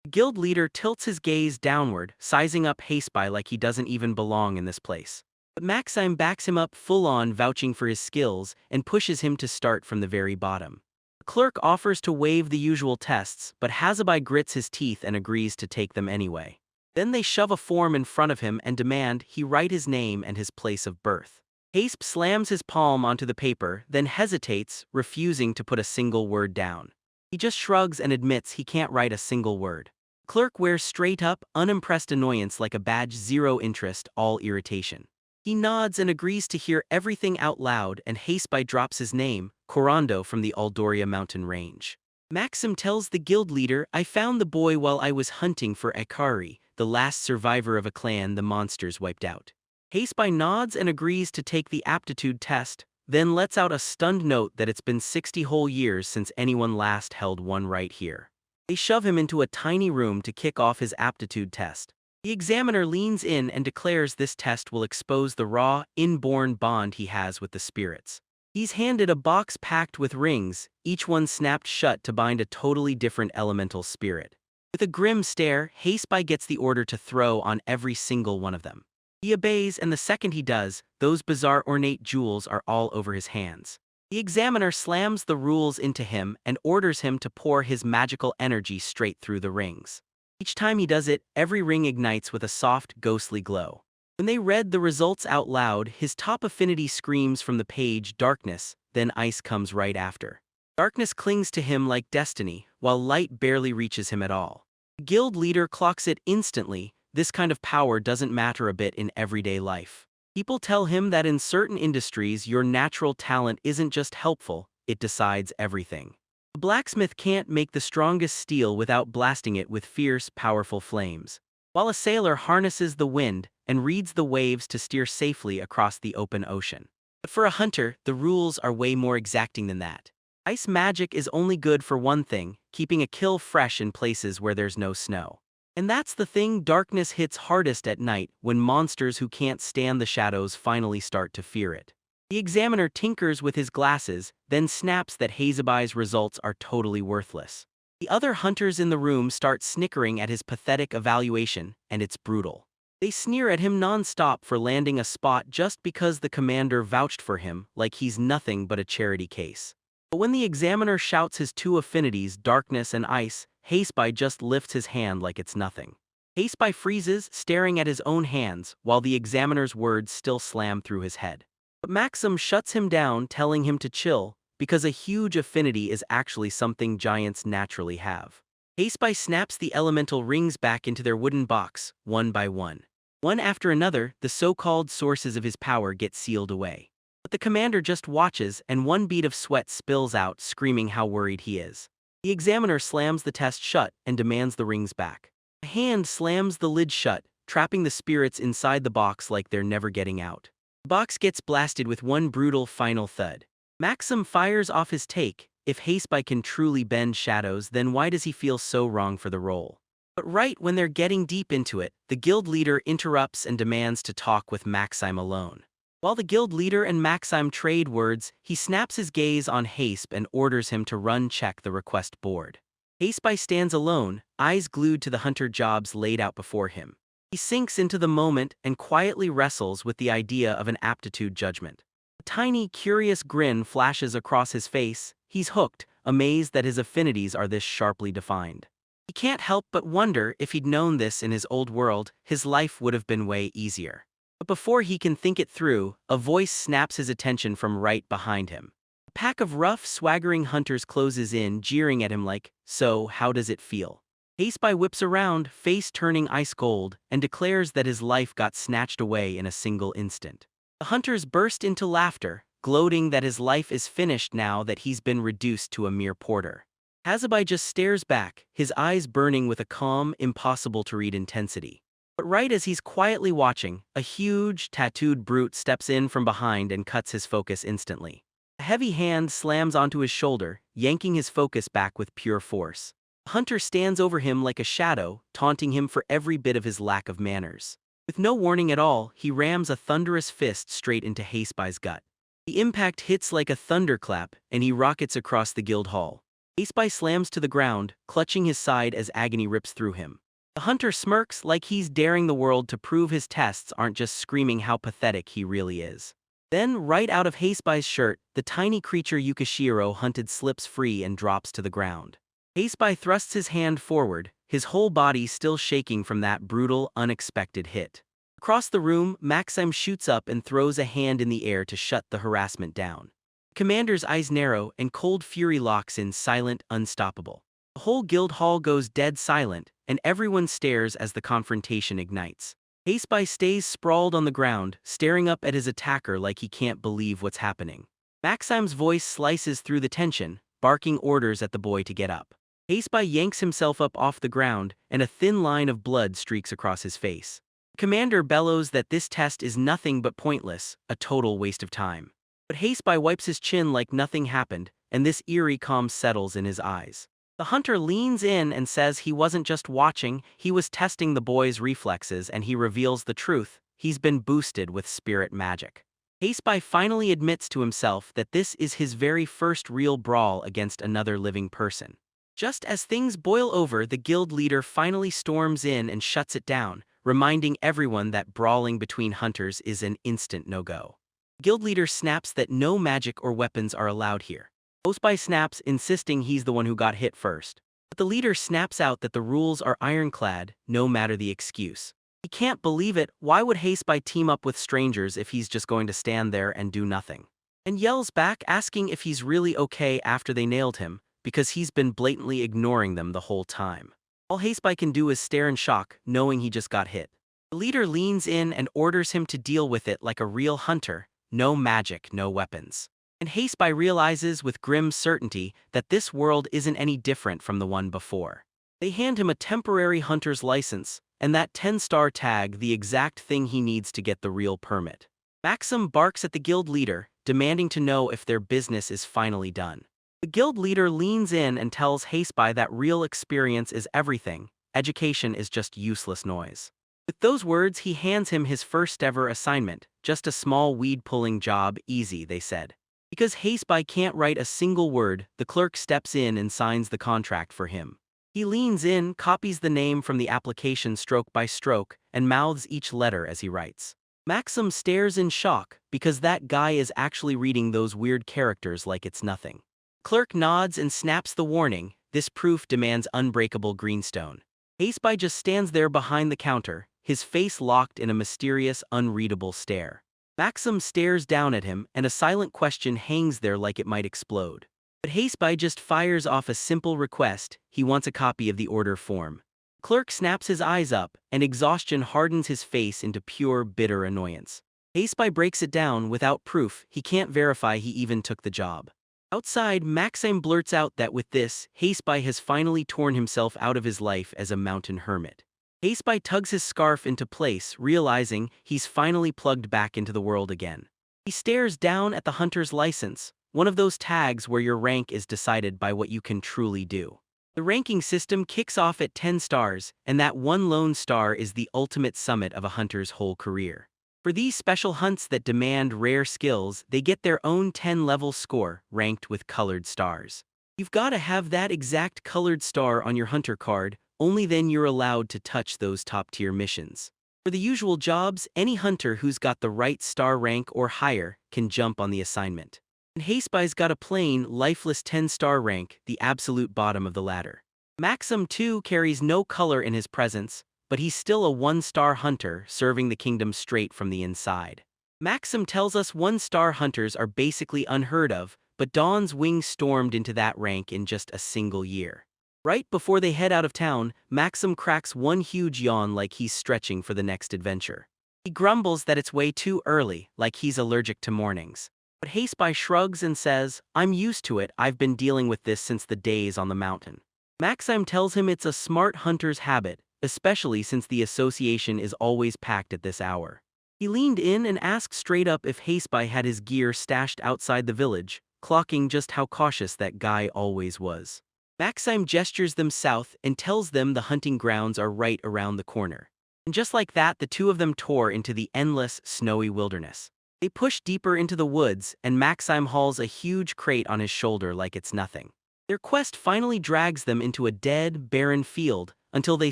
The guild leader tilts his gaze downward, sizing up Aceby like he doesn't even belong in this place. But Maxime backs him up full-on, vouching for his skills, and pushes him to start from the very bottom. The clerk offers to waive the usual tests, but Aceby grits his teeth and agrees to take them anyway. Then they shove a form in front of him and demand he write his name and his place of birth. Aceby slams his palm onto the paper, then hesitates, refusing to put a single word down. He just shrugs and admits he can't write a single word. Clerk wears straight-up, unimpressed annoyance like a badge, zero interest, all irritation. He nods and agrees to hear everything out loud, and Aceby drops his name, Corando from the Aldoria mountain range. Maxim tells the guild leader, I found the boy while I was hunting for Akari, the last survivor of a clan the monsters wiped out. Aceby nods and agrees to take the aptitude test, then lets out a stunned note that it's been 60 whole years since anyone last held one right here. They shove him into a tiny room to kick off his aptitude test. The examiner leans in and declares this test will expose the raw, inborn bond he has with the spirits. He's handed a box packed with rings, each one snapped shut to bind a totally different elemental spirit. With a grim stare, Aceby gets the order to throw on every single one of them. He obeys, and the second he does, those bizarre ornate jewels are all over his hands. The examiner slams the rules into him and orders him to pour his magical energy straight through the rings. Each time he does it, every ring ignites with a soft, ghostly glow. When they read the results out loud, his top affinity screams from the page darkness, then ice comes right after. Darkness clings to him like destiny, while light barely reaches him at all. The guild leader clocks it instantly. This kind of power doesn't matter a bit in everyday life. People tell him that in certain industries your natural talent isn't just helpful, it decides everything. A blacksmith can't make the strongest steel without blasting it with fierce, powerful flames, while a sailor harnesses the wind and reads the waves to steer safely across the open ocean. But for a hunter, the rules are way more exacting than that. Ice magic is only good for one thing, keeping a kill fresh in places where there's no snow. And that's the thing, darkness hits hardest at night when monsters who can't stand the shadows finally start to fear it. The examiner tinkers with his glasses, then snaps that Aceby's results are totally worthless. The other hunters in the room start snickering at his pathetic evaluation, and it's brutal. They sneer at him non-stop for landing a spot just because the commander vouched for him, like he's nothing but a charity case. But when the examiner shouts his two affinities, darkness and ice, Aceby just lifts his hand like it's nothing. Aceby freezes, staring at his own hands, while the examiner's words still slam through his head. But Maxim shuts him down, telling him to chill, because a huge affinity is actually something giants naturally have. Aceby snaps the elemental rings back into their wooden box, one by one. One after another, the so-called sources of his power get sealed away. But the commander just watches, and one bead of sweat spills out, screaming how worried he is. The examiner slams the test shut and demands the rings back. A hand slams the lid shut, trapping the spirits inside the box like they're never getting out. The box gets blasted with one brutal final thud. Maxim fires off his take. If Aceby can truly bend shadows, then why does he feel so wrong for the role? But right when they're getting deep into it, the guild leader interrupts and demands to talk with Maxime alone. While the guild leader and Maxime trade words, he snaps his gaze on Aceby and orders him to run-check the request board. Aceby stands alone, eyes glued to the hunter jobs laid out before him. He sinks into the moment and quietly wrestles with the idea of an aptitude judgment. A tiny, curious grin flashes across his face. He's hooked, amazed that his affinities are this sharply defined. He can't help but wonder if he'd known this in his old world, his life would have been way easier. But before he can think it through, a voice snaps his attention from right behind him. A pack of rough, swaggering hunters closes in, jeering at him like, so, how does it feel? Aceby whips around, face turning ice cold, and declares that his life got snatched away in a single instant. The hunters burst into laughter, gloating that his life is finished now that he's been reduced to a mere porter. Hazabai just stares back, his eyes burning with a calm, impossible-to-read intensity. But right as he's quietly watching, a huge, tattooed brute steps in from behind and cuts his focus instantly. A heavy hand slams onto his shoulder, yanking his focus back with pure force. The hunter stands over him like a shadow, taunting him for every bit of his lack of manners. With no warning at all, he rams a thunderous fist straight into Hasebai's gut. The impact hits like a thunderclap, and he rockets across the guild hall. Hasebai slams to the ground, clutching his side as agony rips through him. The hunter smirks like he's daring the world to prove his tests aren't just screaming how pathetic he really is. Then, right out of Hasebai's shirt, the tiny creature Yukishiro hunted slips free and drops to the ground. Hasebai thrusts his hand forward, his whole body still shaking from that brutal, unexpected hit. Across the room, Maxim shoots up and throws a hand in the air to shut the harassment down. The commander's eyes narrow and cold fury locks in, silent, unstoppable. The whole guild hall goes dead silent, and everyone stares as the confrontation ignites. Hasebai stays sprawled on the ground, staring up at his attacker like he can't believe what's happening. Maxim's voice slices through the tension, barking orders at the boy to get up. Hasebai yanks himself up off the ground, and a thin line of blood streaks across his face. The commander bellows that this test is nothing but pointless, a total waste of time. But Hasebai wipes his chin like nothing happened, and this eerie calm settles in his eyes. The hunter leans in and says he wasn't just watching, he was testing the boy's reflexes, and he reveals the truth: he's been boosted with spirit magic. Hasebai finally admits to himself that this is his very first real brawl against another living person. Just as things boil over, the guild leader finally storms in and shuts it down, reminding everyone that brawling between hunters is an instant no-go. The guild leader snaps that no magic or weapons are allowed here. Hasebai snaps, insisting he's the one who got hit first. But the leader snaps out that the rules are ironclad, no matter the excuse. He can't believe it. Why would Hasebai team up with strangers if he's just going to stand there and do nothing? And yells back, asking if he's really okay after they nailed him, because he's been blatantly ignoring them the whole time. All Hasebai can do is stare in shock, knowing he just got hit. The leader leans in and orders him to deal with it like a real hunter: no magic, no weapons. And Hasebai realizes with grim certainty that this world isn't any different from the one before. They hand him a temporary hunter's license, and that 10-star tag, the exact thing he needs to get the real permit. Maxim barks at the guild leader, demanding to know if their business is finally done. The guild leader leans in and tells Hasebai that real experience is everything, education is just useless noise. With those words, he hands him his first ever assignment: just a small weed-pulling job, easy, they said. Because Hasebai can't write a single word, the clerk steps in and signs the contract for him. He leans in, copies the name from the application stroke by stroke, and mouths each letter as he writes. Maxim stares in shock, because that guy is actually reading those weird characters like it's nothing. Clerk nods and snaps the warning: this proof demands unbreakable greenstone. Hasebai just stands there behind the counter, his face locked in a mysterious, unreadable stare. Maxim stares down at him, and a silent question hangs there like it might explode. But Hasebai just fires off a simple request: he wants a copy of the order form. Clerk snaps his eyes up, and exhaustion hardens his face into pure, bitter annoyance. Hasebai breaks it down: without proof, he can't verify he even took the job. Outside, Maxim blurts out that with this, Hasebai has finally torn himself out of his life as a mountain hermit. Hasebai tugs his scarf into place, realizing he's finally plugged back into the world again. He stares down at the hunter's license, one of those tags where your rank is decided by what you can truly do. The ranking system kicks off at 10 stars, and that one lone star is the ultimate summit of a hunter's whole career. For these special hunts that demand rare skills, they get their own 10-level score, ranked with colored stars. You've got to have that exact colored star on your hunter card, only then you're allowed to touch those top-tier missions. For the usual jobs, any hunter who's got the right star rank or higher can jump on the assignment. And Hasebai's got a plain, lifeless 10-star rank, the absolute bottom of the ladder. Maxim too carries no color in his presence, but he's still a 1-star hunter, serving the kingdom straight from the inside. Maxim tells us 1-star hunters are basically unheard of, but Dawn's wings stormed into that rank in just a single year. Right before they head out of town, Maxim cracks one huge yawn like he's stretching for the next adventure. He grumbles that it's way too early, like he's allergic to mornings. But Haseby shrugs and says, "I'm used to it, I've been dealing with this since the days on the mountain." Maxime tells him it's a smart hunter's habit, especially since the association is always packed at this hour. He leaned in and asked straight up if Haseby had his gear stashed outside the village, clocking just how cautious that guy always was. Maxime gestures them south and tells them the hunting grounds are right around the corner. And just like that, the two of them tore into the endless, snowy wilderness. They push deeper into the woods, and Maxime hauls a huge crate on his shoulder like it's nothing. Their quest finally drags them into a dead, barren field until they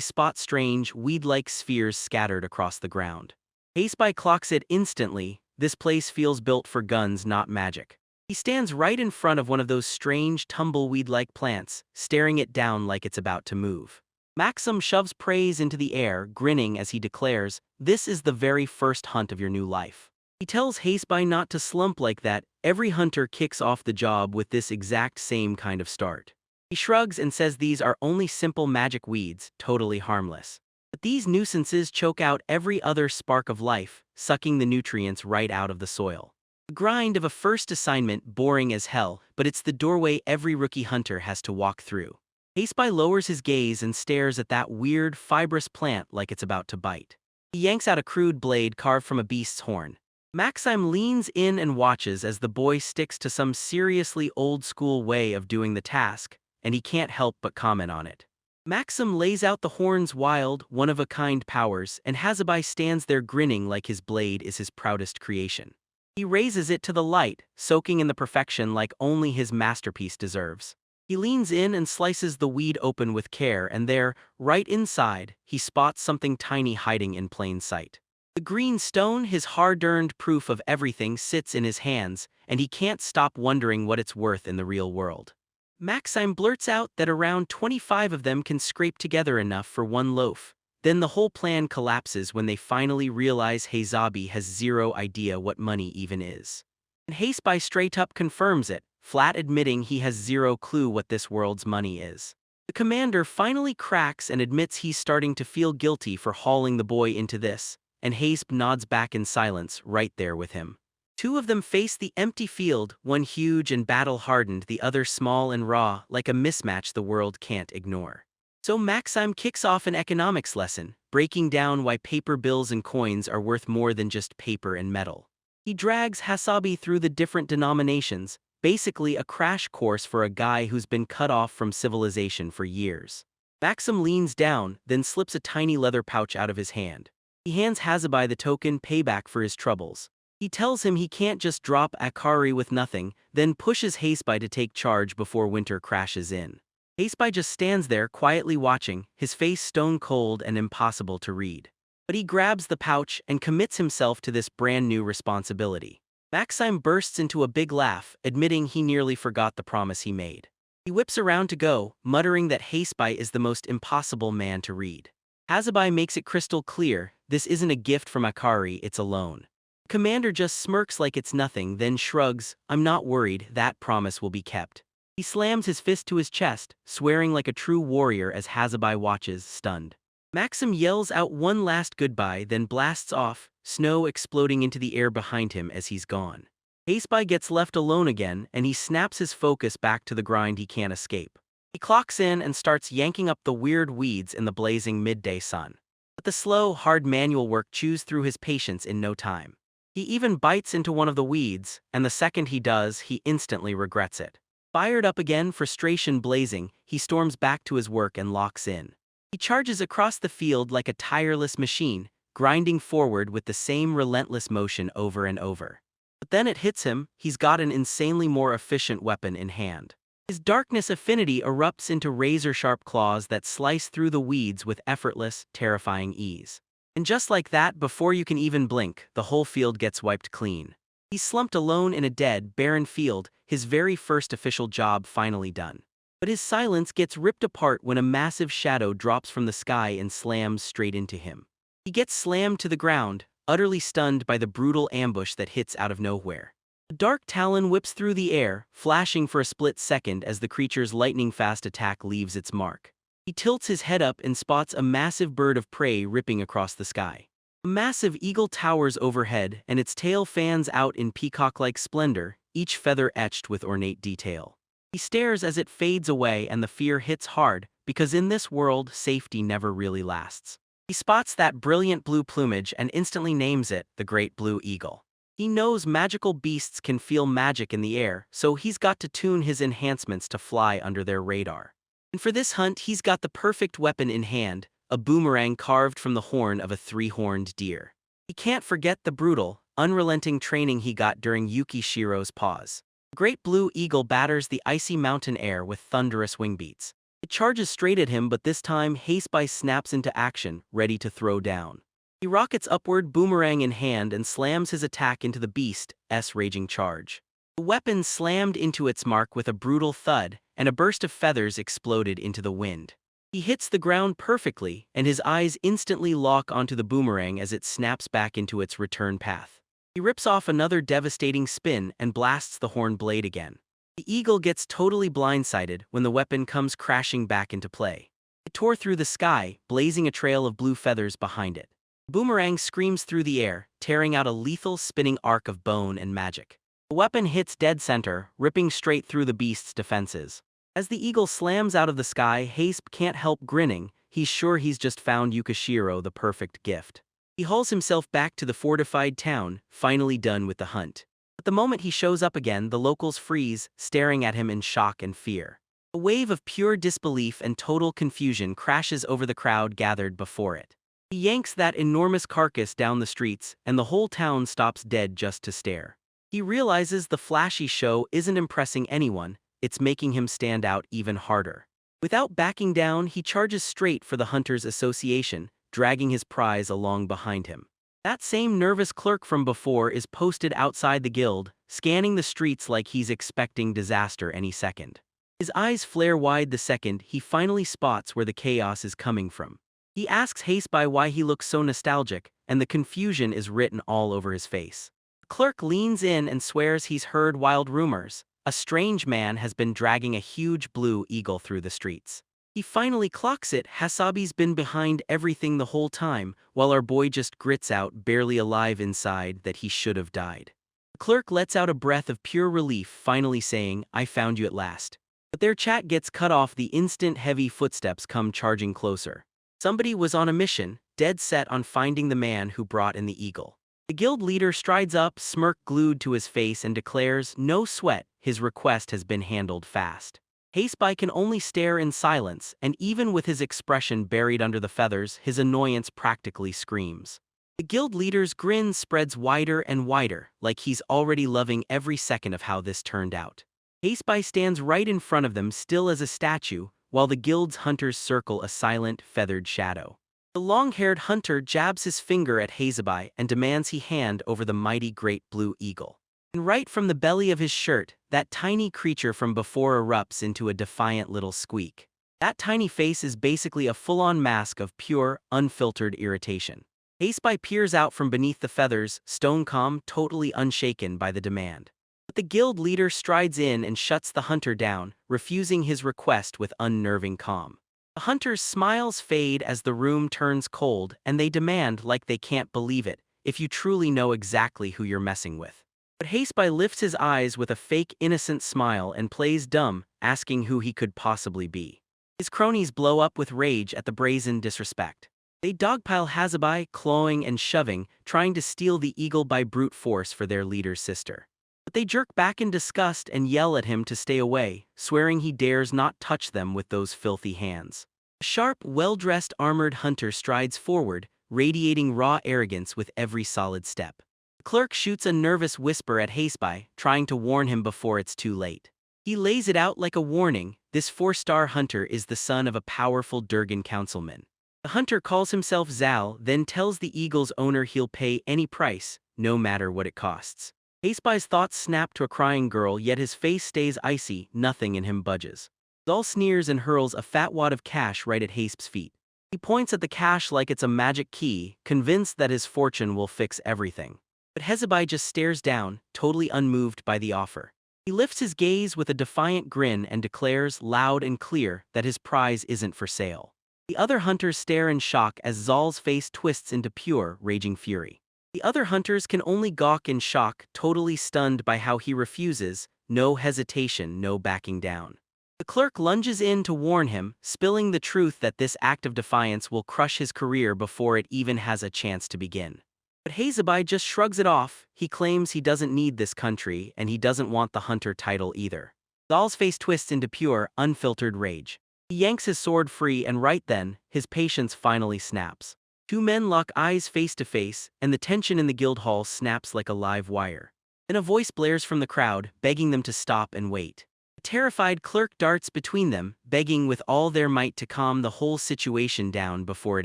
spot strange, weed-like spheres scattered across the ground. Haseby clocks it instantly. This place feels built for guns, not magic. He stands right in front of one of those strange, tumbleweed-like plants, staring it down like it's about to move. Maxim shoves praise into the air, grinning as he declares, "This is the very first hunt of your new life." He tells Haseby not to slump like that. Every hunter kicks off the job with this exact same kind of start. He shrugs and says these are only simple magic weeds, totally harmless. But these nuisances choke out every other spark of life, sucking the nutrients right out of the soil. The grind of a first assignment, boring as hell, but it's the doorway every rookie hunter has to walk through. Haseby lowers his gaze and stares at that weird, fibrous plant like it's about to bite. He yanks out a crude blade carved from a beast's horn. Maxime leans in and watches as the boy sticks to some seriously old-school way of doing the task, and he can't help but comment on it. Maxim lays out the horn's wild, one-of-a-kind powers, and Haseby stands there grinning like his blade is his proudest creation. He raises it to the light, soaking in the perfection like only his masterpiece deserves. He leans in and slices the weed open with care, and there, right inside, he spots something tiny hiding in plain sight. The green stone, his hard-earned proof of everything, sits in his hands, and he can't stop wondering what it's worth in the real world. Maxime blurts out that around 25 of them can scrape together enough for one loaf. Then the whole plan collapses when they finally realize Haseby has zero idea what money even is. And Haseby straight up confirms it, flat admitting he has zero clue what this world's money is. The commander finally cracks and admits he's starting to feel guilty for hauling the boy into this, and Haseby nods back in silence, right there with him. Two of them face the empty field, one huge and battle-hardened, the other small and raw, like a mismatch the world can't ignore. So Maxime kicks off an economics lesson, breaking down why paper bills and coins are worth more than just paper and metal. He drags Haseby through the different denominations, basically a crash course for a guy who's been cut off from civilization for years. Maxim leans down, then slips a tiny leather pouch out of his hand. He hands Haseby the token payback for his troubles. He tells him he can't just drop Akari with nothing, then pushes Haseby to take charge before winter crashes in. Haseby just stands there quietly watching, his face stone cold and impossible to read. But he grabs the pouch and commits himself to this brand new responsibility. Maxime bursts into a big laugh, admitting he nearly forgot the promise he made. He whips around to go, muttering that Haseby is the most impossible man to read. Haseby makes it crystal clear, this isn't a gift from Akari, it's a loan. Commander just smirks like it's nothing, then shrugs, "I'm not worried, that promise will be kept." He slams his fist to his chest, swearing like a true warrior as Haseby watches, stunned. Maxim yells out one last goodbye, then blasts off, snow exploding into the air behind him as he's gone. Haseby gets left alone again, and he snaps his focus back to the grind he can't escape. He clocks in and starts yanking up the weird weeds in the blazing midday sun. But the slow, hard manual work chews through his patience in no time. He even bites into one of the weeds, and the second he does, he instantly regrets it. Fired up again, frustration blazing, he storms back to his work and locks in. He charges across the field like a tireless machine, grinding forward with the same relentless motion over and over. But then it hits him, he's got an insanely more efficient weapon in hand. His darkness affinity erupts into razor-sharp claws that slice through the weeds with effortless, terrifying ease. And just like that, before you can even blink, the whole field gets wiped clean. He's slumped alone in a dead, barren field, his very first official job finally done. But his silence gets ripped apart when a massive shadow drops from the sky and slams straight into him. He gets slammed to the ground, utterly stunned by the brutal ambush that hits out of nowhere. A dark talon whips through the air, flashing for a split second as the creature's lightning-fast attack leaves its mark. He tilts his head up and spots a massive bird of prey ripping across the sky. A massive eagle towers overhead, and its tail fans out in peacock-like splendor, each feather etched with ornate detail. He stares as it fades away and the fear hits hard, because in this world, safety never really lasts. He spots that brilliant blue plumage and instantly names it the Great Blue Eagle. He knows magical beasts can feel magic in the air, so he's got to tune his enhancements to fly under their radar. And for this hunt, he's got the perfect weapon in hand, a boomerang carved from the horn of a three-horned deer. He can't forget the brutal, unrelenting training he got during Yuki Shiro's pause. The Great Blue Eagle batters the icy mountain air with thunderous wing beats. It charges straight at him, but this time Haseby snaps into action, ready to throw down. He rockets upward, boomerang in hand, and slams his attack into the beast's raging charge. The weapon slammed into its mark with a brutal thud, and a burst of feathers exploded into the wind. He hits the ground perfectly, and his eyes instantly lock onto the boomerang as it snaps back into its return path. He rips off another devastating spin and blasts the horn blade again. The eagle gets totally blindsided when the weapon comes crashing back into play. It tore through the sky, blazing a trail of blue feathers behind it. The boomerang screams through the air, tearing out a lethal spinning arc of bone and magic. The weapon hits dead center, ripping straight through the beast's defenses. As the eagle slams out of the sky, Haseby can't help grinning. He's sure he's just found Yukishiro the perfect gift. He hauls himself back to the fortified town, finally done with the hunt. But the moment he shows up again, the locals freeze, staring at him in shock and fear. A wave of pure disbelief and total confusion crashes over the crowd gathered before it. He yanks that enormous carcass down the streets, and the whole town stops dead just to stare. He realizes the flashy show isn't impressing anyone, it's making him stand out even harder. Without backing down, he charges straight for the Hunters Association, dragging his prize along behind him. That same nervous clerk from before is posted outside the guild, scanning the streets like he's expecting disaster any second. His eyes flare wide the second he finally spots where the chaos is coming from. He asks Haseby why he looks so nostalgic, and the confusion is written all over his face. The clerk leans in and swears he's heard wild rumors. A strange man has been dragging a huge blue eagle through the streets. He finally clocks it. Hasabi's been behind everything the whole time, while our boy just grits out, barely alive inside, that he should have died. The clerk lets out a breath of pure relief, finally saying, "I found you at last." But their chat gets cut off the instant heavy footsteps come charging closer. Somebody was on a mission, dead set on finding the man who brought in the eagle. The guild leader strides up, smirk glued to his face, and declares, "No sweat, his request has been handled fast." Haseby can only stare in silence, and even with his expression buried under the feathers, his annoyance practically screams. The guild leader's grin spreads wider and wider, like he's already loving every second of how this turned out. Haseby stands right in front of them, still as a statue, while the guild's hunters circle a silent, feathered shadow. The long-haired hunter jabs his finger at Haseby and demands he hand over the mighty Great Blue Eagle. And right from the belly of his shirt, that tiny creature from before erupts into a defiant little squeak. That tiny face is basically a full-on mask of pure, unfiltered irritation. Haseby peers out from beneath the feathers, stone calm, totally unshaken by the demand. But the guild leader strides in and shuts the hunter down, refusing his request with unnerving calm. The hunter's smiles fade as the room turns cold, and they demand, like they can't believe it, "If you truly know exactly who you're messing with." But Haseby lifts his eyes with a fake innocent smile and plays dumb, asking who he could possibly be. His cronies blow up with rage at the brazen disrespect. They dogpile Haseby, clawing and shoving, trying to steal the eagle by brute force for their leader's sister. But they jerk back in disgust and yell at him to stay away, swearing he dares not touch them with those filthy hands. A sharp, well-dressed armored hunter strides forward, radiating raw arrogance with every solid step. The clerk shoots a nervous whisper at Haseby, trying to warn him before it's too late. He lays it out like a warning: this 4-star hunter is the son of a powerful Durgan councilman. The hunter calls himself Zal, then tells the eagle's owner he'll pay any price, no matter what it costs. Haseby's thoughts snap to a crying girl, yet his face stays icy, nothing in him budges. Zal sneers and hurls a fat wad of cash right at Haseby's feet. He points at the cash like it's a magic key, convinced that his fortune will fix everything. But Haseby just stares down, totally unmoved by the offer. He lifts his gaze with a defiant grin and declares, loud and clear, that his prize isn't for sale. The other hunters stare in shock as Zal's face twists into pure, raging fury. The other hunters can only gawk in shock, totally stunned by how he refuses, no hesitation, no backing down. The clerk lunges in to warn him, spilling the truth that this act of defiance will crush his career before it even has a chance to begin. But Hazabai just shrugs it off. He claims he doesn't need this country, and he doesn't want the hunter title either. Zal's face twists into pure, unfiltered rage. He yanks his sword free, and right then, his patience finally snaps. Two men lock eyes face to face, and the tension in the guild hall snaps like a live wire. Then a voice blares from the crowd, begging them to stop and wait. A terrified clerk darts between them, begging with all their might to calm the whole situation down before it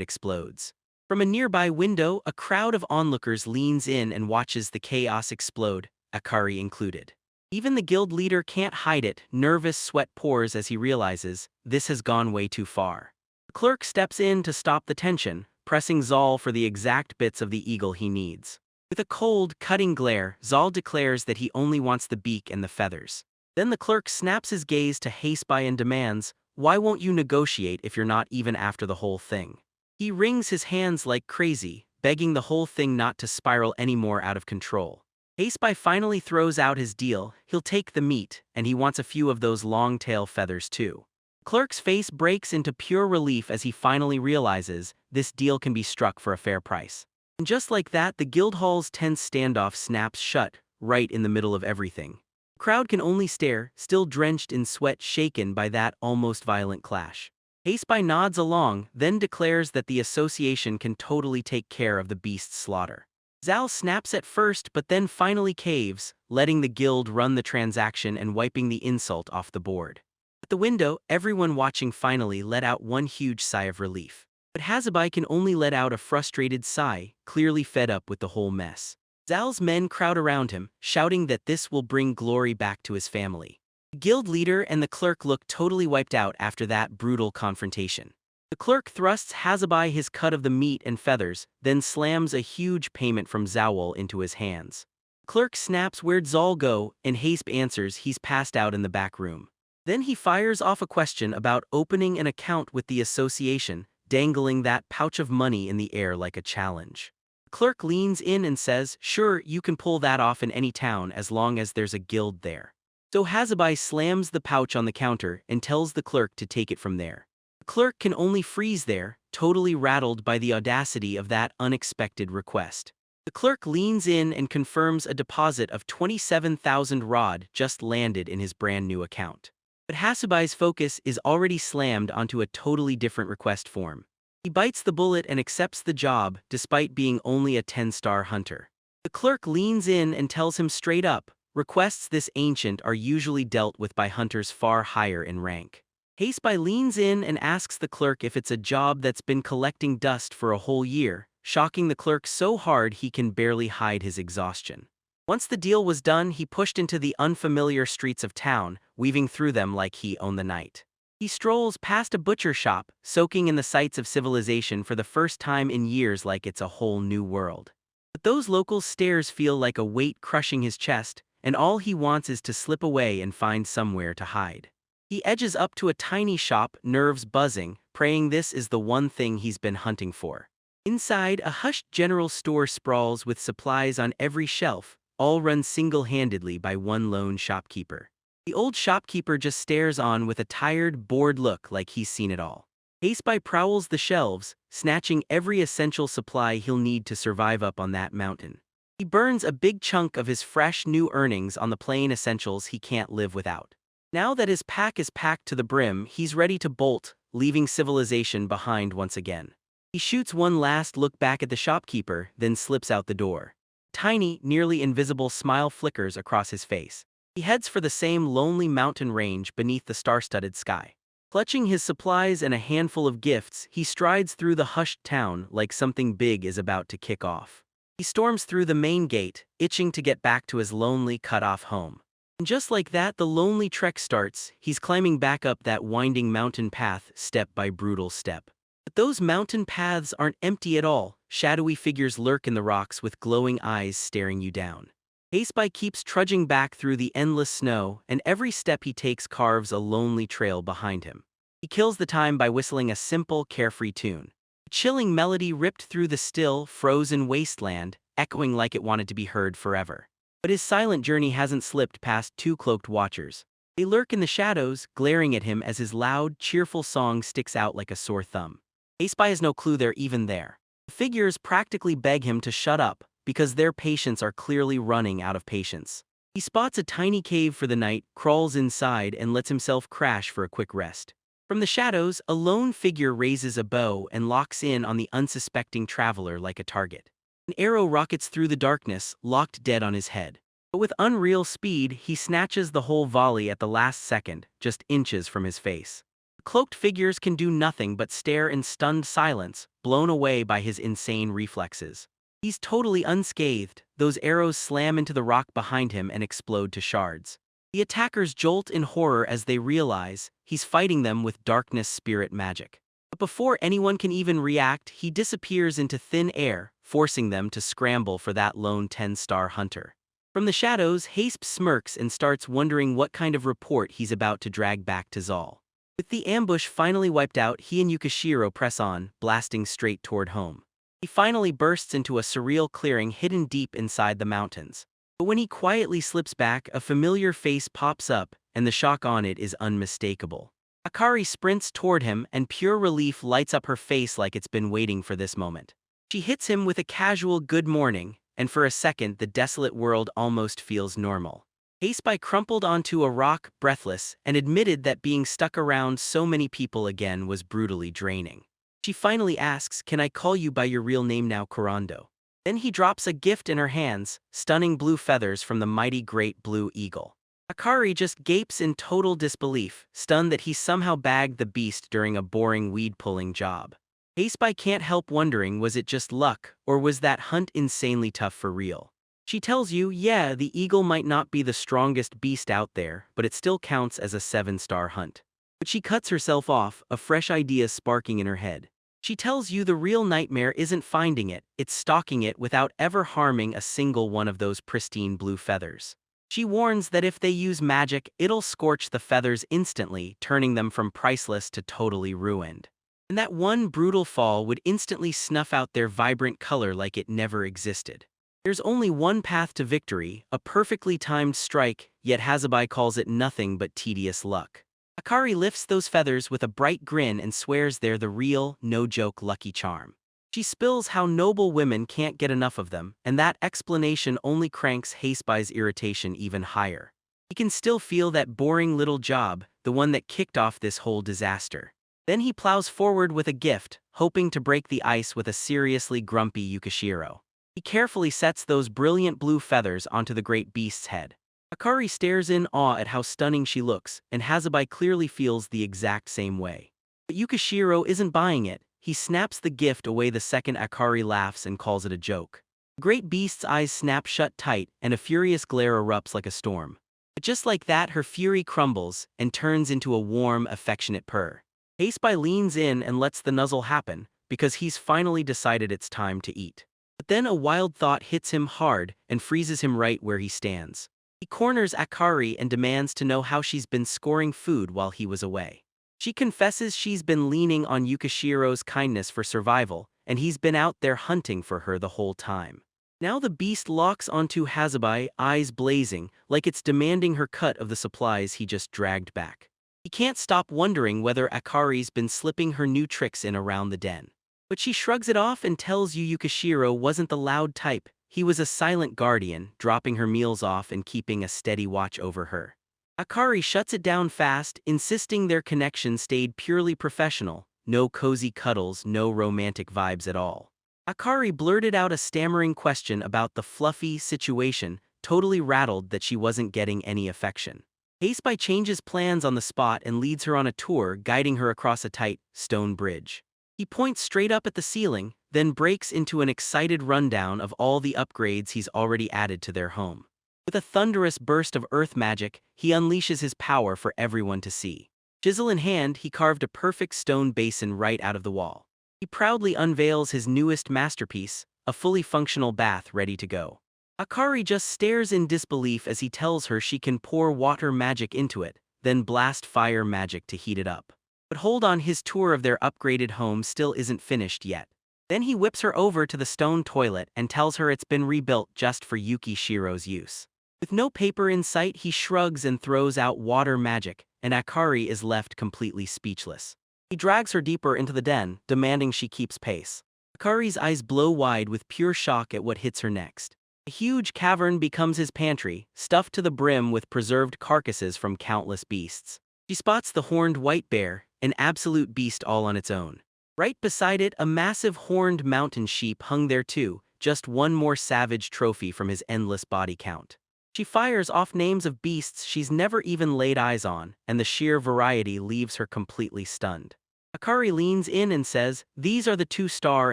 explodes. From a nearby window, a crowd of onlookers leans in and watches the chaos explode, Akari included. Even the guild leader can't hide it, nervous sweat pours as he realizes this has gone way too far. The clerk steps in to stop the tension, pressing Zal for the exact bits of the eagle he needs. With a cold, cutting glare, Zal declares that he only wants the beak and the feathers. Then the clerk snaps his gaze to Hazabai and demands, "Why won't you negotiate if you're not even after the whole thing?" He wrings his hands like crazy, begging the whole thing not to spiral any more out of control. Hazabai finally throws out his deal. He'll take the meat, and he wants a few of those long tail feathers too. Clerk's face breaks into pure relief as he finally realizes this deal can be struck for a fair price. And just like that, the Guildhall's tense standoff snaps shut, right in the middle of everything. The crowd can only stare, still drenched in sweat, shaken by that almost violent clash. Hazabai nods along, then declares that the association can totally take care of the beast's slaughter. Zal snaps at first but then finally caves, letting the guild run the transaction and wiping the insult off the board. At the window, everyone watching finally let out one huge sigh of relief. But Hazabai can only let out a frustrated sigh, clearly fed up with the whole mess. Zal's men crowd around him, shouting that this will bring glory back to his family. The guild leader and the clerk look totally wiped out after that brutal confrontation. The clerk thrusts Hazabai his cut of the meat and feathers, then slams a huge payment from Zawal into his hands. The clerk snaps, "Where'd Zal go?" and Hazabai answers he's passed out in the back room. Then he fires off a question about opening an account with the association, dangling that pouch of money in the air like a challenge. The clerk leans in and says, "Sure, you can pull that off in any town as long as there's a guild there." So Hazabai slams the pouch on the counter and tells the clerk to take it from there. The clerk can only freeze there, totally rattled by the audacity of that unexpected request. The clerk leans in and confirms a deposit of 27,000 rod just landed in his brand new account. But Hasabai's focus is already slammed onto a totally different request form. He bites the bullet and accepts the job, despite being only a 10-star hunter. The clerk leans in and tells him straight up, requests this ancient are usually dealt with by hunters far higher in rank. Hazabai leans in and asks the clerk if it's a job that's been collecting dust for a whole year, shocking the clerk so hard he can barely hide his exhaustion. Once the deal was done, he pushed into the unfamiliar streets of town, weaving through them like he owned the night. He strolls past a butcher shop, soaking in the sights of civilization for the first time in years like it's a whole new world. But those local stares feel like a weight crushing his chest, and all he wants is to slip away and find somewhere to hide. He edges up to a tiny shop, nerves buzzing, praying this is the one thing he's been hunting for. Inside, a hushed general store sprawls with supplies on every shelf, all run single-handedly by one lone shopkeeper. The old shopkeeper just stares on with a tired, bored look like he's seen it all. Hazabai prowls the shelves, snatching every essential supply he'll need to survive up on that mountain. He burns a big chunk of his fresh new earnings on the plain essentials he can't live without. Now that his pack is packed to the brim, he's ready to bolt, leaving civilization behind once again. He shoots one last look back at the shopkeeper, then slips out the door. Tiny, nearly invisible smile flickers across his face. He heads for the same lonely mountain range beneath the star-studded sky. Clutching his supplies and a handful of gifts, he strides through the hushed town like something big is about to kick off. He storms through the main gate, itching to get back to his lonely, cut-off home. And just like that, the lonely trek starts. He's climbing back up that winding mountain path, step by brutal step. But those mountain paths aren't empty at all. Shadowy figures lurk in the rocks with glowing eyes staring you down. Hazabai keeps trudging back through the endless snow, and every step he takes carves a lonely trail behind him. He kills the time by whistling a simple, carefree tune. A chilling melody ripped through the still, frozen wasteland, echoing like it wanted to be heard forever. But his silent journey hasn't slipped past two cloaked watchers. They lurk in the shadows, glaring at him as his loud, cheerful song sticks out like a sore thumb. Ace-Spy has no clue they're even there. The figures practically beg him to shut up, because their patients are clearly running out of patience. He spots a tiny cave for the night, crawls inside, and lets himself crash for a quick rest. From the shadows, a lone figure raises a bow and locks in on the unsuspecting traveler like a target. An arrow rockets through the darkness, locked dead on his head. But with unreal speed, he snatches the whole volley at the last second, just inches from his face. The cloaked figures can do nothing but stare in stunned silence, blown away by his insane reflexes. He's totally unscathed. Those arrows slam into the rock behind him and explode to shards. The attackers jolt in horror as they realize he's fighting them with darkness spirit magic. But before anyone can even react, he disappears into thin air, forcing them to scramble for that lone 10-star hunter. From the shadows, Hasp smirks and starts wondering what kind of report he's about to drag back to Zal. With the ambush finally wiped out, he and Yukishiro press on, blasting straight toward home. He finally bursts into a surreal clearing hidden deep inside the mountains. But when he quietly slips back, a familiar face pops up, and the shock on it is unmistakable. Akari sprints toward him, and pure relief lights up her face like it's been waiting for this moment. She hits him with a casual good morning, and for a second the desolate world almost feels normal. Ace-Spy crumpled onto a rock, breathless, and admitted that being stuck around so many people again was brutally draining. She finally asks, "Can I call you by your real name now, Kurando?" Then he drops a gift in her hands, stunning blue feathers from the mighty great blue eagle. Akari just gapes in total disbelief, stunned that he somehow bagged the beast during a boring weed-pulling job. Ace-Spy can't help wondering, was it just luck, or was that hunt insanely tough for real? She tells you, yeah, the eagle might not be the strongest beast out there, but it still counts as a 7-star hunt. But she cuts herself off, a fresh idea sparking in her head. She tells you the real nightmare isn't finding it, it's stalking it without ever harming a single one of those pristine blue feathers. She warns that if they use magic, it'll scorch the feathers instantly, turning them from priceless to totally ruined. And that one brutal fall would instantly snuff out their vibrant color like it never existed. There's only one path to victory, a perfectly timed strike, yet Hazabai calls it nothing but tedious luck. Akari lifts those feathers with a bright grin and swears they're the real, no-joke lucky charm. She spills how noble women can't get enough of them, and that explanation only cranks Hasebai's irritation even higher. He can still feel that boring little job, the one that kicked off this whole disaster. Then he plows forward with a gift, hoping to break the ice with a seriously grumpy Yukishiro. He carefully sets those brilliant blue feathers onto the great beast's head. Akari stares in awe at how stunning she looks, and Hazabai clearly feels the exact same way. But Yukishiro isn't buying it. He snaps the gift away the second Akari laughs and calls it a joke. The great beast's eyes snap shut tight, and a furious glare erupts like a storm. But just like that, her fury crumbles and turns into a warm, affectionate purr. Ace-Spy leans in and lets the nuzzle happen, because he's finally decided it's time to eat. But then a wild thought hits him hard and freezes him right where he stands. He corners Akari and demands to know how she's been scoring food while he was away. She confesses she's been leaning on Yukishiro's kindness for survival, and he's been out there hunting for her the whole time. Now the beast locks onto Hazabai, eyes blazing, like it's demanding her cut of the supplies he just dragged back. He can't stop wondering whether Akari's been slipping her new tricks in around the den. But she shrugs it off and tells you Yukishiro wasn't the loud type. He was a silent guardian, dropping her meals off and keeping a steady watch over her. Akari shuts it down fast, insisting their connection stayed purely professional, no cozy cuddles, no romantic vibes at all. Akari blurted out a stammering question about the fluffy situation, totally rattled that she wasn't getting any affection. Ace-Spy changes plans on the spot and leads her on a tour, guiding her across a tight, stone bridge. He points straight up at the ceiling, then breaks into an excited rundown of all the upgrades he's already added to their home. With a thunderous burst of earth magic, he unleashes his power for everyone to see. Chisel in hand, he carved a perfect stone basin right out of the wall. He proudly unveils his newest masterpiece, a fully functional bath ready to go. Akari just stares in disbelief as he tells her she can pour water magic into it, then blast fire magic to heat it up. But hold on, his tour of their upgraded home still isn't finished yet. Then he whips her over to the stone toilet and tells her it's been rebuilt just for Yuki Shiro's use. With no paper in sight, he shrugs and throws out water magic, and Akari is left completely speechless. He drags her deeper into the den, demanding she keeps pace. Akari's eyes blow wide with pure shock at what hits her next. A huge cavern becomes his pantry, stuffed to the brim with preserved carcasses from countless beasts. She spots the horned white bear, an absolute beast all on its own. Right beside it, a massive horned mountain sheep hung there too, just one more savage trophy from his endless body count. She fires off names of beasts she's never even laid eyes on, and the sheer variety leaves her completely stunned. Akari leans in and says, "These are the 2-star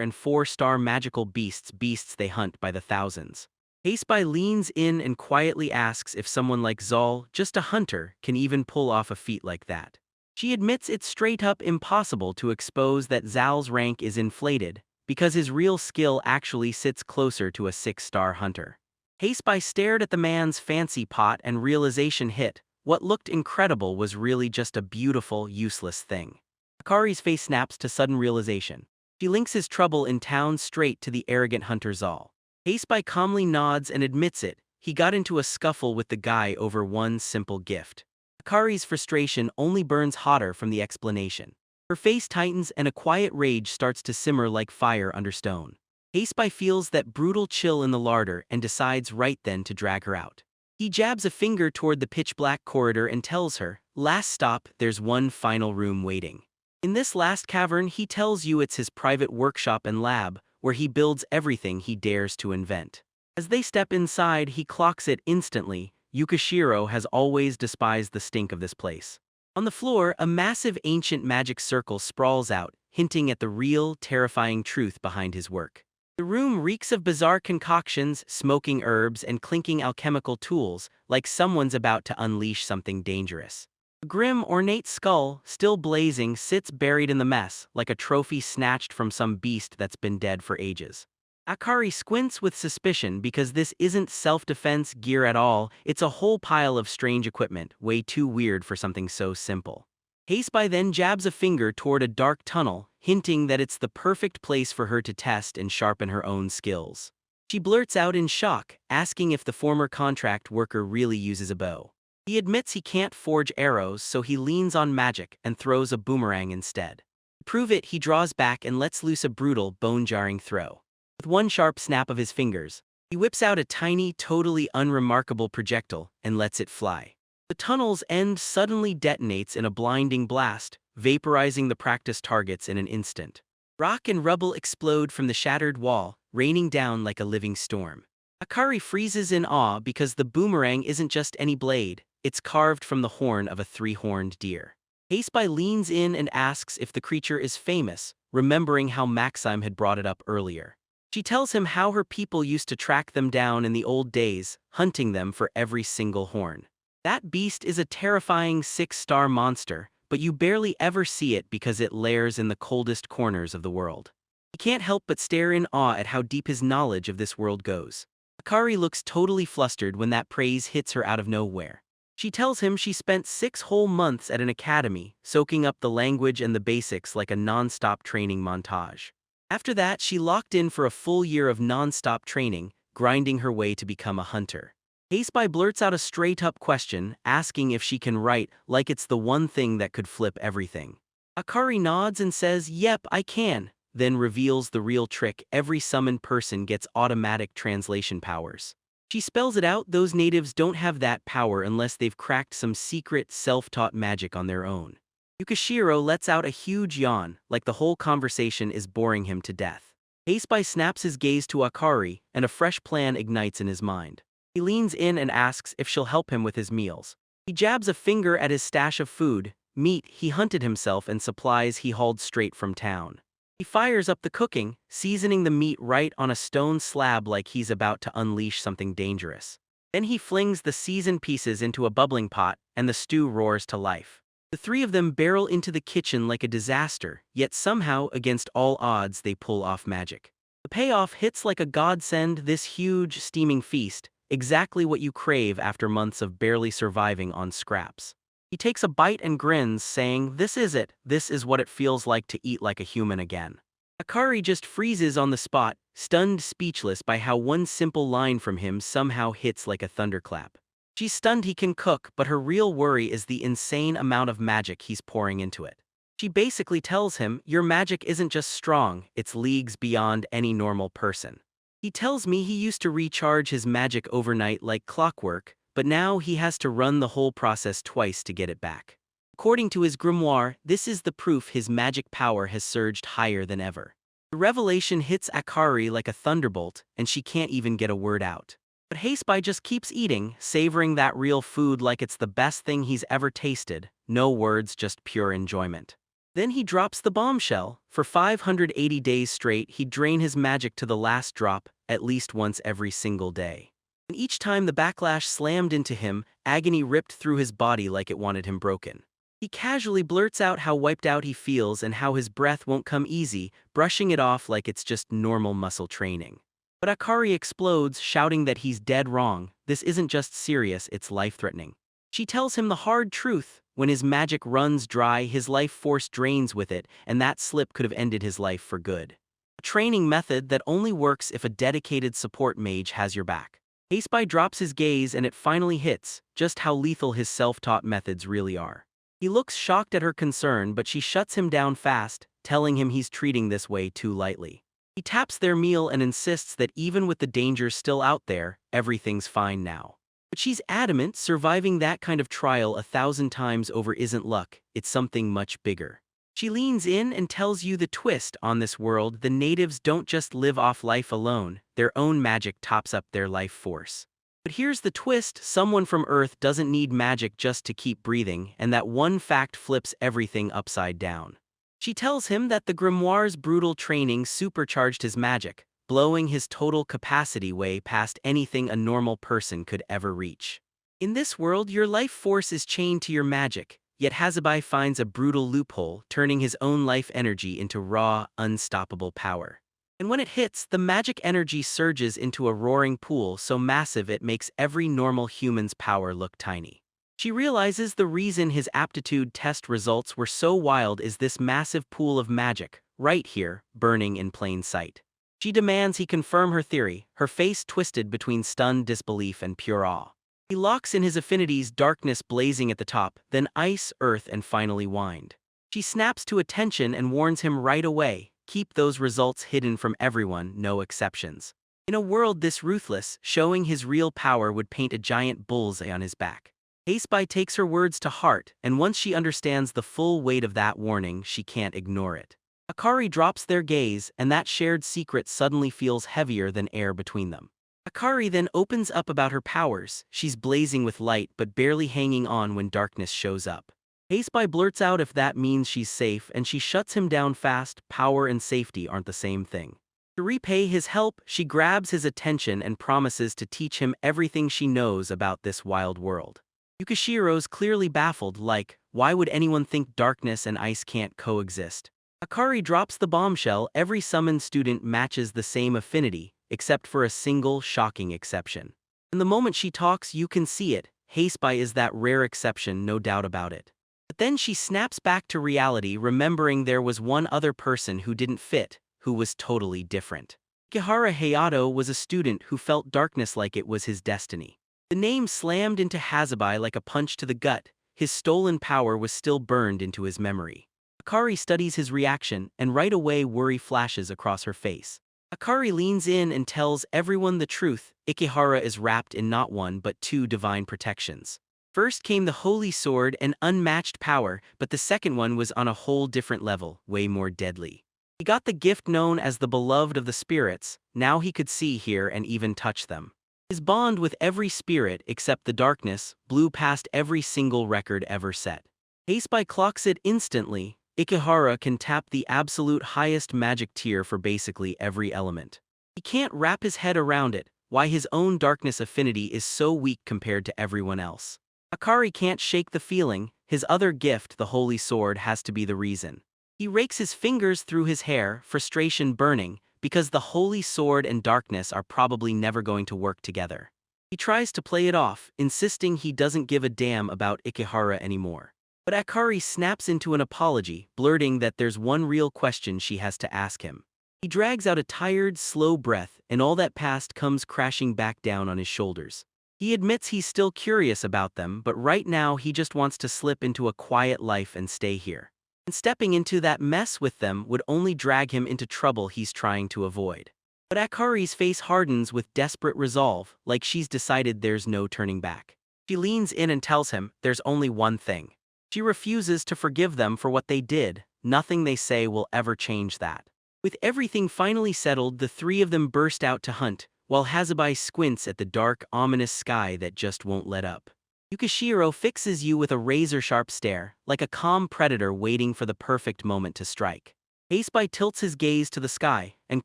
and 4-star magical beasts they hunt by the thousands." Haseby leans in and quietly asks if someone like Zal, just a hunter, can even pull off a feat like that. She admits it's straight up impossible to expose that Zal's rank is inflated, because his real skill actually sits closer to a 6-star hunter. Haseby stared at the man's fancy pot and realization hit: what looked incredible was really just a beautiful, useless thing. Akari's face snaps to sudden realization. She links his trouble in town straight to the arrogant hunter Zal. Haseby calmly nods and admits it: he got into a scuffle with the guy over one simple gift. Akari's frustration only burns hotter from the explanation. Her face tightens and a quiet rage starts to simmer like fire under stone. Haseby feels that brutal chill in the larder and decides right then to drag her out. He jabs a finger toward the pitch-black corridor and tells her, "Last stop, there's one final room waiting." In this last cavern, he tells you it's his private workshop and lab, where he builds everything he dares to invent. As they step inside, he clocks it instantly: Yukishiro has always despised the stink of this place. On the floor, a massive ancient magic circle sprawls out, hinting at the real, terrifying truth behind his work. The room reeks of bizarre concoctions, smoking herbs, and clinking alchemical tools, like someone's about to unleash something dangerous. A grim, ornate skull, still blazing, sits buried in the mess, like a trophy snatched from some beast that's been dead for ages. Akari squints with suspicion because this isn't self-defense gear at all, it's a whole pile of strange equipment, way too weird for something so simple. Haseby then jabs a finger toward a dark tunnel, hinting that it's the perfect place for her to test and sharpen her own skills. She blurts out in shock, asking if the former contract worker really uses a bow. He admits he can't forge arrows, so he leans on magic and throws a boomerang instead. To prove it, he draws back and lets loose a brutal, bone-jarring throw. With one sharp snap of his fingers, he whips out a tiny, totally unremarkable projectile and lets it fly. The tunnel's end suddenly detonates in a blinding blast, vaporizing the practice targets in an instant. Rock and rubble explode from the shattered wall, raining down like a living storm. Akari freezes in awe because the boomerang isn't just any blade, it's carved from the horn of a 3-horned deer. Haseby leans in and asks if the creature is famous, remembering how Maxime had brought it up earlier. She tells him how her people used to track them down in the old days, hunting them for every single horn. That beast is a terrifying 6-star monster, but you barely ever see it because it lairs in the coldest corners of the world. He can't help but stare in awe at how deep his knowledge of this world goes. Akari looks totally flustered when that praise hits her out of nowhere. She tells him she spent 6 whole months at an academy, soaking up the language and the basics like a non-stop training montage. After that, she locked in for a full year of non-stop training, grinding her way to become a hunter. Haseby blurts out a straight-up question, asking if she can write, like it's the one thing that could flip everything. Akari nods and says, "Yep, I can," then reveals the real trick: every summoned person gets automatic translation powers. She spells it out: those natives don't have that power unless they've cracked some secret, self-taught magic on their own. Yukishiro lets out a huge yawn, like the whole conversation is boring him to death. Haseby snaps his gaze to Akari, and a fresh plan ignites in his mind. He leans in and asks if she'll help him with his meals. He jabs a finger at his stash of food, meat he hunted himself and supplies he hauled straight from town. He fires up the cooking, seasoning the meat right on a stone slab like he's about to unleash something dangerous. Then he flings the seasoned pieces into a bubbling pot, and the stew roars to life. The 3 of them barrel into the kitchen like a disaster, yet somehow, against all odds, they pull off magic. The payoff hits like a godsend: this huge, steaming feast, exactly what you crave after months of barely surviving on scraps. He takes a bite and grins, saying, "This is it, this is what it feels like to eat like a human again." Akari just freezes on the spot, stunned speechless by how one simple line from him somehow hits like a thunderclap. She's stunned he can cook, but her real worry is the insane amount of magic he's pouring into it. She basically tells him, "Your magic isn't just strong, it's leagues beyond any normal person." He tells me he used to recharge his magic overnight like clockwork, but now he has to run the whole process twice to get it back. According to his grimoire, this is the proof his magic power has surged higher than ever. The revelation hits Akari like a thunderbolt, and she can't even get a word out. But Haseby just keeps eating, savoring that real food like it's the best thing he's ever tasted. No words, just pure enjoyment. Then he drops the bombshell. For 580 days straight, he'd drain his magic to the last drop, at least once every single day. And each time the backlash slammed into him, agony ripped through his body like it wanted him broken. He casually blurts out how wiped out he feels and how his breath won't come easy, brushing it off like it's just normal muscle training. But Akari explodes, shouting that he's dead wrong. This isn't just serious, it's life-threatening. She tells him the hard truth. When his magic runs dry, his life force drains with it, and that slip could have ended his life for good. A training method that only works if a dedicated support mage has your back. Haseby drops his gaze and it finally hits, just how lethal his self-taught methods really are. He looks shocked at her concern, but she shuts him down fast, telling him he's treating this way too lightly. He taps their meal and insists that even with the dangers still out there, everything's fine now. But she's adamant surviving that kind of trial 1,000 times over isn't luck, it's something much bigger. She leans in and tells you the twist on this world: the natives don't just live off life alone, their own magic tops up their life force. But here's the twist: someone from Earth doesn't need magic just to keep breathing, and that one fact flips everything upside down. She tells him that the grimoire's brutal training supercharged his magic, blowing his total capacity way past anything a normal person could ever reach. In this world, your life force is chained to your magic, yet Haseby finds a brutal loophole, turning his own life energy into raw, unstoppable power. And when it hits, the magic energy surges into a roaring pool so massive it makes every normal human's power look tiny. She realizes the reason his aptitude test results were so wild is this massive pool of magic, right here, burning in plain sight. She demands he confirm her theory, her face twisted between stunned disbelief and pure awe. He locks in his affinities, darkness blazing at the top, then ice, earth, and finally wind. She snaps to attention and warns him right away: keep those results hidden from everyone, no exceptions. In a world this ruthless, showing his real power would paint a giant bullseye on his back. Haseby takes her words to heart, and once she understands the full weight of that warning, she can't ignore it. Akari drops their gaze, and that shared secret suddenly feels heavier than air between them. Akari then opens up about her powers. She's blazing with light but barely hanging on when darkness shows up. Haseby blurts out if that means she's safe, and she shuts him down fast. Power and safety aren't the same thing. To repay his help, she grabs his attention and promises to teach him everything she knows about this wild world. Yukishiro's clearly baffled, like, why would anyone think darkness and ice can't coexist? Akari drops the bombshell: every summoned student matches the same affinity, except for a single, shocking exception. And the moment she talks, you can see it. Haseby is that rare exception, no doubt about it. But then she snaps back to reality, remembering there was one other person who didn't fit, who was totally different. Ikehara Hayato was a student who felt darkness like it was his destiny. The name slammed into Haseby like a punch to the gut. His stolen power was still burned into his memory. Akari studies his reaction, and right away worry flashes across her face. Akari leans in and tells everyone the truth: Ikehara is wrapped in not one but two divine protections. First came the Holy Sword, an unmatched power, but the second one was on a whole different level, way more deadly. He got the gift known as the Beloved of the Spirits. Now he could see, hear, and even touch them. His bond with every spirit except the darkness blew past every single record ever set. Haseby clocks it instantly. Ikehara can tap the absolute highest magic tier for basically every element. He can't wrap his head around it, why his own darkness affinity is so weak compared to everyone else. Akari can't shake the feeling: his other gift, the Holy Sword, has to be the reason. He rakes his fingers through his hair, frustration burning, because the Holy Sword and darkness are probably never going to work together. He tries to play it off, insisting he doesn't give a damn about Ikehara anymore. But Akari snaps into an apology, blurting that there's one real question she has to ask him. He drags out a tired, slow breath, and all that past comes crashing back down on his shoulders. He admits he's still curious about them, but right now he just wants to slip into a quiet life and stay here. And stepping into that mess with them would only drag him into trouble he's trying to avoid. But Akari's face hardens with desperate resolve, like she's decided there's no turning back. She leans in and tells him there's only one thing. She refuses to forgive them for what they did. Nothing they say will ever change that. With everything finally settled, the three of them burst out to hunt, while Hazabai squints at the dark, ominous sky that just won't let up. Yukishiro fixes you with a razor-sharp stare, like a calm predator waiting for the perfect moment to strike. Hazabai tilts his gaze to the sky, and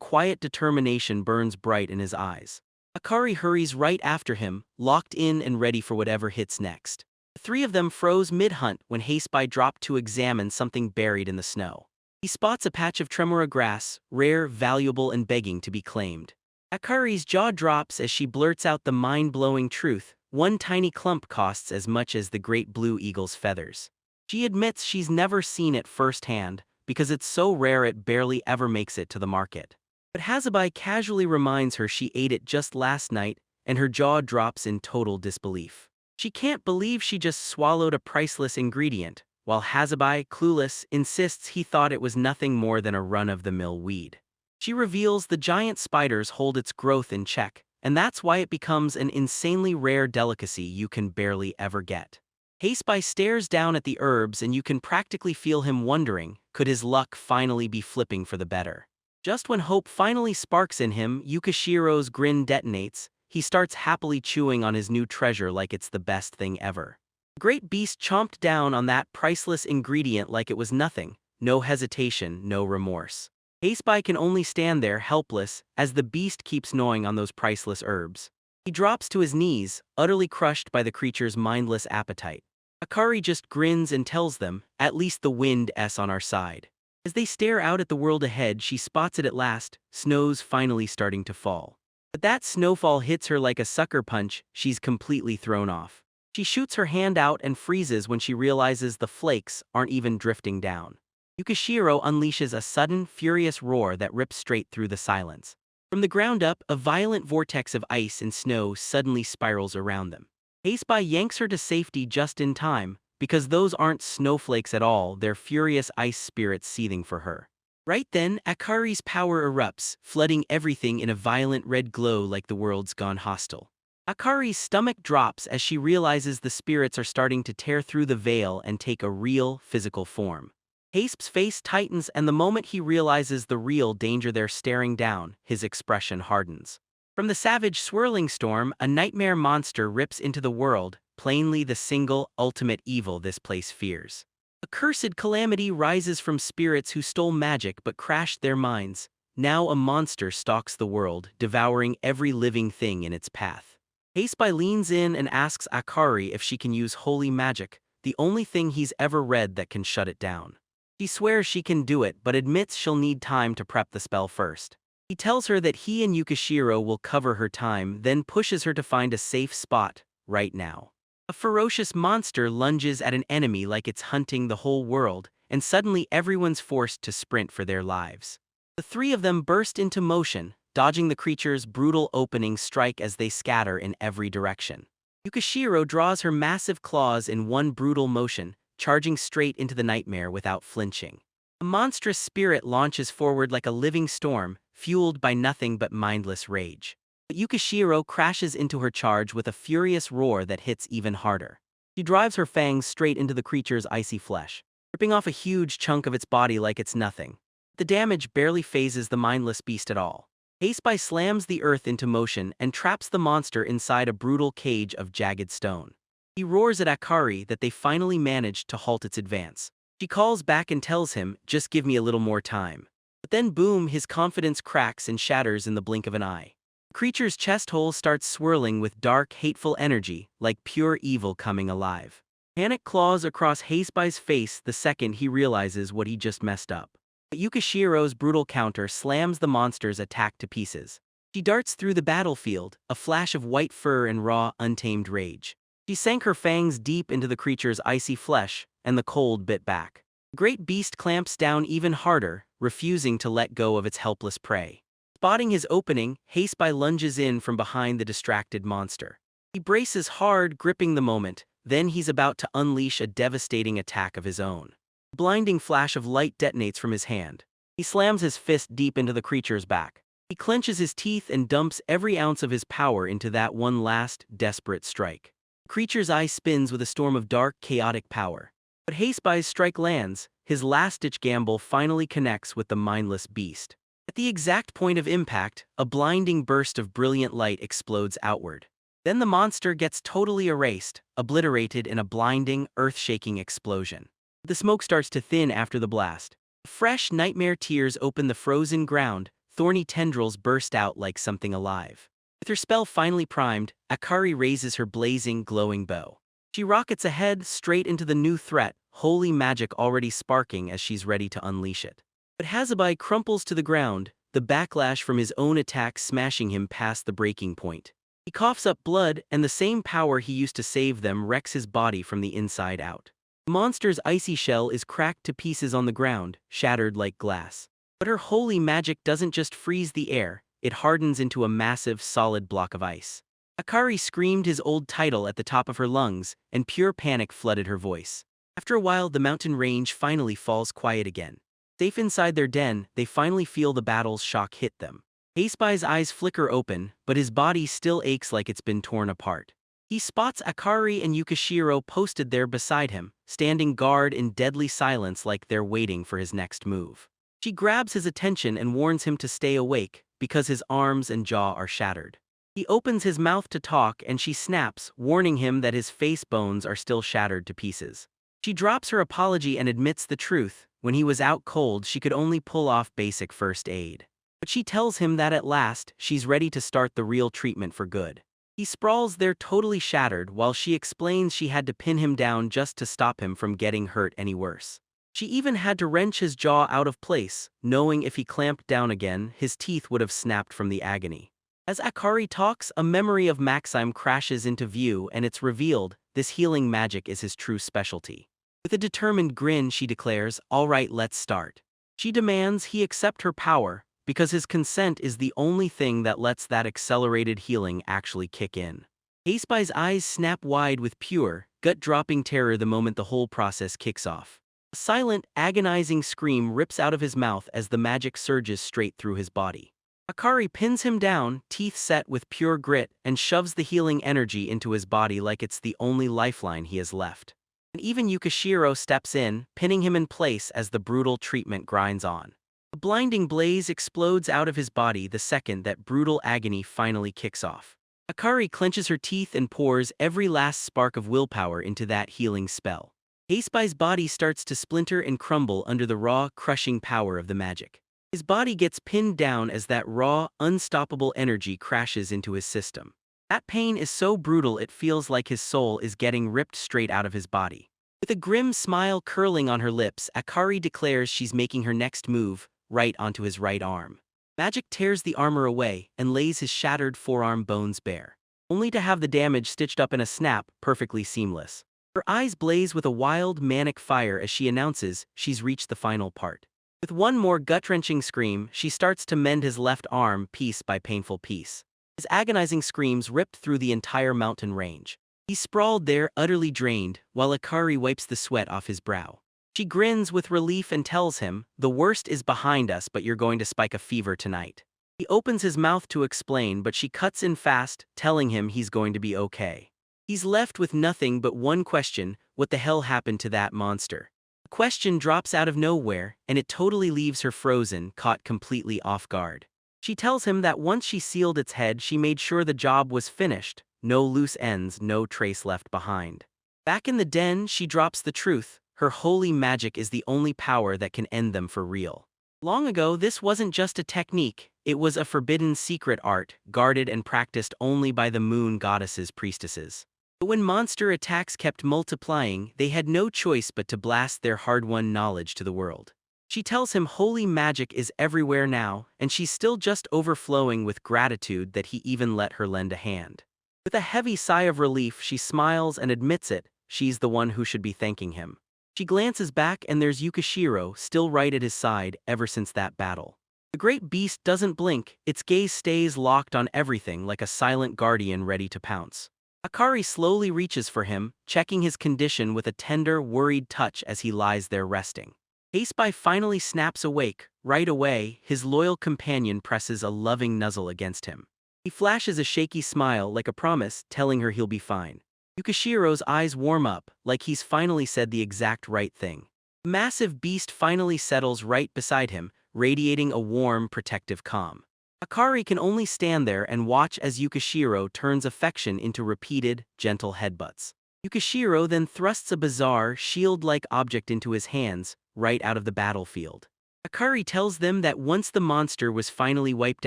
quiet determination burns bright in his eyes. Akari hurries right after him, locked in and ready for whatever hits next. The three of them froze mid-hunt when Hazabai dropped to examine something buried in the snow. He spots a patch of tremora grass, rare, valuable, and begging to be claimed. Akari's jaw drops as she blurts out the mind-blowing truth: one tiny clump costs as much as the great blue eagle's feathers. She admits she's never seen it firsthand, because it's so rare it barely ever makes it to the market. But Hazabai casually reminds her she ate it just last night, and her jaw drops in total disbelief. She can't believe she just swallowed a priceless ingredient, while Hazabai, clueless, insists he thought it was nothing more than a run-of-the-mill weed. She reveals the giant spiders hold its growth in check, and that's why it becomes an insanely rare delicacy you can barely ever get. Hazabai stares down at the herbs, and you can practically feel him wondering, could his luck finally be flipping for the better? Just when hope finally sparks in him, Yukishiro's grin detonates. He starts happily chewing on his new treasure like it's the best thing ever. The great beast chomped down on that priceless ingredient like it was nothing, no hesitation, no remorse. Hazabai can only stand there helpless as the beast keeps gnawing on those priceless herbs. He drops to his knees, utterly crushed by the creature's mindless appetite. Akari just grins and tells them, at least the wind's on our side. As they stare out at the world ahead, she spots it at last, snow's finally starting to fall. But that snowfall hits her like a sucker punch. She's completely thrown off. She shoots her hand out and freezes when she realizes the flakes aren't even drifting down. Yukishiro unleashes a sudden, furious roar that rips straight through the silence. From the ground up, a violent vortex of ice and snow suddenly spirals around them. Hazabai yanks her to safety just in time, because those aren't snowflakes at all, they're furious ice spirits seething for her. Right then, Akari's power erupts, flooding everything in a violent red glow like the world's gone hostile. Akari's stomach drops as she realizes the spirits are starting to tear through the veil and take a real, physical form. Hasp's face tightens, and the moment he realizes the real danger they're staring down, his expression hardens. From the savage swirling storm, a nightmare monster rips into the world, plainly the single, ultimate evil this place fears. A cursed calamity rises from spirits who stole magic but crashed their minds. Now a monster stalks the world, devouring every living thing in its path. Hazabai leans in and asks Akari if she can use holy magic, the only thing he's ever read that can shut it down. She swears she can do it but admits she'll need time to prep the spell first. He tells her that he and Yukishiro will cover her time, then pushes her to find a safe spot, right now. A ferocious monster lunges at an enemy like it's hunting the whole world, and suddenly everyone's forced to sprint for their lives. The three of them burst into motion, dodging the creature's brutal opening strike as they scatter in every direction. Yukishiro draws her massive claws in one brutal motion, charging straight into the nightmare without flinching. A monstrous spirit launches forward like a living storm, fueled by nothing but mindless rage. But Yukishiro crashes into her charge with a furious roar that hits even harder. She drives her fangs straight into the creature's icy flesh, ripping off a huge chunk of its body like it's nothing. The damage barely phases the mindless beast at all. Hazabai slams the earth into motion and traps the monster inside a brutal cage of jagged stone. He roars at Akari that they finally managed to halt its advance. She calls back and tells him, just give me a little more time. But then boom, his confidence cracks and shatters in the blink of an eye. The creature's chest hole starts swirling with dark, hateful energy, like pure evil coming alive. Panic claws across Hazabai's face the second he realizes what he just messed up. But Yukishiro's brutal counter slams the monster's attack to pieces. She darts through the battlefield, a flash of white fur and raw, untamed rage. She She sank her fangs deep into the creature's icy flesh, and the cold bit back. The great beast clamps down even harder, refusing to let go of its helpless prey. Spotting his opening, Haseby lunges in from behind the distracted monster. He braces hard, gripping the moment, then he's about to unleash a devastating attack of his own. A blinding flash of light detonates from his hand. He slams his fist deep into the creature's back. He clenches his teeth and dumps every ounce of his power into that one last, desperate strike. The creature's eye spins with a storm of dark, chaotic power. But Haseby's strike lands, his last-ditch gamble finally connects with the mindless beast. At the exact point of impact, a blinding burst of brilliant light explodes outward. Then the monster gets totally erased, obliterated in a blinding, earth-shaking explosion. The smoke starts to thin after the blast. Fresh nightmare tears open the frozen ground, thorny tendrils burst out like something alive. With her spell finally primed, Akari raises her blazing, glowing bow. She rockets ahead, straight into the new threat, holy magic already sparking as she's ready to unleash it. But Haseby crumples to the ground, the backlash from his own attack smashing him past the breaking point. He coughs up blood, and the same power he used to save them wrecks his body from the inside out. The monster's icy shell is cracked to pieces on the ground, shattered like glass. But her holy magic doesn't just freeze the air, it hardens into a massive, solid block of ice. Akari screamed his old title at the top of her lungs, and pure panic flooded her voice. After a while, the mountain range finally falls quiet again. Safe inside their den, they finally feel the battle's shock hit them. Haseby's eyes flicker open, but his body still aches like it's been torn apart. He spots Akari and Yukishiro posted there beside him, standing guard in deadly silence like they're waiting for his next move. She grabs his attention and warns him to stay awake, because his arms and jaw are shattered. He opens his mouth to talk and she snaps, warning him that his face bones are still shattered to pieces. She drops her apology and admits the truth. When he was out cold, she could only pull off basic first aid. But she tells him that at last, she's ready to start the real treatment for good. He sprawls there totally shattered while she explains she had to pin him down just to stop him from getting hurt any worse. She even had to wrench his jaw out of place, knowing if he clamped down again, his teeth would have snapped from the agony. As Akari talks, a memory of Maxime crashes into view and it's revealed this healing magic is his true specialty. With a determined grin, she declares, "All right, let's start." She demands he accept her power, because his consent is the only thing that lets that accelerated healing actually kick in. Haseby's eyes snap wide with pure, gut-dropping terror the moment the whole process kicks off. A silent, agonizing scream rips out of his mouth as the magic surges straight through his body. Akari pins him down, teeth set with pure grit, and shoves the healing energy into his body like it's the only lifeline he has left. And even Yukishiro steps in, pinning him in place as the brutal treatment grinds on. A blinding blaze explodes out of his body the second that brutal agony finally kicks off. Akari clenches her teeth and pours every last spark of willpower into that healing spell. Haseby's body starts to splinter and crumble under the raw, crushing power of the magic. His body gets pinned down as that raw, unstoppable energy crashes into his system. That pain is so brutal it feels like his soul is getting ripped straight out of his body. With a grim smile curling on her lips, Akari declares she's making her next move, right onto his right arm. Magic tears the armor away and lays his shattered forearm bones bare, only to have the damage stitched up in a snap, perfectly seamless. Her eyes blaze with a wild, manic fire as she announces she's reached the final part. With one more gut-wrenching scream, she starts to mend his left arm piece by painful piece. His agonizing screams ripped through the entire mountain range. He sprawled there, utterly drained, while Akari wipes the sweat off his brow. She grins with relief and tells him, "The worst is behind us, but you're going to spike a fever tonight." He opens his mouth to explain, but she cuts in fast, telling him he's going to be okay. He's left with nothing but one question: what the hell happened to that monster? The question drops out of nowhere, and it totally leaves her frozen, caught completely off guard. She tells him that once she sealed its head, she made sure the job was finished. No loose ends, no trace left behind. Back in the den, she drops the truth. Her holy magic is the only power that can end them for real. Long ago, this wasn't just a technique, it was a forbidden secret art, guarded and practiced only by the moon goddess's priestesses. But when monster attacks kept multiplying, they had no choice but to blast their hard-won knowledge to the world. She tells him holy magic is everywhere now, and she's still just overflowing with gratitude that he even let her lend a hand. With a heavy sigh of relief, she smiles and admits it, she's the one who should be thanking him. She glances back and there's Yukishiro, still right at his side ever since that battle. The great beast doesn't blink, its gaze stays locked on everything like a silent guardian ready to pounce. Akari slowly reaches for him, checking his condition with a tender, worried touch as he lies there resting. Aceby finally snaps awake. Right away, his loyal companion presses a loving nuzzle against him. He flashes a shaky smile like a promise, telling her he'll be fine. Yukishiro's eyes warm up, like he's finally said the exact right thing. The massive beast finally settles right beside him, radiating a warm, protective calm. Akari can only stand there and watch as Yukishiro turns affection into repeated, gentle headbutts. Yukishiro then thrusts a bizarre, shield-like object into his hands, right out of the battlefield. Akari tells them that once the monster was finally wiped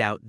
out,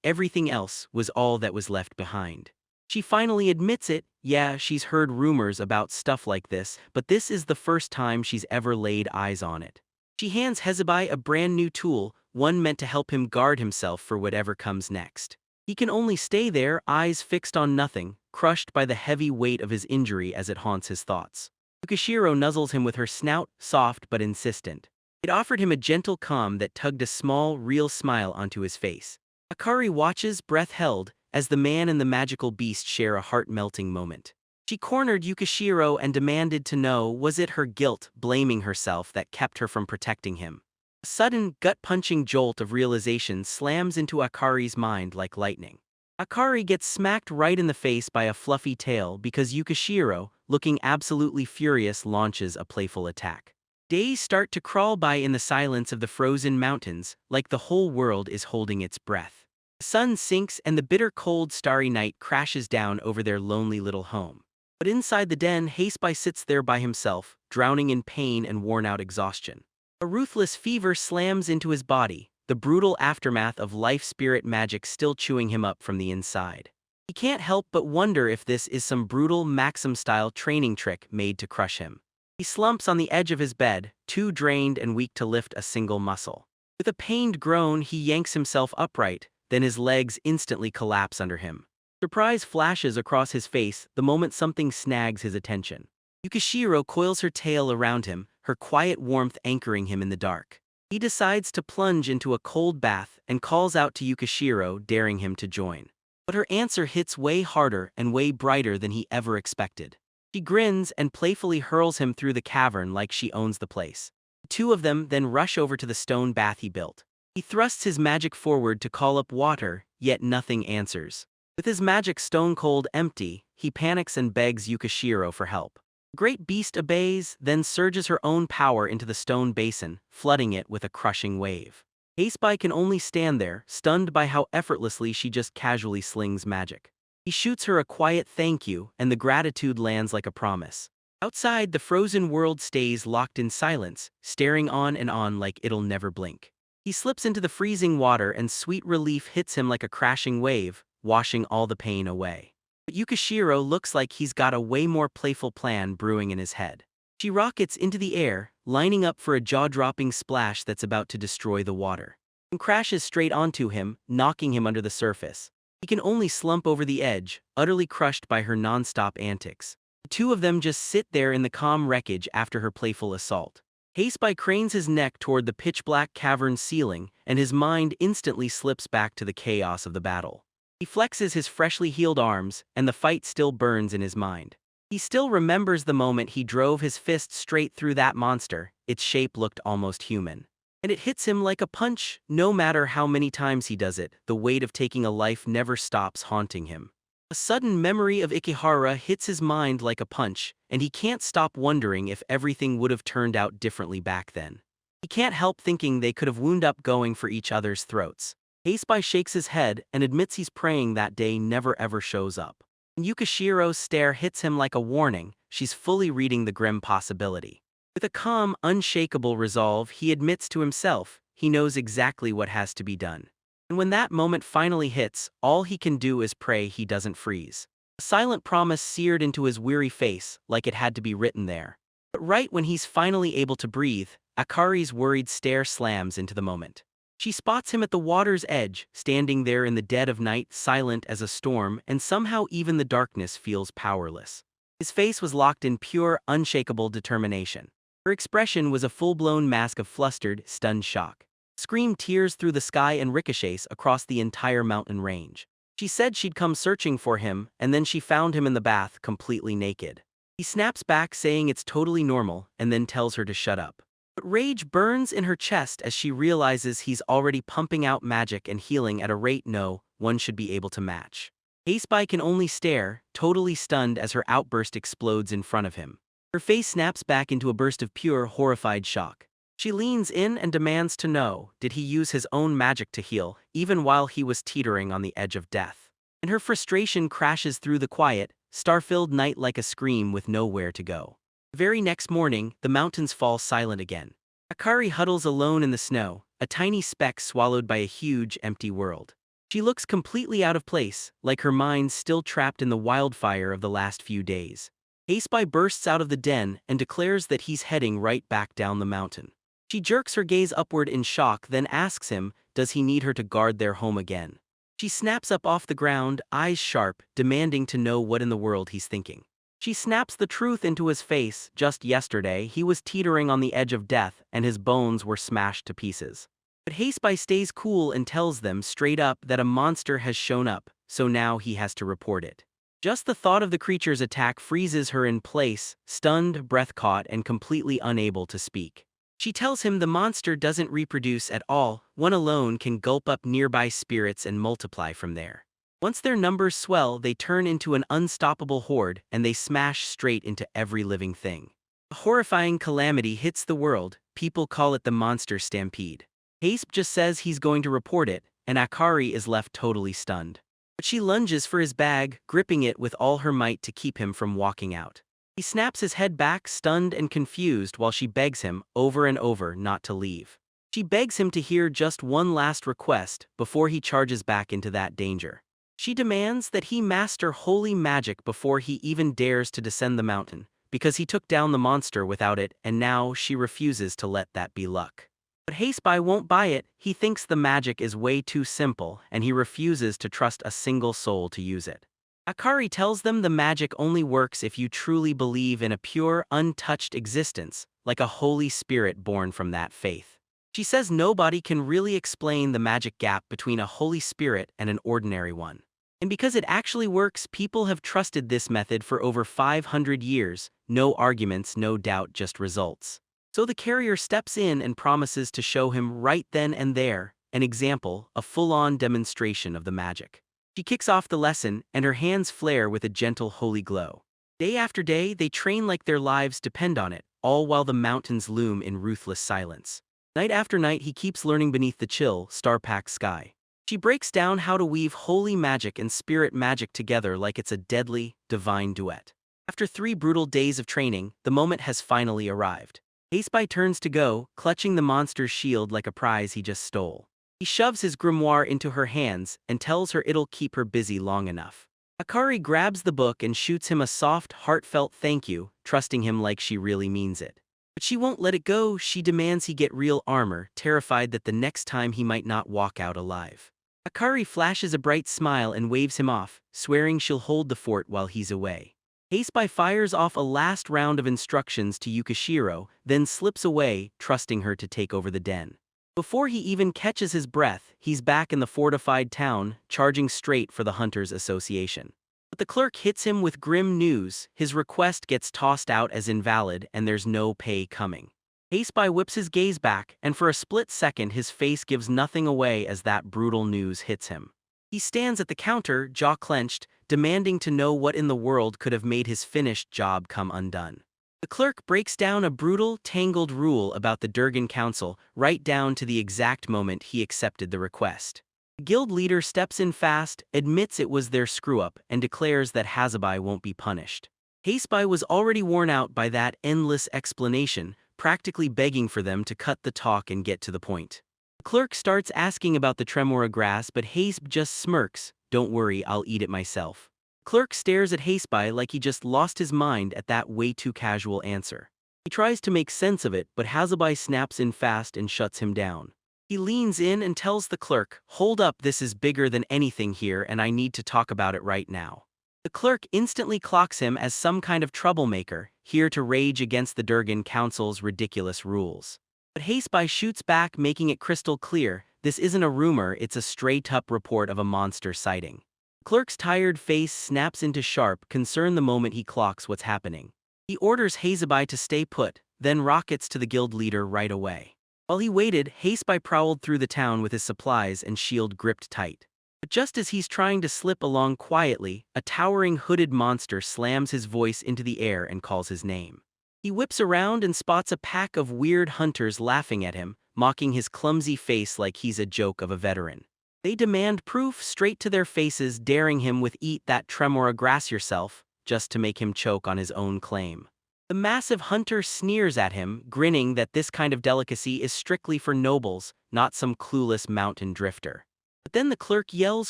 everything else, was all that was left behind. She finally admits it. Yeah, she's heard rumors about stuff like this, but this is the first time she's ever laid eyes on it. She hands Aceby a brand new tool, one meant to help him guard himself for whatever comes next. He can only stay there, eyes fixed on nothing, crushed by the heavy weight of his injury as it haunts his thoughts. Yukishiro nuzzles him with her snout, soft but insistent. It offered him a gentle calm that tugged a small, real smile onto his face. Akari watches, breath held, as the man and the magical beast share a heart-melting moment. She cornered Yukishiro and demanded to know, was it her guilt, blaming herself, that kept her from protecting him? A sudden, gut-punching jolt of realization slams into Akari's mind like lightning. Akari gets smacked right in the face by a fluffy tail because Yukishiro, looking absolutely furious, launches a playful attack. Days start to crawl by in the silence of the frozen mountains, like the whole world is holding its breath. The sun sinks and the bitter cold starry night crashes down over their lonely little home. But inside the den, Aceby sits there by himself, drowning in pain and worn-out exhaustion. A ruthless fever slams into his body, the brutal aftermath of life-spirit magic still chewing him up from the inside. He can't help but wonder if this is some brutal Maxim-style training trick made to crush him. He slumps on the edge of his bed, too drained and weak to lift a single muscle. With a pained groan, he yanks himself upright, then his legs instantly collapse under him. Surprise flashes across his face the moment something snags his attention. Yukishiro coils her tail around him, her quiet warmth anchoring him in the dark. He decides to plunge into a cold bath and calls out to Yukishiro, daring him to join. But her answer hits way harder and way brighter than he ever expected. She grins and playfully hurls him through the cavern like she owns the place. The two of them then rush over to the stone bath he built. He thrusts his magic forward to call up water, yet nothing answers. With his magic stone-cold empty, he panics and begs Yukishiro for help. The great beast obeys, then surges her own power into the stone basin, flooding it with a crushing wave. Aceby can only stand there, stunned by how effortlessly she just casually slings magic. He shoots her a quiet thank you, and the gratitude lands like a promise. Outside, the frozen world stays locked in silence, staring on and on like it'll never blink. He slips into the freezing water and sweet relief hits him like a crashing wave, washing all the pain away. But Yukishiro looks like he's got a way more playful plan brewing in his head. She rockets into the air, lining up for a jaw-dropping splash that's about to destroy the water, and crashes straight onto him, knocking him under the surface. He can only slump over the edge, utterly crushed by her non-stop antics. The two of them just sit there in the calm wreckage after her playful assault. Aceby cranes his neck toward the pitch-black cavern ceiling, and his mind instantly slips back to the chaos of the battle. He flexes his freshly healed arms, and the fight still burns in his mind. He still remembers the moment he drove his fist straight through that monster. Its shape looked almost human. And it hits him like a punch. No matter how many times he does it, the weight of taking a life never stops haunting him. A sudden memory of Ikehara hits his mind like a punch, and he can't stop wondering if everything would have turned out differently back then. He can't help thinking they could have wound up going for each other's throats. Aceby shakes his head and admits he's praying that day never ever shows up. And Yukishiro's stare hits him like a warning. She's fully reading the grim possibility. With a calm, unshakable resolve, he admits to himself, he knows exactly what has to be done. And when that moment finally hits, all he can do is pray he doesn't freeze. A silent promise seared into his weary face, like it had to be written there. But right when he's finally able to breathe, Akari's worried stare slams into the moment. She spots him at the water's edge, standing there in the dead of night, silent as a storm, and somehow even the darkness feels powerless. His face was locked in pure, unshakable determination. Her expression was a full-blown mask of flustered, stunned shock. Scream tears through the sky and ricochets across the entire mountain range. She said she'd come searching for him, and then she found him in the bath, completely naked. He snaps back saying it's totally normal, and then tells her to shut up. But rage burns in her chest as she realizes he's already pumping out magic and healing at a rate no one should be able to match. Hasebai can only stare, totally stunned as her outburst explodes in front of him. Her face snaps back into a burst of pure, horrified shock. She leans in and demands to know, did he use his own magic to heal, even while he was teetering on the edge of death? And her frustration crashes through the quiet, star-filled night like a scream with nowhere to go. The very next morning, the mountains fall silent again. Akari huddles alone in the snow, a tiny speck swallowed by a huge, empty world. She looks completely out of place, like her mind still trapped in the wildfire of the last few days. Hasebai bursts out of the den and declares that he's heading right back down the mountain. She jerks her gaze upward in shock, then asks him, does he need her to guard their home again? She snaps up off the ground, eyes sharp, demanding to know what in the world he's thinking. She snaps the truth into his face. Just yesterday, he was teetering on the edge of death and his bones were smashed to pieces. But Hasebai stays cool and tells them straight up that a monster has shown up, so now he has to report it. Just the thought of the creature's attack freezes her in place, stunned, breath caught, and completely unable to speak. She tells him the monster doesn't reproduce at all, one alone can gulp up nearby spirits and multiply from there. Once their numbers swell, they turn into an unstoppable horde, and they smash straight into every living thing. A horrifying calamity hits the world, people call it the monster stampede. Haspe just says he's going to report it, and Akari is left totally stunned. But she lunges for his bag, gripping it with all her might to keep him from walking out. He snaps his head back, stunned and confused, while she begs him, over and over, not to leave. She begs him to hear just one last request before he charges back into that danger. She demands that he master holy magic before he even dares to descend the mountain, because he took down the monster without it, and now she refuses to let that be luck. But Hasebai won't buy it. He thinks the magic is way too simple, and he refuses to trust a single soul to use it. Akari tells them the magic only works if you truly believe in a pure, untouched existence, like a holy spirit born from that faith. She says nobody can really explain the magic gap between a holy spirit and an ordinary one. And because it actually works, people have trusted this method for over 500 years, no arguments, no doubt, just results. So the carrier steps in and promises to show him right then and there, an example, a full-on demonstration of the magic. She kicks off the lesson, and her hands flare with a gentle holy glow. Day after day, they train like their lives depend on it, all while the mountains loom in ruthless silence. Night after night, he keeps learning beneath the chill, star-packed sky. She breaks down how to weave holy magic and spirit magic together like it's a deadly, divine duet. After 3 brutal days of training, the moment has finally arrived. Hasebai turns to go, clutching the monster's shield like a prize he just stole. He shoves his grimoire into her hands and tells her it'll keep her busy long enough. Akari grabs the book and shoots him a soft, heartfelt thank you, trusting him like she really means it. But she won't let it go. She demands he get real armor, terrified that the next time he might not walk out alive. Akari flashes a bright smile and waves him off, swearing she'll hold the fort while he's away. Hasebai fires off a last round of instructions to Yukishiro, then slips away, trusting her to take over the den. Before he even catches his breath, he's back in the fortified town, charging straight for the Hunters Association. But the clerk hits him with grim news. His request gets tossed out as invalid, and there's no pay coming. Hasebai whips his gaze back, and for a split second his face gives nothing away as that brutal news hits him. He stands at the counter, jaw clenched, demanding to know what in the world could have made his finished job come undone. The clerk breaks down a brutal, tangled rule about the Durgan Council, right down to the exact moment he accepted the request. The guild leader steps in fast, admits it was their screw-up, and declares that Hasebai won't be punished. Hasebai was already worn out by that endless explanation, practically begging for them to cut the talk and get to the point. The clerk starts asking about the Tremora grass, but Haspe just smirks. Don't worry, I'll eat it myself. Clerk stares at Hasebai like he just lost his mind at that way too casual answer. He tries to make sense of it, but Hasebai snaps in fast and shuts him down. He leans in and tells the clerk, "Hold up, this is bigger than anything here and I need to talk about it right now." The clerk instantly clocks him as some kind of troublemaker, here to rage against the Durgan Council's ridiculous rules. But Haseby shoots back, making it crystal clear, this isn't a rumor, it's a straight-up report of a monster sighting. The clerk's tired face snaps into sharp concern the moment he clocks what's happening. He orders Haseby to stay put, then rockets to the guild leader right away. While he waited, Haseby prowled through the town with his supplies and shield gripped tight. But just as he's trying to slip along quietly, a towering hooded monster slams his voice into the air and calls his name. He whips around and spots a pack of weird hunters laughing at him, mocking his clumsy face like he's a joke of a veteran. They demand proof straight to their faces, daring him with "eat that tremora grass yourself," just to make him choke on his own claim. The massive hunter sneers at him, grinning that this kind of delicacy is strictly for nobles, not some clueless mountain drifter. But then the clerk yells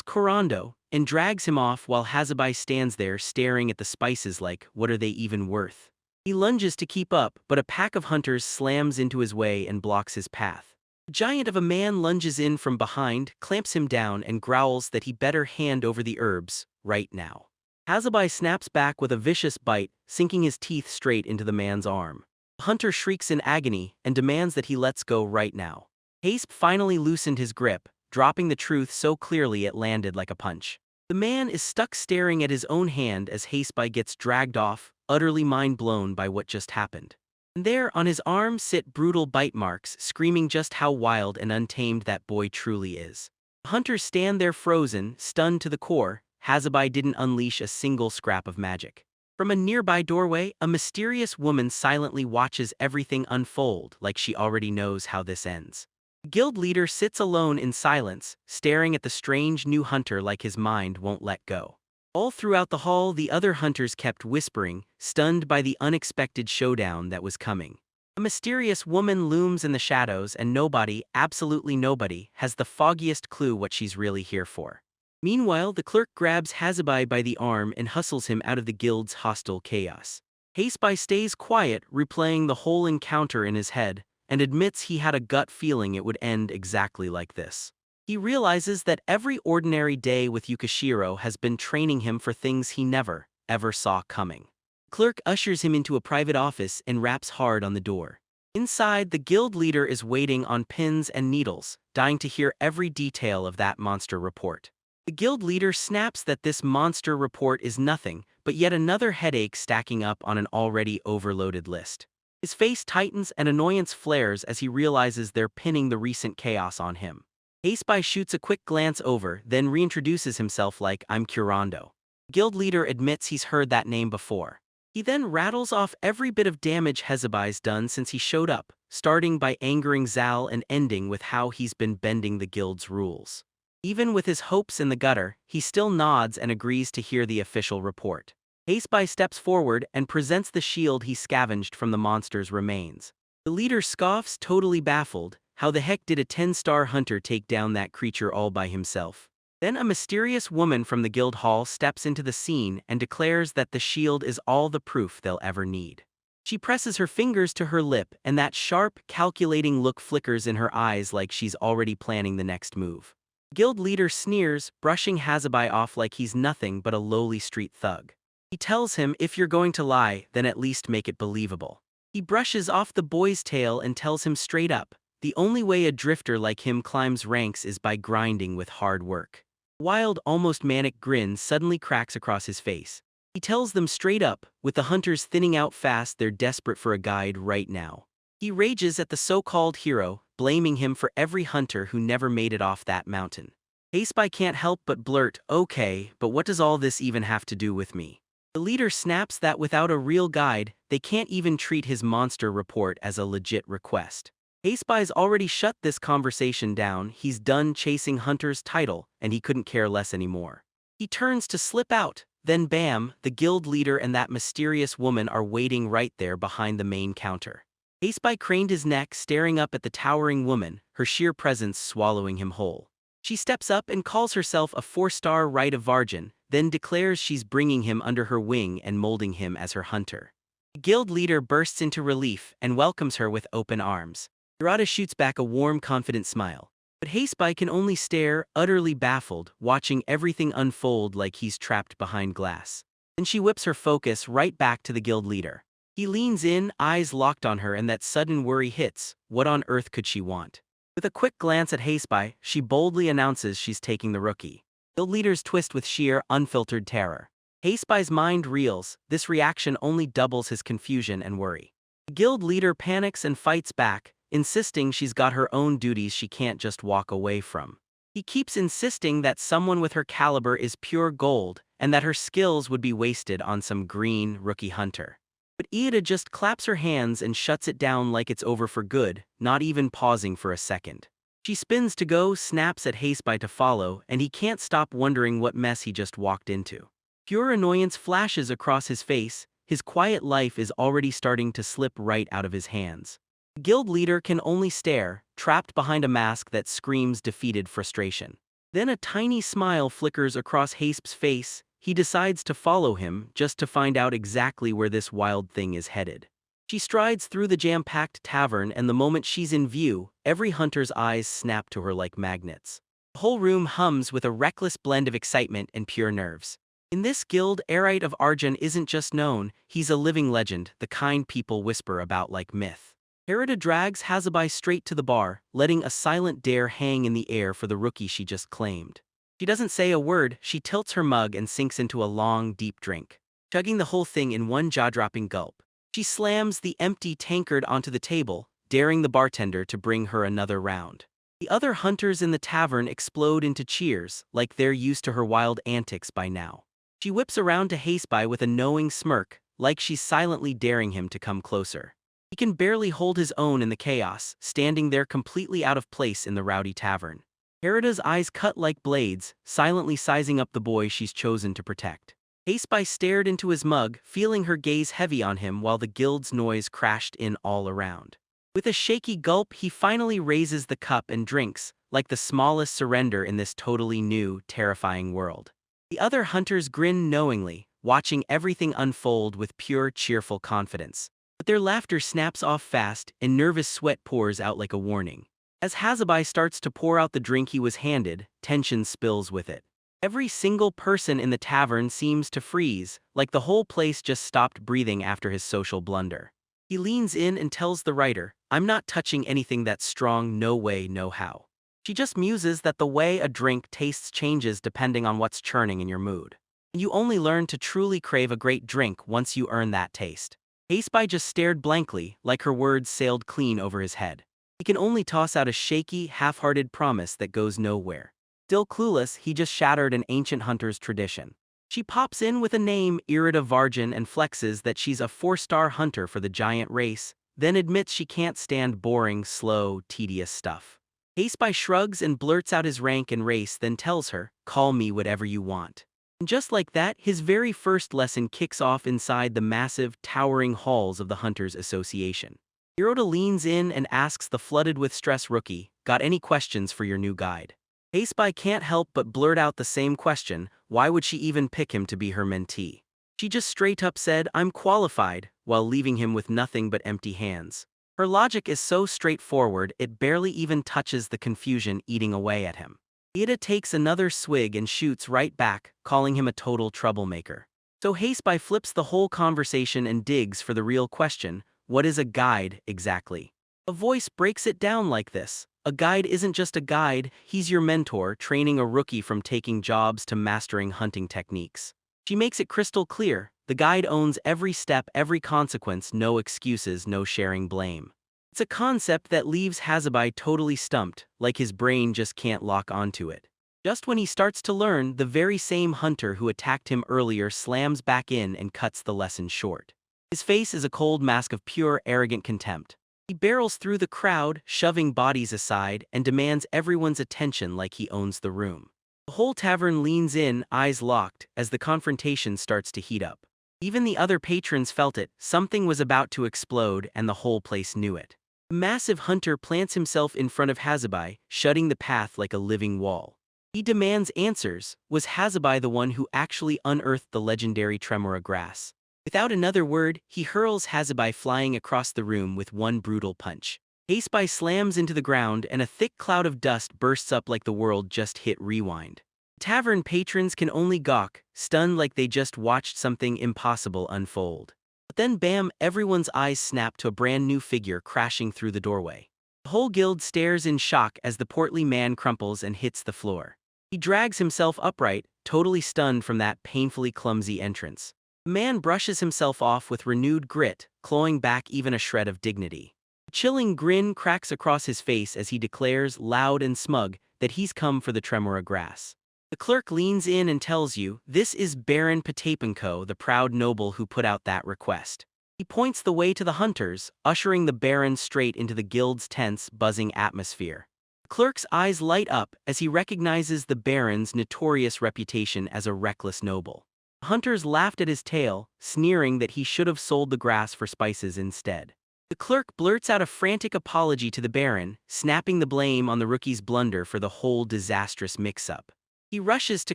"Corando" and drags him off while Haseby stands there staring at the spices like, what are they even worth? He lunges to keep up, but a pack of hunters slams into his way and blocks his path. A giant of a man lunges in from behind, clamps him down and growls that he better hand over the herbs, right now. Haseby snaps back with a vicious bite, sinking his teeth straight into the man's arm. The hunter shrieks in agony and demands that he lets go right now. Haseby finally loosened his grip, dropping the truth so clearly it landed like a punch. The man is stuck staring at his own hand as Haseby gets dragged off, utterly mind-blown by what just happened. And there on his arm sit brutal bite marks, screaming just how wild and untamed that boy truly is. The hunters stand there frozen, stunned to the core. Haseby didn't unleash a single scrap of magic. From a nearby doorway, a mysterious woman silently watches everything unfold like she already knows how this ends. The guild leader sits alone in silence, staring at the strange new hunter like his mind won't let go. All throughout the hall, the other hunters kept whispering, stunned by the unexpected showdown that was coming. A mysterious woman looms in the shadows and nobody, absolutely nobody, has the foggiest clue what she's really here for. Meanwhile, the clerk grabs Haseby by the arm and hustles him out of the guild's hostile chaos. Haseby stays quiet, replaying the whole encounter in his head, and admits he had a gut feeling it would end exactly like this. He realizes that every ordinary day with Yukishiro has been training him for things he never, ever saw coming. The clerk ushers him into a private office and raps hard on the door. Inside, the guild leader is waiting on pins and needles, dying to hear every detail of that monster report. The guild leader snaps that this monster report is nothing but yet another headache stacking up on an already overloaded list. His face tightens and annoyance flares as he realizes they're pinning the recent chaos on him. Haseby shoots a quick glance over, then reintroduces himself like, "I'm Curando." Guild leader admits he's heard that name before. He then rattles off every bit of damage Haseby's done since he showed up, starting by angering Zal and ending with how he's been bending the guild's rules. Even with his hopes in the gutter, he still nods and agrees to hear the official report. Haseby steps forward and presents the shield he scavenged from the monster's remains. The leader scoffs, totally baffled. How the heck did a 10-star hunter take down that creature all by himself? Then a mysterious woman from the guild hall steps into the scene and declares that the shield is all the proof they'll ever need. She presses her fingers to her lip and that sharp, calculating look flickers in her eyes like she's already planning the next move. Guild leader sneers, brushing Haseby off like he's nothing but a lowly street thug. He tells him, "If you're going to lie, then at least make it believable." He brushes off the boy's tail and tells him straight up, the only way a drifter like him climbs ranks is by grinding with hard work. A wild, almost manic grin suddenly cracks across his face. He tells them straight up, with the hunters thinning out fast, they're desperate for a guide right now. He rages at the so-called hero, blaming him for every hunter who never made it off that mountain. Haseby can't help but blurt, "Okay, but what does all this even have to do with me?" The leader snaps that without a real guide, they can't even treat his monster report as a legit request. Haseby's already shut this conversation down, he's done chasing Hunter's title, and he couldn't care less anymore. He turns to slip out, then bam, the guild leader and that mysterious woman are waiting right there behind the main counter. Haseby craned his neck, staring up at the towering woman, her sheer presence swallowing him whole. She steps up and calls herself a 4-star Rite of Vargin, then declares she's bringing him under her wing and molding him as her hunter. The guild leader bursts into relief and welcomes her with open arms. Hirata shoots back a warm, confident smile. But Haseby can only stare, utterly baffled, watching everything unfold like he's trapped behind glass. Then she whips her focus right back to the guild leader. He leans in, eyes locked on her, and that sudden worry hits. What on earth could she want? With a quick glance at Haseby, she boldly announces she's taking the rookie. Guild leaders twist with sheer, unfiltered terror. Haseby's mind reels. This reaction only doubles his confusion and worry. The guild leader panics and fights back, insisting she's got her own duties she can't just walk away from. He keeps insisting that someone with her caliber is pure gold, and that her skills would be wasted on some green rookie hunter. But Iida just claps her hands and shuts it down like it's over for good, not even pausing for a second. She spins to go, snaps at Haseby to follow, and he can't stop wondering what mess he just walked into. Pure annoyance flashes across his face. His quiet life is already starting to slip right out of his hands. The guild leader can only stare, trapped behind a mask that screams defeated frustration. Then a tiny smile flickers across Haseby's face. He decides to follow him, just to find out exactly where this wild thing is headed. She strides through the jam-packed tavern, and the moment she's in view, every hunter's eyes snap to her like magnets. The whole room hums with a reckless blend of excitement and pure nerves. In this guild, Erite of Arjun isn't just known, he's a living legend, the kind people whisper about like myth. Harada drags Haseby straight to the bar, letting a silent dare hang in the air for the rookie she just claimed. She doesn't say a word, she tilts her mug and sinks into a long, deep drink, chugging the whole thing in one jaw-dropping gulp. She slams the empty tankard onto the table, daring the bartender to bring her another round. The other hunters in the tavern explode into cheers, like they're used to her wild antics by now. She whips around to Haseby with a knowing smirk, like she's silently daring him to come closer. He can barely hold his own in the chaos, standing there completely out of place in the rowdy tavern. Harada's eyes cut like blades, silently sizing up the boy she's chosen to protect. Haseby stared into his mug, feeling her gaze heavy on him while the guild's noise crashed in all around. With a shaky gulp, he finally raises the cup and drinks, like the smallest surrender in this totally new, terrifying world. The other hunters grin knowingly, watching everything unfold with pure, cheerful confidence. But their laughter snaps off fast, and nervous sweat pours out like a warning. As Haseby starts to pour out the drink he was handed, tension spills with it. Every single person in the tavern seems to freeze, like the whole place just stopped breathing after his social blunder. He leans in and tells the writer, "I'm not touching anything that's strong, no way, no how." She just muses that the way a drink tastes changes depending on what's churning in your mood. You only learn to truly crave a great drink once you earn that taste. Haseby just stared blankly, like her words sailed clean over his head. He can only toss out a shaky, half-hearted promise that goes nowhere. Still clueless, he just shattered an ancient hunter's tradition. She pops in with a name, Erite of Arjun, and flexes that she's a 4-star hunter for the giant race, then admits she can't stand boring, slow, tedious stuff. Haseby shrugs and blurts out his rank and race, then tells her, "Call me whatever you want." And just like that, his very first lesson kicks off inside the massive, towering halls of the Hunters Association. Erite leans in and asks the flooded with stress rookie, "Got any questions for your new guide?" Haseby can't help but blurt out the same question, why would she even pick him to be her mentee? She just straight up said, "I'm qualified," while leaving him with nothing but empty hands. Her logic is so straightforward it barely even touches the confusion eating away at him. Iida takes another swig and shoots right back, calling him a total troublemaker. So Haseby flips the whole conversation and digs for the real question, what is a guide, exactly? A voice breaks it down like this. A guide isn't just a guide, he's your mentor, training a rookie from taking jobs to mastering hunting techniques. She makes it crystal clear, the guide owns every step, every consequence, no excuses, no sharing blame. It's a concept that leaves Haseby totally stumped, like his brain just can't lock onto it. Just when he starts to learn, the very same hunter who attacked him earlier slams back in and cuts the lesson short. His face is a cold mask of pure, arrogant contempt. He barrels through the crowd, shoving bodies aside, and demands everyone's attention like he owns the room. The whole tavern leans in, eyes locked, as the confrontation starts to heat up. Even the other patrons felt it, something was about to explode, and the whole place knew it. The massive hunter plants himself in front of Haseby, shutting the path like a living wall. He demands answers. Was Haseby the one who actually unearthed the legendary Tremora grass? Without another word, he hurls Haseby flying across the room with one brutal punch. Haspy slams into the ground and a thick cloud of dust bursts up like the world just hit rewind. Tavern patrons can only gawk, stunned like they just watched something impossible unfold. But then bam, everyone's eyes snap to a brand new figure crashing through the doorway. The whole guild stares in shock as the portly man crumples and hits the floor. He drags himself upright, totally stunned from that painfully clumsy entrance. The man brushes himself off with renewed grit, clawing back even a shred of dignity. A chilling grin cracks across his face as he declares, loud and smug, that he's come for the Tremora grass. The clerk leans in and tells you, this is Baron Potapenko, the proud noble who put out that request. He points the way to the hunters, ushering the Baron straight into the guild's tense, buzzing atmosphere. The clerk's eyes light up as he recognizes the Baron's notorious reputation as a reckless noble. The hunters laughed at his tale, sneering that he should have sold the grass for spices instead. The clerk blurts out a frantic apology to the Baron, snapping the blame on the rookie's blunder for the whole disastrous mix-up. He rushes to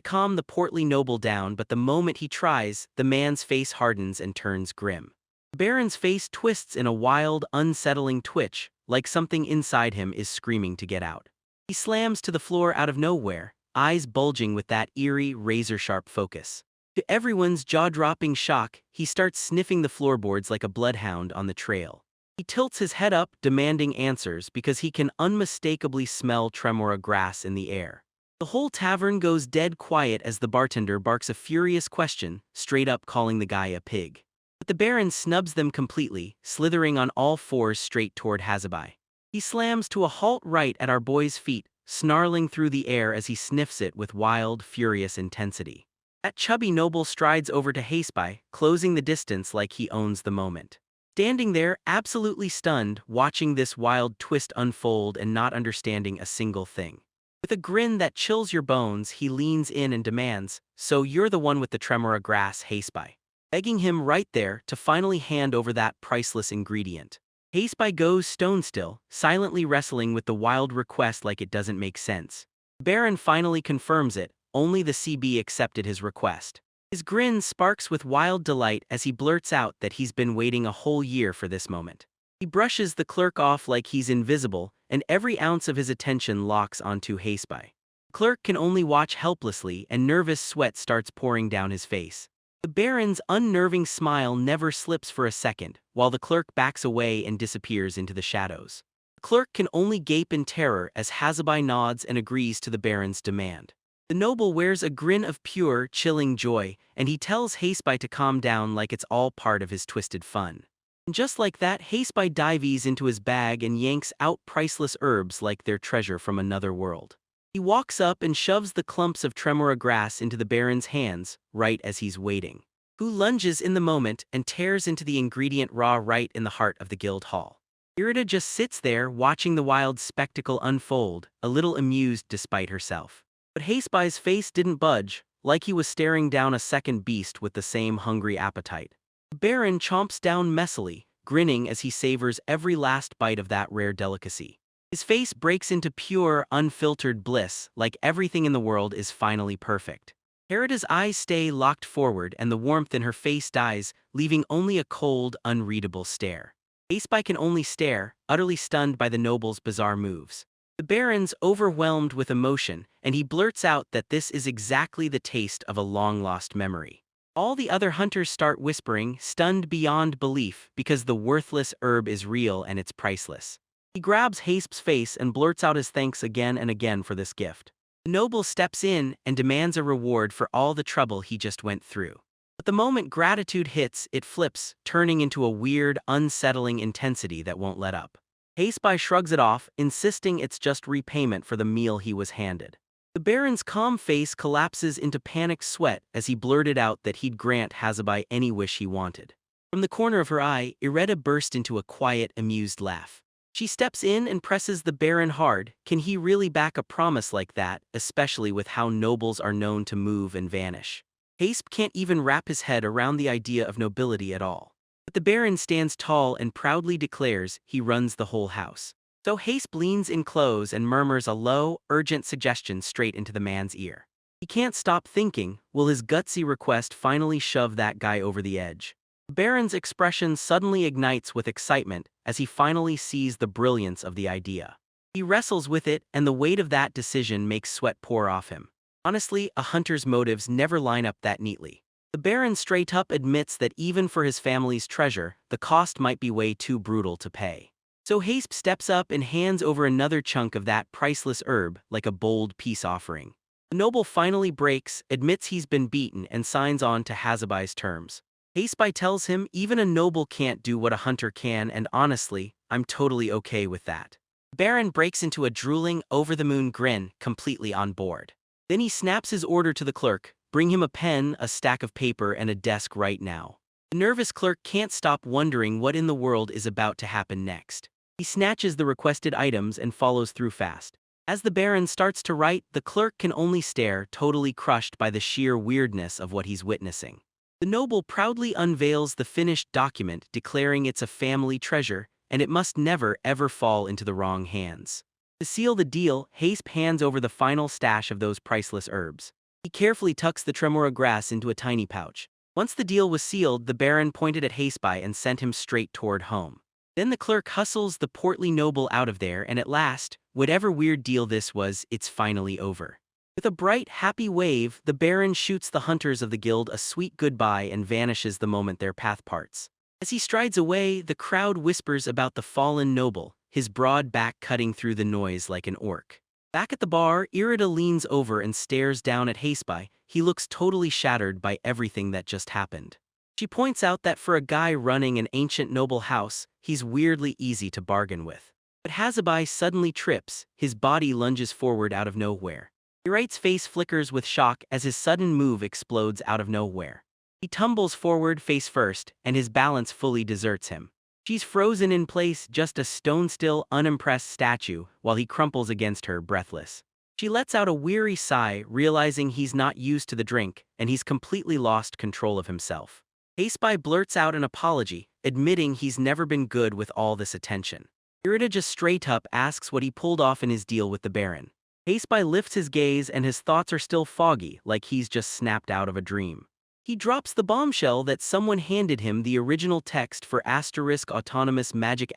calm the portly noble down, but the moment he tries, the man's face hardens and turns grim. The Baron's face twists in a wild, unsettling twitch, like something inside him is screaming to get out. He slams to the floor out of nowhere, eyes bulging with that eerie, razor-sharp focus. To everyone's jaw-dropping shock, he starts sniffing the floorboards like a bloodhound on the trail. He tilts his head up, demanding answers because he can unmistakably smell Tremora grass in the air. The whole tavern goes dead quiet as the bartender barks a furious question, straight up calling the guy a pig. But the Baron snubs them completely, slithering on all fours straight toward Hazabai. He slams to a halt right at our boy's feet, snarling through the air as he sniffs it with wild, furious intensity. That chubby noble strides over to Haspy, closing the distance like he owns the moment. Standing there, absolutely stunned, watching this wild twist unfold and not understanding a single thing. With a grin that chills your bones, he leans in and demands, "So you're the one with the Tremora grass, Haspy," begging him right there to finally hand over that priceless ingredient. Haspy goes stone still, silently wrestling with the wild request like it doesn't make sense. Baron finally confirms it, only the CB accepted his request. His grin sparks with wild delight as he blurts out that he's been waiting a whole year for this moment. He brushes the clerk off like he's invisible, and every ounce of his attention locks onto Haspy. The clerk can only watch helplessly, and nervous sweat starts pouring down his face. The Baron's unnerving smile never slips for a second, while the clerk backs away and disappears into the shadows. The clerk can only gape in terror as Hazabai nods and agrees to the Baron's demand. The noble wears a grin of pure, chilling joy, and he tells Haspy to calm down like it's all part of his twisted fun. And just like that, Haspy dives into his bag and yanks out priceless herbs like they're treasure from another world. He walks up and shoves the clumps of Tremora grass into the Baron's hands, right as he's waiting. Who lunges in the moment and tears into the ingredient raw right in the heart of the guild hall. Irida just sits there watching the wild spectacle unfold, a little amused despite herself. But Haspy's face didn't budge, like he was staring down a second beast with the same hungry appetite. The Baron chomps down messily, grinning as he savors every last bite of that rare delicacy. His face breaks into pure, unfiltered bliss, like everything in the world is finally perfect. Herida's eyes stay locked forward and the warmth in her face dies, leaving only a cold, unreadable stare. Haspy can only stare, utterly stunned by the noble's bizarre moves. The Baron's overwhelmed with emotion, and he blurts out that this is exactly the taste of a long-lost memory. All the other hunters start whispering, stunned beyond belief, because the worthless herb is real and it's priceless. He grabs Hasp's face and blurts out his thanks again and again for this gift. The noble steps in and demands a reward for all the trouble he just went through. But the moment gratitude hits, it flips, turning into a weird, unsettling intensity that won't let up. Haspy shrugs it off, insisting it's just repayment for the meal he was handed. The Baron's calm face collapses into panicked sweat as he blurted out that he'd grant Hazabai any wish he wanted. From the corner of her eye, Ireda burst into a quiet, amused laugh. She steps in and presses the Baron hard. Can he really back a promise like that, especially with how nobles are known to move and vanish? Hasp can't even wrap his head around the idea of nobility at all. But the Baron stands tall and proudly declares he runs the whole house. So Hasp leans in close and murmurs a low, urgent suggestion straight into the man's ear. He can't stop thinking, will his gutsy request finally shove that guy over the edge? Baron's expression suddenly ignites with excitement as he finally sees the brilliance of the idea. He wrestles with it, and the weight of that decision makes sweat pour off him. Honestly, a hunter's motives never line up that neatly. The Baron straight up admits that even for his family's treasure, the cost might be way too brutal to pay. So Haspe steps up and hands over another chunk of that priceless herb like a bold peace offering. The noble finally breaks, admits he's been beaten, and signs on to Hazabai's terms. Haspe tells him even a noble can't do what a hunter can, and honestly, I'm totally okay with that. Baron breaks into a drooling, over-the-moon grin, completely on board. Then he snaps his order to the clerk: bring him a pen, a stack of paper, and a desk right now. The nervous clerk can't stop wondering what in the world is about to happen next. He snatches the requested items and follows through fast. As the Baron starts to write, the clerk can only stare, totally crushed by the sheer weirdness of what he's witnessing. The noble proudly unveils the finished document, declaring it's a family treasure, and it must never ever fall into the wrong hands. To seal the deal, Haspe hands over the final stash of those priceless herbs. He carefully tucks the tremora grass into a tiny pouch. Once the deal was sealed, the Baron pointed at Haspe and sent him straight toward home. Then the clerk hustles the portly noble out of there, and at last, whatever weird deal this was, it's finally over. With a bright, happy wave, the Baron shoots the hunters of the guild a sweet goodbye and vanishes the moment their path parts. As he strides away, the crowd whispers about the fallen noble, his broad back cutting through the noise like an orc. Back at the bar, Irida leans over and stares down at Haspe. He looks totally shattered by everything that just happened. She points out that for a guy running an ancient noble house, he's weirdly easy to bargain with. But Hazabai suddenly trips, his body lunges forward out of nowhere. Irate's face flickers with shock as his sudden move explodes out of nowhere. He tumbles forward face first, and his balance fully deserts him. She's frozen in place, just a stone-still, unimpressed statue, while he crumples against her, breathless. She lets out a weary sigh, realizing he's not used to the drink, and he's completely lost control of himself. Haspe blurts out an apology, admitting he's never been good with all this attention. Irida just straight up asks what he pulled off in his deal with the Baron. Haspe lifts his gaze, and his thoughts are still foggy, like he's just snapped out of a dream. He drops the bombshell that someone handed him the original text for autonomous magic ***,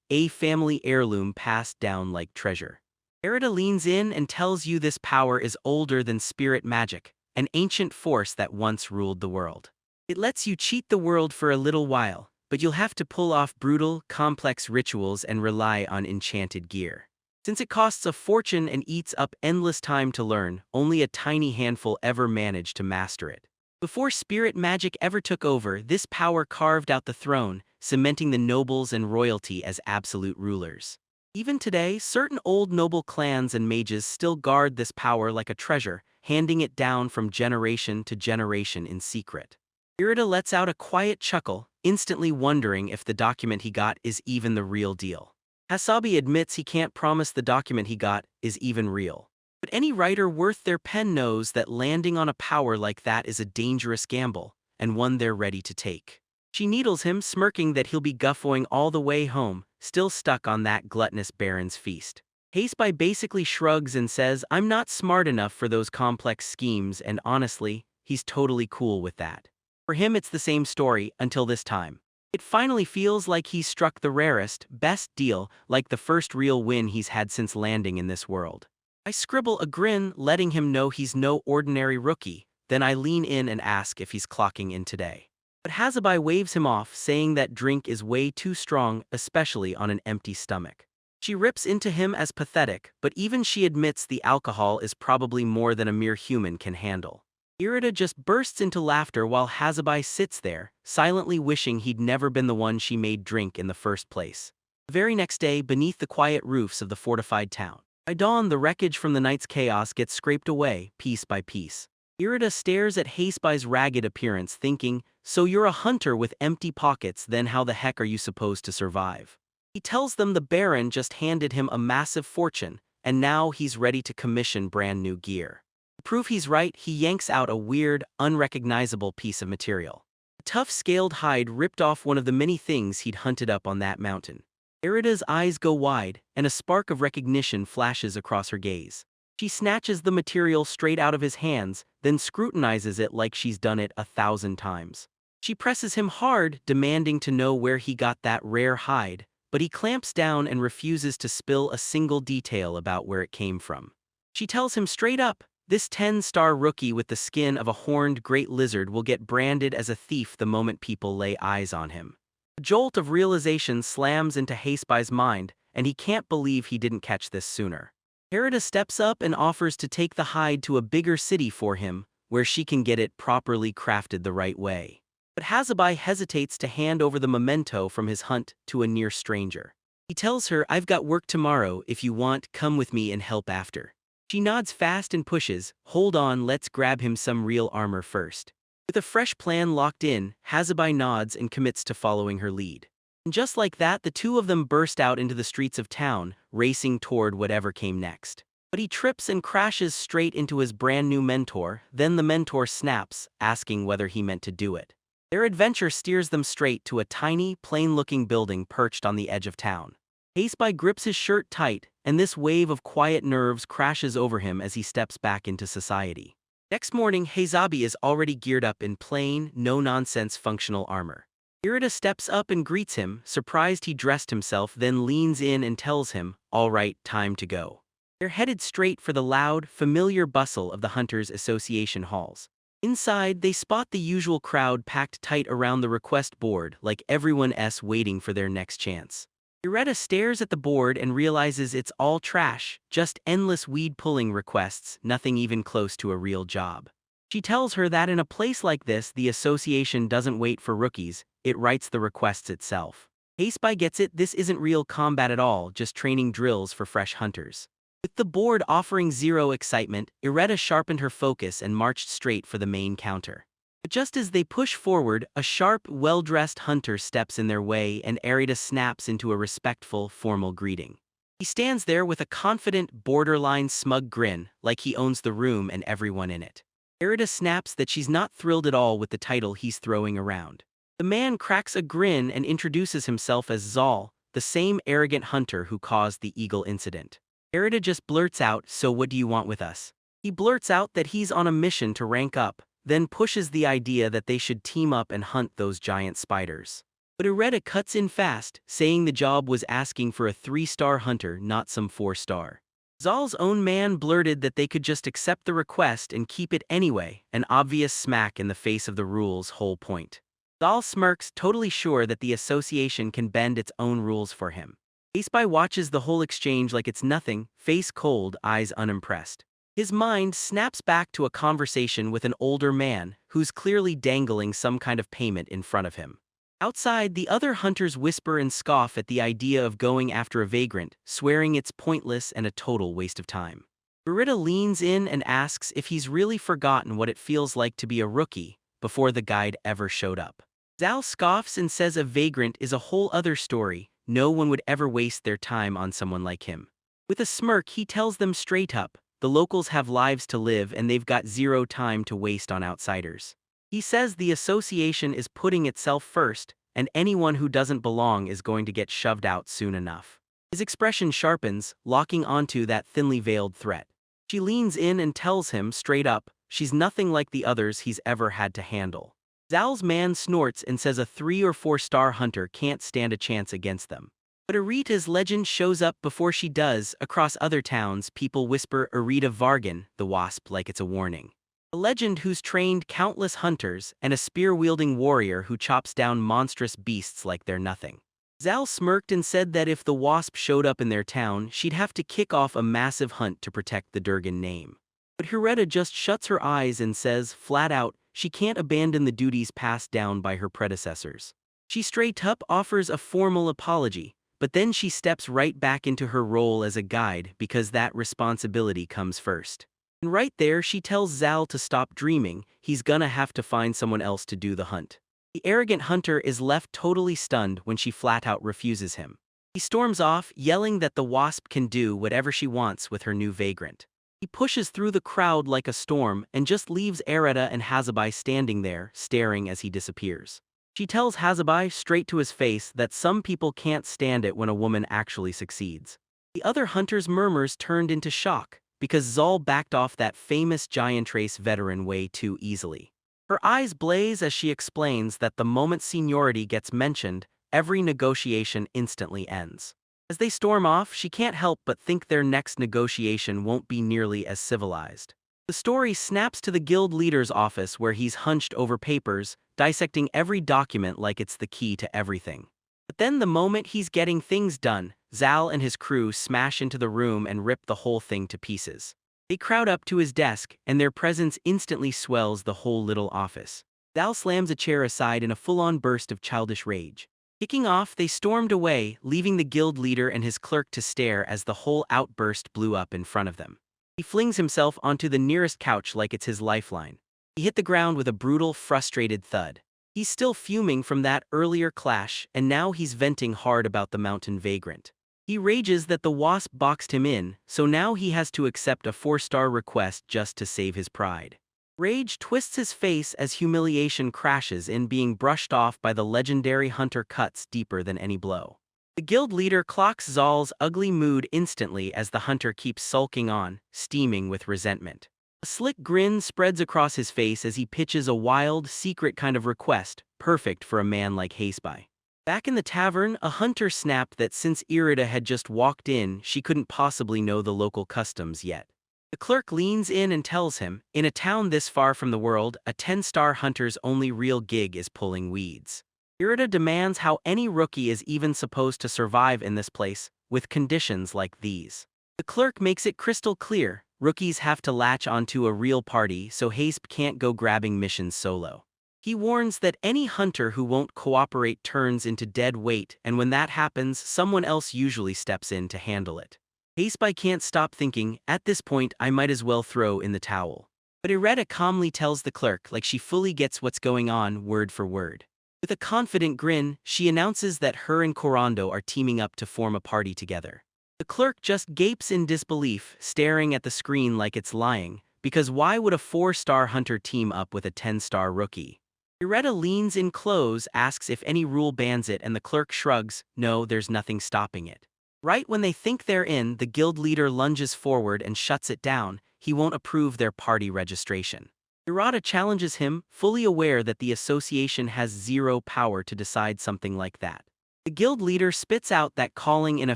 a family heirloom passed down like treasure. Irida leans in and tells you this power is older than spirit magic, an ancient force that once ruled the world. It lets you cheat the world for a little while, but you'll have to pull off brutal, complex rituals and rely on enchanted gear. Since it costs a fortune and eats up endless time to learn, only a tiny handful ever managed to master it. Before spirit magic ever took over, this power carved out the throne, cementing the nobles and royalty as absolute rulers. Even today, certain old noble clans and mages still guard this power like a treasure, handing it down from generation to generation in secret. Irida lets out a quiet chuckle, instantly wondering if the document he got is even the real deal. Hasabi admits he can't promise the document he got is even real. But any writer worth their pen knows that landing on a power like that is a dangerous gamble, and one they're ready to take. She needles him, smirking that he'll be guffawing all the way home, still stuck on that gluttonous Baron's feast. Haspe basically shrugs and says, "I'm not smart enough for those complex schemes," and honestly, he's totally cool with that. For him, it's the same story, until this time. It finally feels like he's struck the rarest, best deal, like the first real win he's had since landing in this world. I scribble a grin, letting him know he's no ordinary rookie, then I lean in and ask if he's clocking in today. But Hazabai waves him off, saying that drink is way too strong, especially on an empty stomach. She rips into him as pathetic, but even she admits the alcohol is probably more than a mere human can handle. Irida just bursts into laughter while Hazabai sits there, silently wishing he'd never been the one she made drink in the first place. The very next day, beneath the quiet roofs of the fortified town, by dawn the wreckage from the night's chaos gets scraped away, piece by piece. Irida stares at Haspe's ragged appearance, thinking, "So you're a hunter with empty pockets, then how the heck are you supposed to survive?" He tells them the Baron just handed him a massive fortune, and now he's ready to commission brand new gear. To prove he's right, he yanks out a weird, unrecognizable piece of material. A tough scaled hide ripped off one of the many things he'd hunted up on that mountain. Irida's eyes go wide, and a spark of recognition flashes across her gaze. She snatches the material straight out of his hands, then scrutinizes it like she's done it 1,000 times. She presses him hard, demanding to know where he got that rare hide, but he clamps down and refuses to spill a single detail about where it came from. She tells him straight up, this 10-star rookie with the skin of a horned great lizard will get branded as a thief the moment people lay eyes on him. A jolt of realization slams into Hasebai's mind, and he can't believe he didn't catch this sooner. Harada steps up and offers to take the hide to a bigger city for him, where she can get it properly crafted the right way. But Hazabai hesitates to hand over the memento from his hunt to a near stranger. He tells her, I've got work tomorrow, if you want, come with me and help after. She nods fast and pushes, hold on, let's grab him some real armor first. With a fresh plan locked in, Hazabai nods and commits to following her lead. And just like that, the two of them burst out into the streets of town, racing toward whatever came next. But he trips and crashes straight into his brand new mentor, then the mentor snaps, asking whether he meant to do it. Their adventure steers them straight to a tiny, plain-looking building perched on the edge of town. Hasebai grips his shirt tight, and this wave of quiet nerves crashes over him as he steps back into society. Next morning, Heizabi is already geared up in plain, no-nonsense functional armor. Irida steps up and greets him, surprised he dressed himself, then leans in and tells him, all right, time to go. They're headed straight for the loud, familiar bustle of the Hunters Association halls. Inside, they spot the usual crowd packed tight around the request board, like everyone else waiting for their next chance. Ireda stares at the board and realizes it's all trash, just endless weed-pulling requests, nothing even close to a real job. She tells her that in a place like this, the association doesn't wait for rookies, it writes the requests itself. Haseby gets it, this isn't real combat at all, just training drills for fresh hunters. With the board offering zero excitement, Ireda sharpened her focus and marched straight for the main counter. But just as they push forward, a sharp, well-dressed hunter steps in their way and Ireda snaps into a respectful, formal greeting. He stands there with a confident, borderline smug grin, like he owns the room and everyone in it. Ireda snaps that she's not thrilled at all with the title he's throwing around. The man cracks a grin and introduces himself as Zal, the same arrogant hunter who caused the eagle incident. Ireda just blurts out, so what do you want with us? He blurts out that he's on a mission to rank up, then pushes the idea that they should team up and hunt those giant spiders. But Ireda cuts in fast, saying the job was asking for a 3-star hunter, not some 4-star. Zal's own man blurted that they could just accept the request and keep it anyway, an obvious smack in the face of the rule's whole point. Zal smirks, totally sure that the association can bend its own rules for him. Haseby watches the whole exchange like it's nothing, face cold, eyes unimpressed. His mind snaps back to a conversation with an older man, who's clearly dangling some kind of payment in front of him. Outside, the other hunters whisper and scoff at the idea of going after a vagrant, swearing it's pointless and a total waste of time. Irida leans in and asks if he's really forgotten what it feels like to be a rookie, before the guide ever showed up. Zal scoffs and says a vagrant is a whole other story, no one would ever waste their time on someone like him. With a smirk, he tells them straight up, the locals have lives to live and they've got zero time to waste on outsiders. He says the association is putting itself first, and anyone who doesn't belong is going to get shoved out soon enough. His expression sharpens, locking onto that thinly veiled threat. She leans in and tells him straight up, she's nothing like the others he's ever had to handle. Zal's man snorts and says a 3- or 4-star hunter can't stand a chance against them. But Arita's legend shows up before she does. Across other towns, people whisper Arita Vargan, the wasp, like it's a warning. A legend who's trained countless hunters and a spear-wielding warrior who chops down monstrous beasts like they're nothing. Zal smirked and said that if the wasp showed up in their town, she'd have to kick off a massive hunt to protect the Durgan name. But Hireta just shuts her eyes and says, flat out, she can't abandon the duties passed down by her predecessors. She straight up offers a formal apology, but then she steps right back into her role as a guide because that responsibility comes first. And right there she tells Zal to stop dreaming, he's gonna have to find someone else to do the hunt. The arrogant hunter is left totally stunned when she flat out refuses him. He storms off, yelling that the wasp can do whatever she wants with her new vagrant. He pushes through the crowd like a storm and just leaves Areta and Hazabai standing there, staring as he disappears. She tells Hazabai straight to his face that some people can't stand it when a woman actually succeeds. The other hunters' murmurs turned into shock, because Zal backed off that famous giant race veteran way too easily. Her eyes blaze as she explains that the moment seniority gets mentioned, every negotiation instantly ends. As they storm off, she can't help but think their next negotiation won't be nearly as civilized. The story snaps to the guild leader's office where he's hunched over papers, dissecting every document like it's the key to everything. But then the moment he's getting things done, Zal and his crew smash into the room and rip the whole thing to pieces. They crowd up to his desk, and their presence instantly swells the whole little office. Zal slams a chair aside in a full-on burst of childish rage. Kicking off, they stormed away, leaving the guild leader and his clerk to stare as the whole outburst blew up in front of them. He flings himself onto the nearest couch like it's his lifeline. He hit the ground with a brutal, frustrated thud. He's still fuming from that earlier clash, and now he's venting hard about the mountain vagrant. He rages that the wasp boxed him in, so now he has to accept a 4-star request just to save his pride. Rage twists his face as humiliation crashes in, being brushed off by the legendary hunter cuts deeper than any blow. The guild leader clocks Zal's ugly mood instantly as the hunter keeps sulking on, steaming with resentment. A slick grin spreads across his face as he pitches a wild, secret kind of request, perfect for a man like Haseby. Back in the tavern, a hunter snapped that since Irida had just walked in, she couldn't possibly know the local customs yet. The clerk leans in and tells him, in a town this far from the world, a 10-star hunter's only real gig is pulling weeds. Irida demands how any rookie is even supposed to survive in this place, with conditions like these. The clerk makes it crystal clear, rookies have to latch onto a real party so Hasp can't go grabbing missions solo. He warns that any hunter who won't cooperate turns into dead weight, and when that happens, someone else usually steps in to handle it. Haseby can't stop thinking, at this point I might as well throw in the towel. But Ireda calmly tells the clerk like she fully gets what's going on word for word. With a confident grin, she announces that her and Corando are teaming up to form a party together. The clerk just gapes in disbelief, staring at the screen like it's lying, because why would a 4-star hunter team up with a 10-star rookie? Ireda leans in close, asks if any rule bans it, and the clerk shrugs, no, there's nothing stopping it. Right when they think they're in, the guild leader lunges forward and shuts it down. He won't approve their party registration. Irada challenges him, fully aware that the association has zero power to decide something like that. The guild leader spits out that calling in a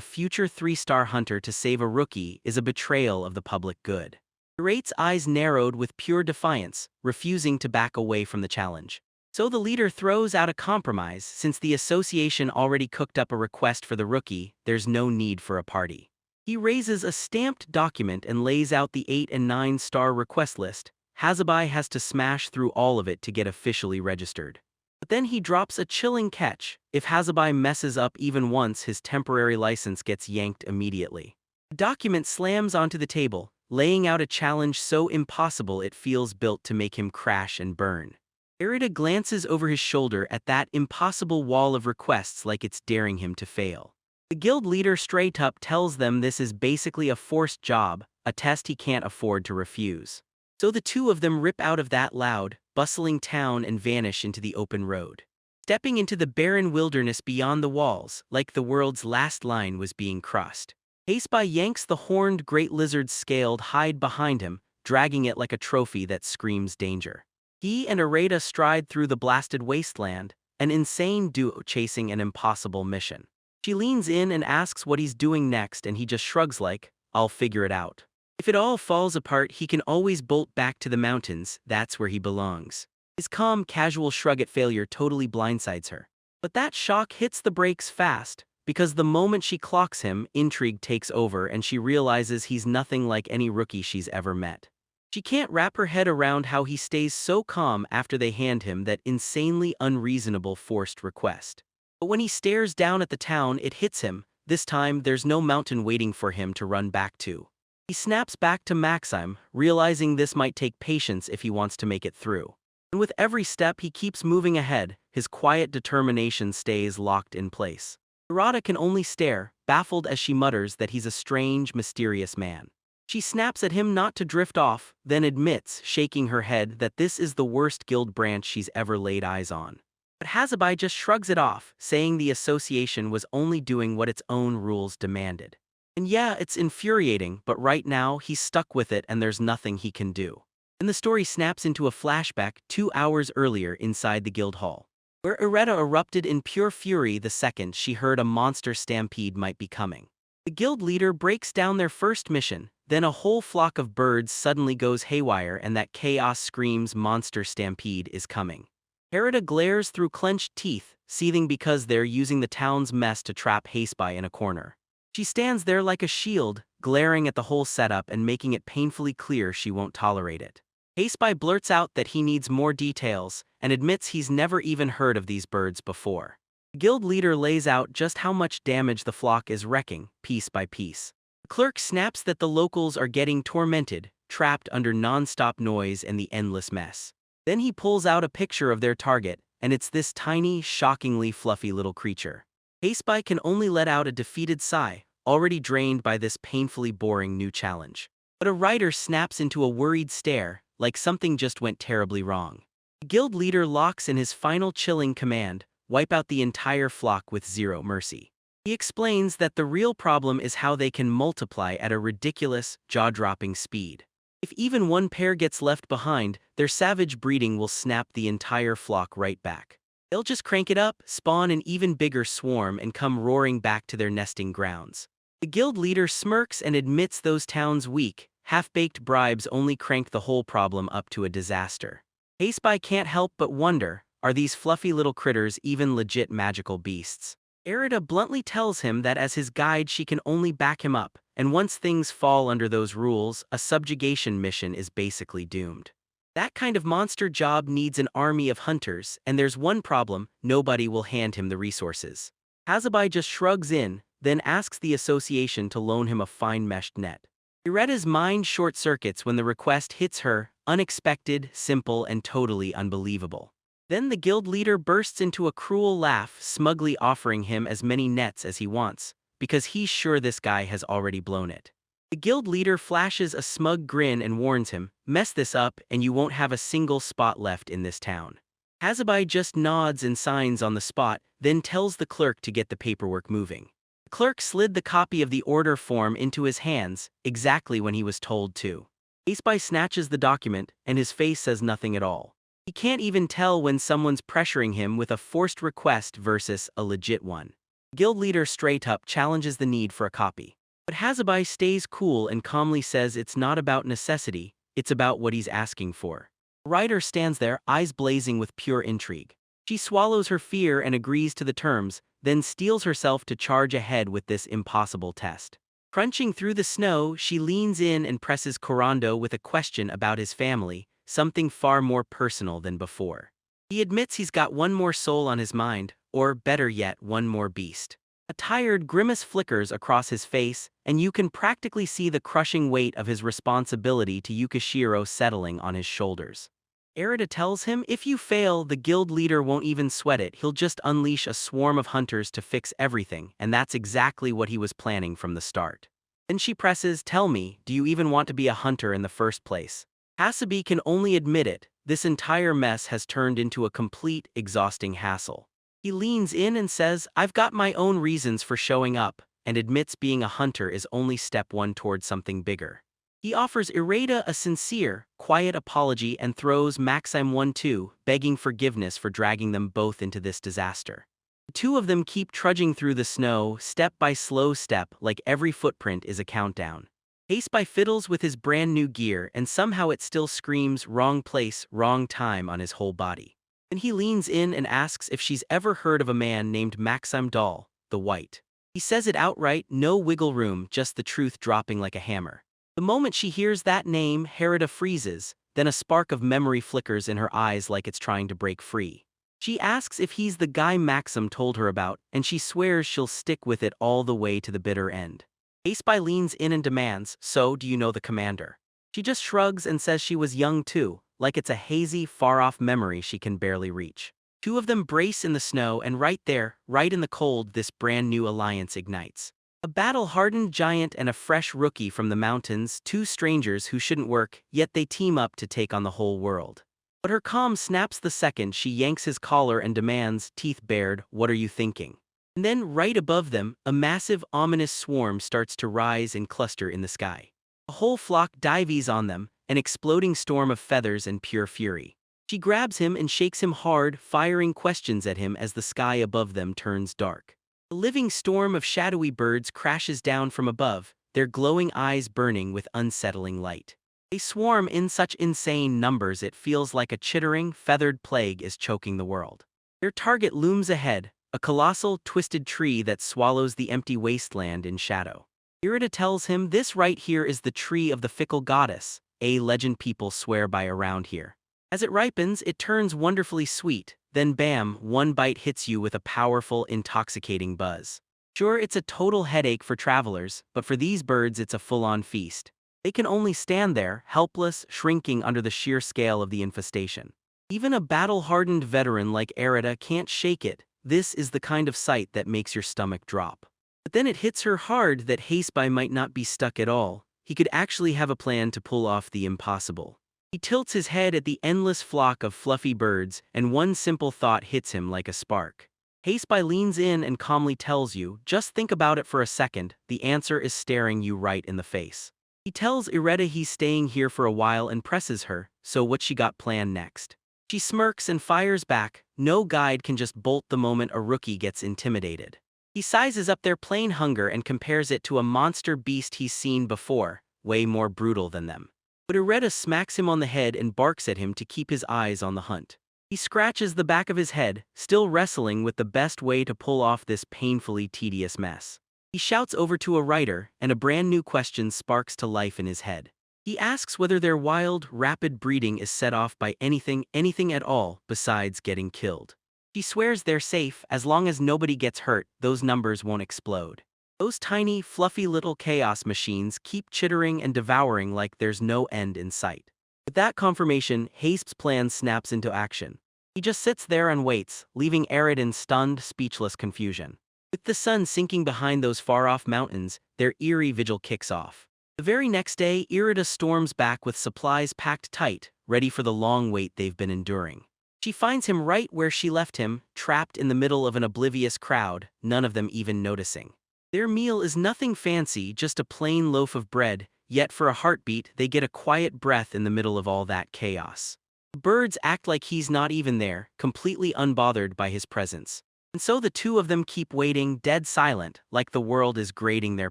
future 3-star hunter to save a rookie is a betrayal of the public good. Irate's eyes narrowed with pure defiance, refusing to back away from the challenge. So the leader throws out a compromise. Since the association already cooked up a request for the rookie, there's no need for a party. He raises a stamped document and lays out the 8- and 9-star request list. Haseby has to smash through all of it to get officially registered. But then he drops a chilling catch. If Haseby messes up even once, his temporary license gets yanked immediately. The document slams onto the table, laying out a challenge so impossible it feels built to make him crash and burn. Irida glances over his shoulder at that impossible wall of requests like it's daring him to fail. The guild leader straight up tells them this is basically a forced job, a test he can't afford to refuse. So the two of them rip out of that loud, bustling town and vanish into the open road. Stepping into the barren wilderness beyond the walls, like the world's last line was being crossed. Haseby yanks the horned great lizard's scaled hide behind him, dragging it like a trophy that screams danger. He and Ireda stride through the blasted wasteland, an insane duo chasing an impossible mission. She leans in and asks what he's doing next, and he just shrugs like, I'll figure it out. If it all falls apart, he can always bolt back to the mountains, that's where he belongs. His calm, casual shrug at failure totally blindsides her. But that shock hits the brakes fast, because the moment she clocks him, intrigue takes over and she realizes he's nothing like any rookie she's ever met. She can't wrap her head around how he stays so calm after they hand him that insanely unreasonable forced request. But when he stares down at the town, it hits him. This time, there's no mountain waiting for him to run back to. He snaps back to Maxim, realizing this might take patience if he wants to make it through. And with every step he keeps moving ahead, his quiet determination stays locked in place. Irada can only stare, baffled as she mutters that he's a strange, mysterious man. She snaps at him not to drift off, then admits, shaking her head, that this is the worst guild branch she's ever laid eyes on. But Haseby just shrugs it off, saying the association was only doing what its own rules demanded. And yeah, it's infuriating, but right now he's stuck with it and there's nothing he can do. and the story snaps into a flashback 2 hours earlier inside the guild hall, where Ireta erupted in pure fury the second she heard a monster stampede might be coming. The guild leader breaks down their first mission, then a whole flock of birds suddenly goes haywire and that chaos screams monster stampede is coming. Ireta glares through clenched teeth, seething because they're using the town's mess to trap Haseby in a corner. She stands there like a shield, glaring at the whole setup and making it painfully clear she won't tolerate it. Haseby blurts out that he needs more details, and admits he's never even heard of these birds before. The guild leader lays out just how much damage the flock is wrecking, piece by piece. The clerk snaps that the locals are getting tormented, trapped under non-stop noise and the endless mess. Then he pulls out a picture of their target, and it's this tiny, shockingly fluffy little creature. Haseby can only let out a defeated sigh, already drained by this painfully boring new challenge. But a writer snaps into a worried stare, like something just went terribly wrong. The guild leader locks in his final chilling command: wipe out the entire flock with zero mercy. He explains that the real problem is how they can multiply at a ridiculous, jaw-dropping speed. If even one pair gets left behind, their savage breeding will snap the entire flock right back. They'll just crank it up, spawn an even bigger swarm, and come roaring back to their nesting grounds. The guild leader smirks and admits those towns' weak, half-baked bribes only crank the whole problem up to a disaster. Haseby can't help but wonder, are these fluffy little critters even legit magical beasts? Ireta bluntly tells him that as his guide she can only back him up, and once things fall under those rules, a subjugation mission is basically doomed. That kind of monster job needs an army of hunters, and there's one problem: nobody will hand him the resources. Haseby just shrugs in, then asks the association to loan him a fine meshed net. Ireta's mind short-circuits when the request hits her, unexpected, simple, and totally unbelievable. Then the guild leader bursts into a cruel laugh, smugly offering him as many nets as he wants, because he's sure this guy has already blown it. The guild leader flashes a smug grin and warns him, mess this up and you won't have a single spot left in this town. Haseby just nods and signs on the spot, then tells the clerk to get the paperwork moving. The clerk slid the copy of the order form into his hands, exactly when he was told to. Haseby snatches the document, and his face says nothing at all. He can't even tell when someone's pressuring him with a forced request versus a legit one. Guild leader straight up challenges the need for a copy. But Haseby stays cool and calmly says it's not about necessity, it's about what he's asking for. The writer stands there, eyes blazing with pure intrigue. She swallows her fear and agrees to the terms, then steels herself to charge ahead with this impossible test. Crunching through the snow, she leans in and presses Corando with a question about his family, something far more personal than before. He admits he's got one more soul on his mind, or better yet, one more beast. A tired grimace flickers across his face, and you can practically see the crushing weight of his responsibility to Yukishiro settling on his shoulders. Ireta tells him if you fail, the guild leader won't even sweat it, he'll just unleash a swarm of hunters to fix everything, and that's exactly what he was planning from the start. Then she presses, tell me, do you even want to be a hunter in the first place? Haseby can only admit it, this entire mess has turned into a complete, exhausting hassle. He leans in and says, I've got my own reasons for showing up, and admits being a hunter is only step one toward something bigger. He offers Ireta a sincere, quiet apology and throws Maxime 1-2, begging forgiveness for dragging them both into this disaster. The two of them keep trudging through the snow, step by slow step, like every footprint is a countdown. Haseby fiddles with his brand new gear and somehow it still screams wrong place, wrong time on his whole body. Then he leans in and asks if she's ever heard of a man named Maxime Dahl, the White. He says it outright, no wiggle room, just the truth dropping like a hammer. The moment she hears that name, Ireta freezes, then a spark of memory flickers in her eyes like it's trying to break free. She asks if he's the guy Maxim told her about, and she swears she'll stick with it all the way to the bitter end. Haseby leans in and demands, so do you know the commander? She just shrugs and says she was young too, like it's a hazy, far-off memory she can barely reach. Two of them brace in the snow, and right there, right in the cold, this brand new alliance ignites. A battle-hardened giant and a fresh rookie from the mountains, two strangers who shouldn't work, yet they team up to take on the whole world. But her calm snaps the second she yanks his collar and demands, teeth bared, what are you thinking? And then, right above them, a massive, ominous swarm starts to rise and cluster in the sky. A whole flock dives on them, an exploding storm of feathers and pure fury. She grabs him and shakes him hard, firing questions at him as the sky above them turns dark. A living storm of shadowy birds crashes down from above, their glowing eyes burning with unsettling light. They swarm in such insane numbers it feels like a chittering, feathered plague is choking the world. Their target looms ahead, a colossal, twisted tree that swallows the empty wasteland in shadow. Irida tells him this right here is the tree of the fickle goddess, a legend people swear by around here. As it ripens, it turns wonderfully sweet, then bam, one bite hits you with a powerful, intoxicating buzz. Sure, it's a total headache for travelers, but for these birds it's a full-on feast. They can only stand there, helpless, shrinking under the sheer scale of the infestation. Even a battle-hardened veteran like Irida can't shake it. This is the kind of sight that makes your stomach drop. But then it hits her hard that Haseby might not be stuck at all. He could actually have a plan to pull off the impossible. He tilts his head at the endless flock of fluffy birds, and one simple thought hits him like a spark. Haseby leans in and calmly tells you, just think about it for a second, the answer is staring you right in the face. He tells Irida he's staying here for a while and presses her, so what she got planned next. She smirks and fires back. No guide can just bolt the moment a rookie gets intimidated. He sizes up their plain hunger and compares it to a monster beast he's seen before, way more brutal than them. But Irida smacks him on the head and barks at him to keep his eyes on the hunt. He scratches the back of his head, still wrestling with the best way to pull off this painfully tedious mess. He shouts over to a writer, and a brand new question sparks to life in his head. He asks whether their wild, rapid breeding is set off by anything at all, besides getting killed. She swears they're safe, as long as nobody gets hurt, those numbers won't explode. Those tiny, fluffy little chaos machines keep chittering and devouring like there's no end in sight. With that confirmation, Haste's plan snaps into action. He just sits there and waits, leaving Arid in stunned, speechless confusion. With the sun sinking behind those far-off mountains, their eerie vigil kicks off. The very next day, Irida storms back with supplies packed tight, ready for the long wait they've been enduring. She finds him right where she left him, trapped in the middle of an oblivious crowd, none of them even noticing. Their meal is nothing fancy, just a plain loaf of bread, yet for a heartbeat they get a quiet breath in the middle of all that chaos. The birds act like he's not even there, completely unbothered by his presence. And so the two of them keep waiting, dead silent, like the world is grading their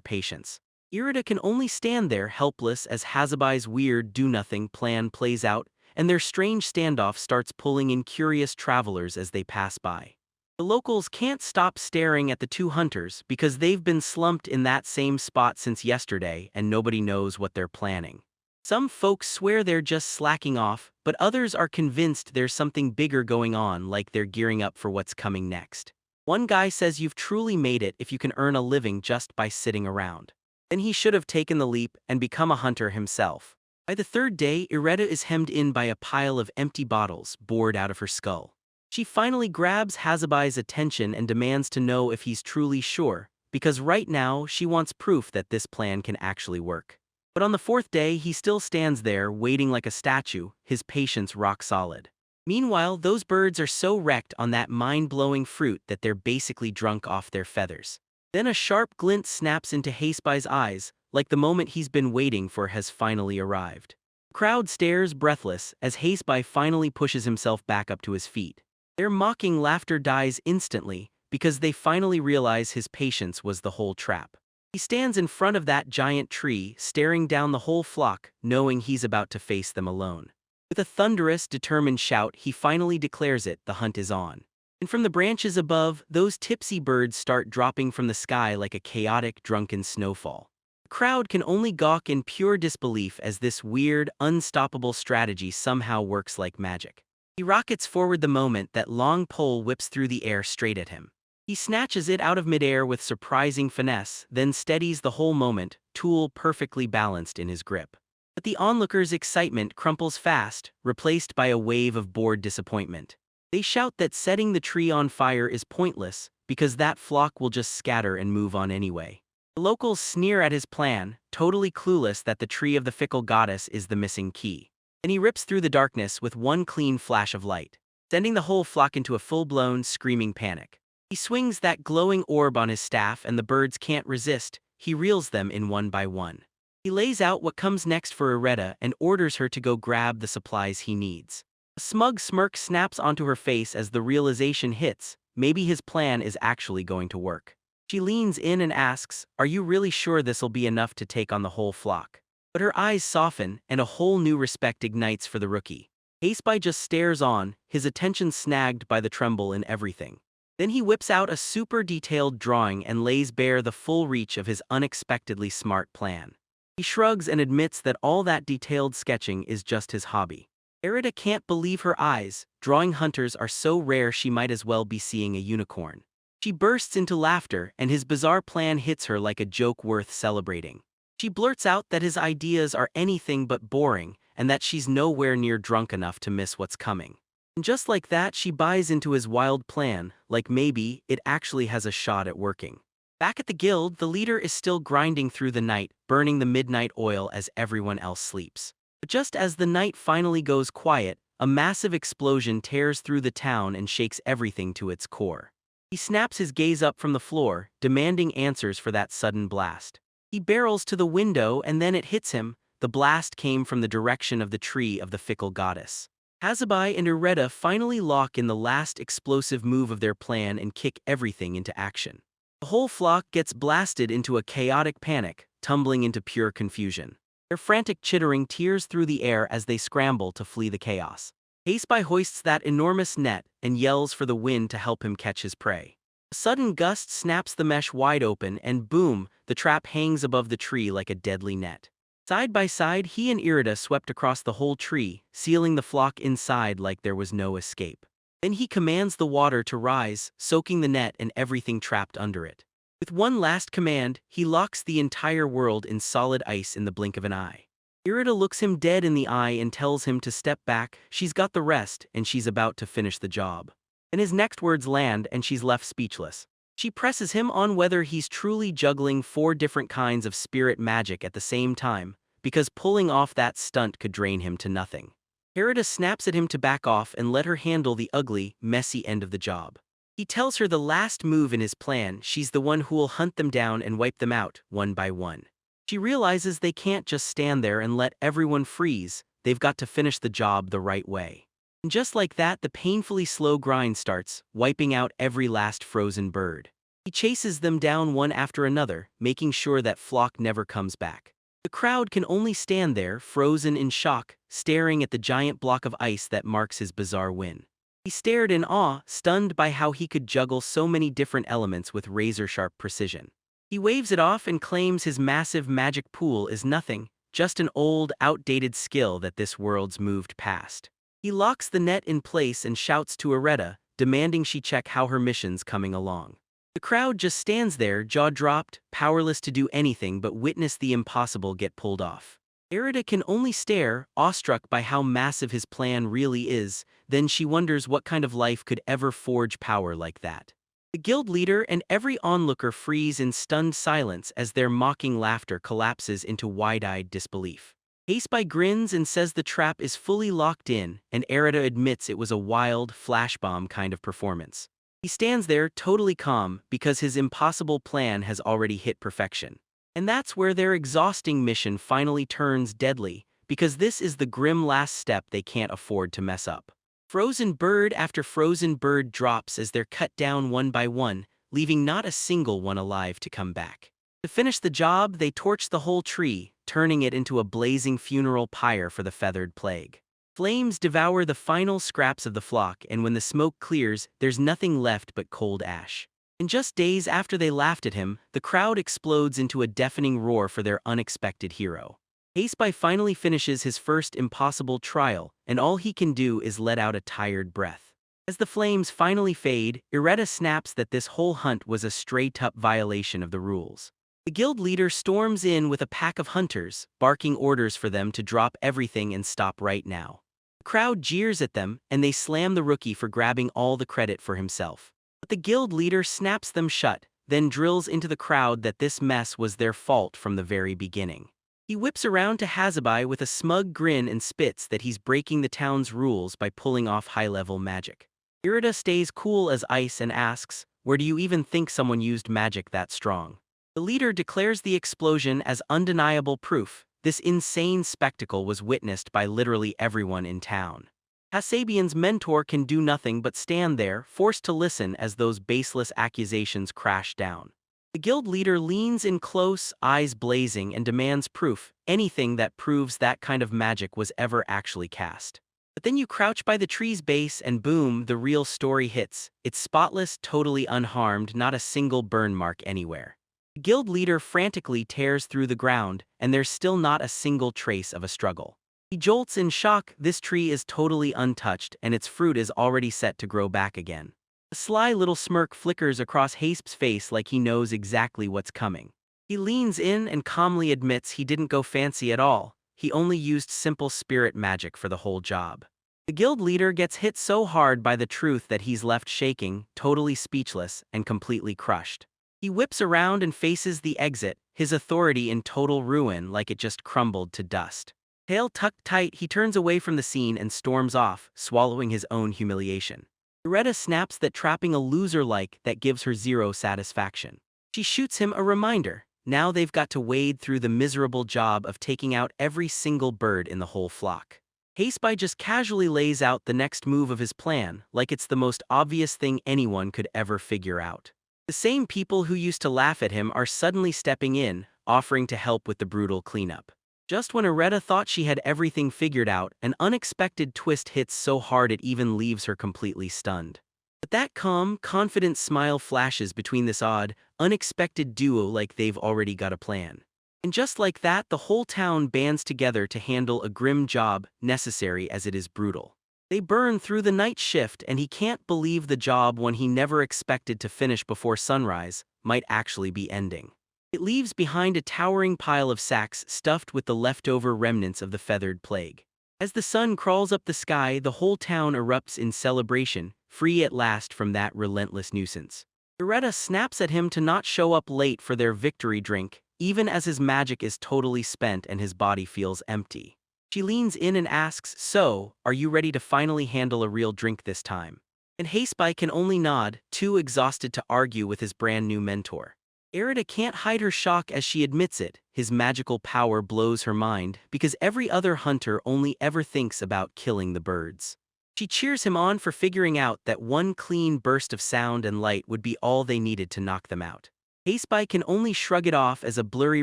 patience. Irida can only stand there helpless as Haseby's weird do-nothing plan plays out, and their strange standoff starts pulling in curious travelers as they pass by. The locals can't stop staring at the two hunters because they've been slumped in that same spot since yesterday and nobody knows what they're planning. Some folks swear they're just slacking off, but others are convinced there's something bigger going on, like they're gearing up for what's coming next. One guy says you've truly made it if you can earn a living just by sitting around. Then he should have taken the leap and become a hunter himself. By the third day, Irida is hemmed in by a pile of empty bottles, bored out of her skull. She finally grabs Haseby's attention and demands to know if he's truly sure, because right now she wants proof that this plan can actually work. But on the fourth day, he still stands there, waiting like a statue, his patience rock solid. Meanwhile, those birds are so wrecked on that mind-blowing fruit that they're basically drunk off their feathers. Then a sharp glint snaps into Haseby's eyes, like the moment he's been waiting for has finally arrived. The crowd stares breathless as Haseby finally pushes himself back up to his feet. Their mocking laughter dies instantly, because they finally realize his patience was the whole trap. He stands in front of that giant tree, staring down the whole flock, knowing he's about to face them alone. With a thunderous, determined shout, he finally declares it, the hunt is on. And from the branches above, those tipsy birds start dropping from the sky like a chaotic, drunken snowfall. The crowd can only gawk in pure disbelief as this weird, unstoppable strategy somehow works like magic. He rockets forward the moment that long pole whips through the air straight at him. He snatches it out of midair with surprising finesse, then steadies the whole moment, tool perfectly balanced in his grip. But the onlookers' excitement crumples fast, replaced by a wave of bored disappointment. They shout that setting the tree on fire is pointless, because that flock will just scatter and move on anyway. The locals sneer at his plan, totally clueless that the tree of the fickle goddess is the missing key. Then he rips through the darkness with one clean flash of light, sending the whole flock into a full-blown, screaming panic. He swings that glowing orb on his staff and the birds can't resist, he reels them in one by one. He lays out what comes next for Ireta and orders her to go grab the supplies he needs. A smug smirk snaps onto her face as the realization hits, maybe his plan is actually going to work. She leans in and asks, "Are you really sure this'll be enough to take on the whole flock?" But her eyes soften, and a whole new respect ignites for the rookie. Aceby just stares on, his attention snagged by the tremble in everything. Then he whips out a super detailed drawing and lays bare the full reach of his unexpectedly smart plan. He shrugs and admits that all that detailed sketching is just his hobby. Ireta can't believe her eyes, drawing hunters are so rare she might as well be seeing a unicorn. She bursts into laughter, and his bizarre plan hits her like a joke worth celebrating. She blurts out that his ideas are anything but boring, and that she's nowhere near drunk enough to miss what's coming. And just like that, she buys into his wild plan, like maybe it actually has a shot at working. Back at the guild, the leader is still grinding through the night, burning the midnight oil as everyone else sleeps. But just as the night finally goes quiet, a massive explosion tears through the town and shakes everything to its core. He snaps his gaze up from the floor, demanding answers for that sudden blast. He barrels to the window and then it hits him. The blast came from the direction of the tree of the fickle goddess. Hazabai and Ireta finally lock in the last explosive move of their plan and kick everything into action. The whole flock gets blasted into a chaotic panic, tumbling into pure confusion. Their frantic chittering tears through the air as they scramble to flee the chaos. Hazabai hoists that enormous net and yells for the wind to help him catch his prey. A sudden gust snaps the mesh wide open and boom, the trap hangs above the tree like a deadly net. Side by side, he and Ireta swept across the whole tree, sealing the flock inside like there was no escape. Then he commands the water to rise, soaking the net and everything trapped under it. With one last command, he locks the entire world in solid ice in the blink of an eye. Ireta looks him dead in the eye and tells him to step back, she's got the rest and she's about to finish the job. And his next words land and she's left speechless. She presses him on whether he's truly juggling 4 different kinds of spirit magic at the same time, because pulling off that stunt could drain him to nothing. Ireta snaps at him to back off and let her handle the ugly, messy end of the job. He tells her the last move in his plan, she's the one who'll hunt them down and wipe them out, one by one. She realizes they can't just stand there and let everyone freeze, they've got to finish the job the right way. And just like that, the painfully slow grind starts, wiping out every last frozen bird. He chases them down one after another, making sure that flock never comes back. The crowd can only stand there, frozen in shock, staring at the giant block of ice that marks his bizarre win. He stared in awe, stunned by how he could juggle so many different elements with razor-sharp precision. He waves it off and claims his massive magic pool is nothing, just an old, outdated skill that this world's moved past. He locks the net in place and shouts to Ireta, demanding she check how her mission's coming along. The crowd just stands there, jaw dropped, powerless to do anything but witness the impossible get pulled off. Ireta can only stare, awestruck by how massive his plan really is, then she wonders what kind of life could ever forge power like that. The guild leader and every onlooker freeze in stunned silence as their mocking laughter collapses into wide-eyed disbelief. Hazabai grins and says the trap is fully locked in, and Ireta admits it was a wild, flashbomb kind of performance. He stands there totally calm because his impossible plan has already hit perfection. And that's where their exhausting mission finally turns deadly, because this is the grim last step they can't afford to mess up. Frozen bird after frozen bird drops as they're cut down one by one, leaving not a single one alive to come back. To finish the job, they torch the whole tree, turning it into a blazing funeral pyre for the feathered plague. Flames devour the final scraps of the flock, and when the smoke clears, there's nothing left but cold ash. And just days after they laughed at him, the crowd explodes into a deafening roar for their unexpected hero. Hazabai finally finishes his first impossible trial, and all he can do is let out a tired breath. As the flames finally fade, Ireta snaps that this whole hunt was a straight-up violation of the rules. The guild leader storms in with a pack of hunters, barking orders for them to drop everything and stop right now. The crowd jeers at them, and they slam the rookie for grabbing all the credit for himself. But the guild leader snaps them shut, then drills into the crowd that this mess was their fault from the very beginning. He whips around to Hazabai with a smug grin and spits that he's breaking the town's rules by pulling off high-level magic. Ireta stays cool as ice and asks, "Where do you even think someone used magic that strong?" The leader declares the explosion as undeniable proof. This insane spectacle was witnessed by literally everyone in town. Hasabian's mentor can do nothing but stand there, forced to listen as those baseless accusations crash down. The guild leader leans in close, eyes blazing, and demands proof, anything that proves that kind of magic was ever actually cast. But then you crouch by the tree's base and boom, the real story hits. It's spotless, totally unharmed, not a single burn mark anywhere. The guild leader frantically tears through the ground, and there's still not a single trace of a struggle. He jolts in shock. This tree is totally untouched, and its fruit is already set to grow back again. A sly little smirk flickers across Hasp's face like he knows exactly what's coming. He leans in and calmly admits he didn't go fancy at all. He only used simple spirit magic for the whole job. The guild leader gets hit so hard by the truth that he's left shaking, totally speechless, and completely crushed. He whips around and faces the exit, his authority in total ruin like it just crumbled to dust. Tail tucked tight, he turns away from the scene and storms off, swallowing his own humiliation. Loretta snaps that trapping a loser like that gives her zero satisfaction. She shoots him a reminder. Now they've got to wade through the miserable job of taking out every single bird in the whole flock. Haseby just casually lays out the next move of his plan, like it's the most obvious thing anyone could ever figure out. The same people who used to laugh at him are suddenly stepping in, offering to help with the brutal cleanup. Just when Loretta thought she had everything figured out, an unexpected twist hits so hard it even leaves her completely stunned. But that calm, confident smile flashes between this odd, unexpected duo like they've already got a plan. And just like that, the whole town bands together to handle a grim job, necessary as it is brutal. They burn through the night shift, and he can't believe the job, one he never expected to finish before sunrise, might actually be ending. It leaves behind a towering pile of sacks stuffed with the leftover remnants of the feathered plague. As the sun crawls up the sky, the whole town erupts in celebration, free at last from that relentless nuisance. Loretta snaps at him to not show up late for their victory drink, even as his magic is totally spent and his body feels empty. She leans in and asks, "So, are you ready to finally handle a real drink this time?" And Haseby can only nod, too exhausted to argue with his brand new mentor. Erida can't hide her shock as she admits it. His magical power blows her mind, because every other hunter only ever thinks about killing the birds. She cheers him on for figuring out that one clean burst of sound and light would be all they needed to knock them out. Haseby can only shrug it off as a blurry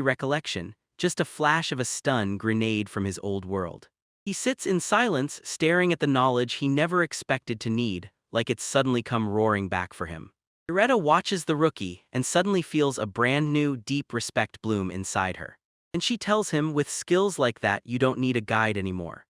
recollection, just a flash of a stun grenade from his old world. He sits in silence, staring at the knowledge he never expected to need, like it's suddenly come roaring back for him. Loretta watches the rookie and suddenly feels a brand new, deep respect bloom inside her. And she tells him, with skills like that, you don't need a guide anymore.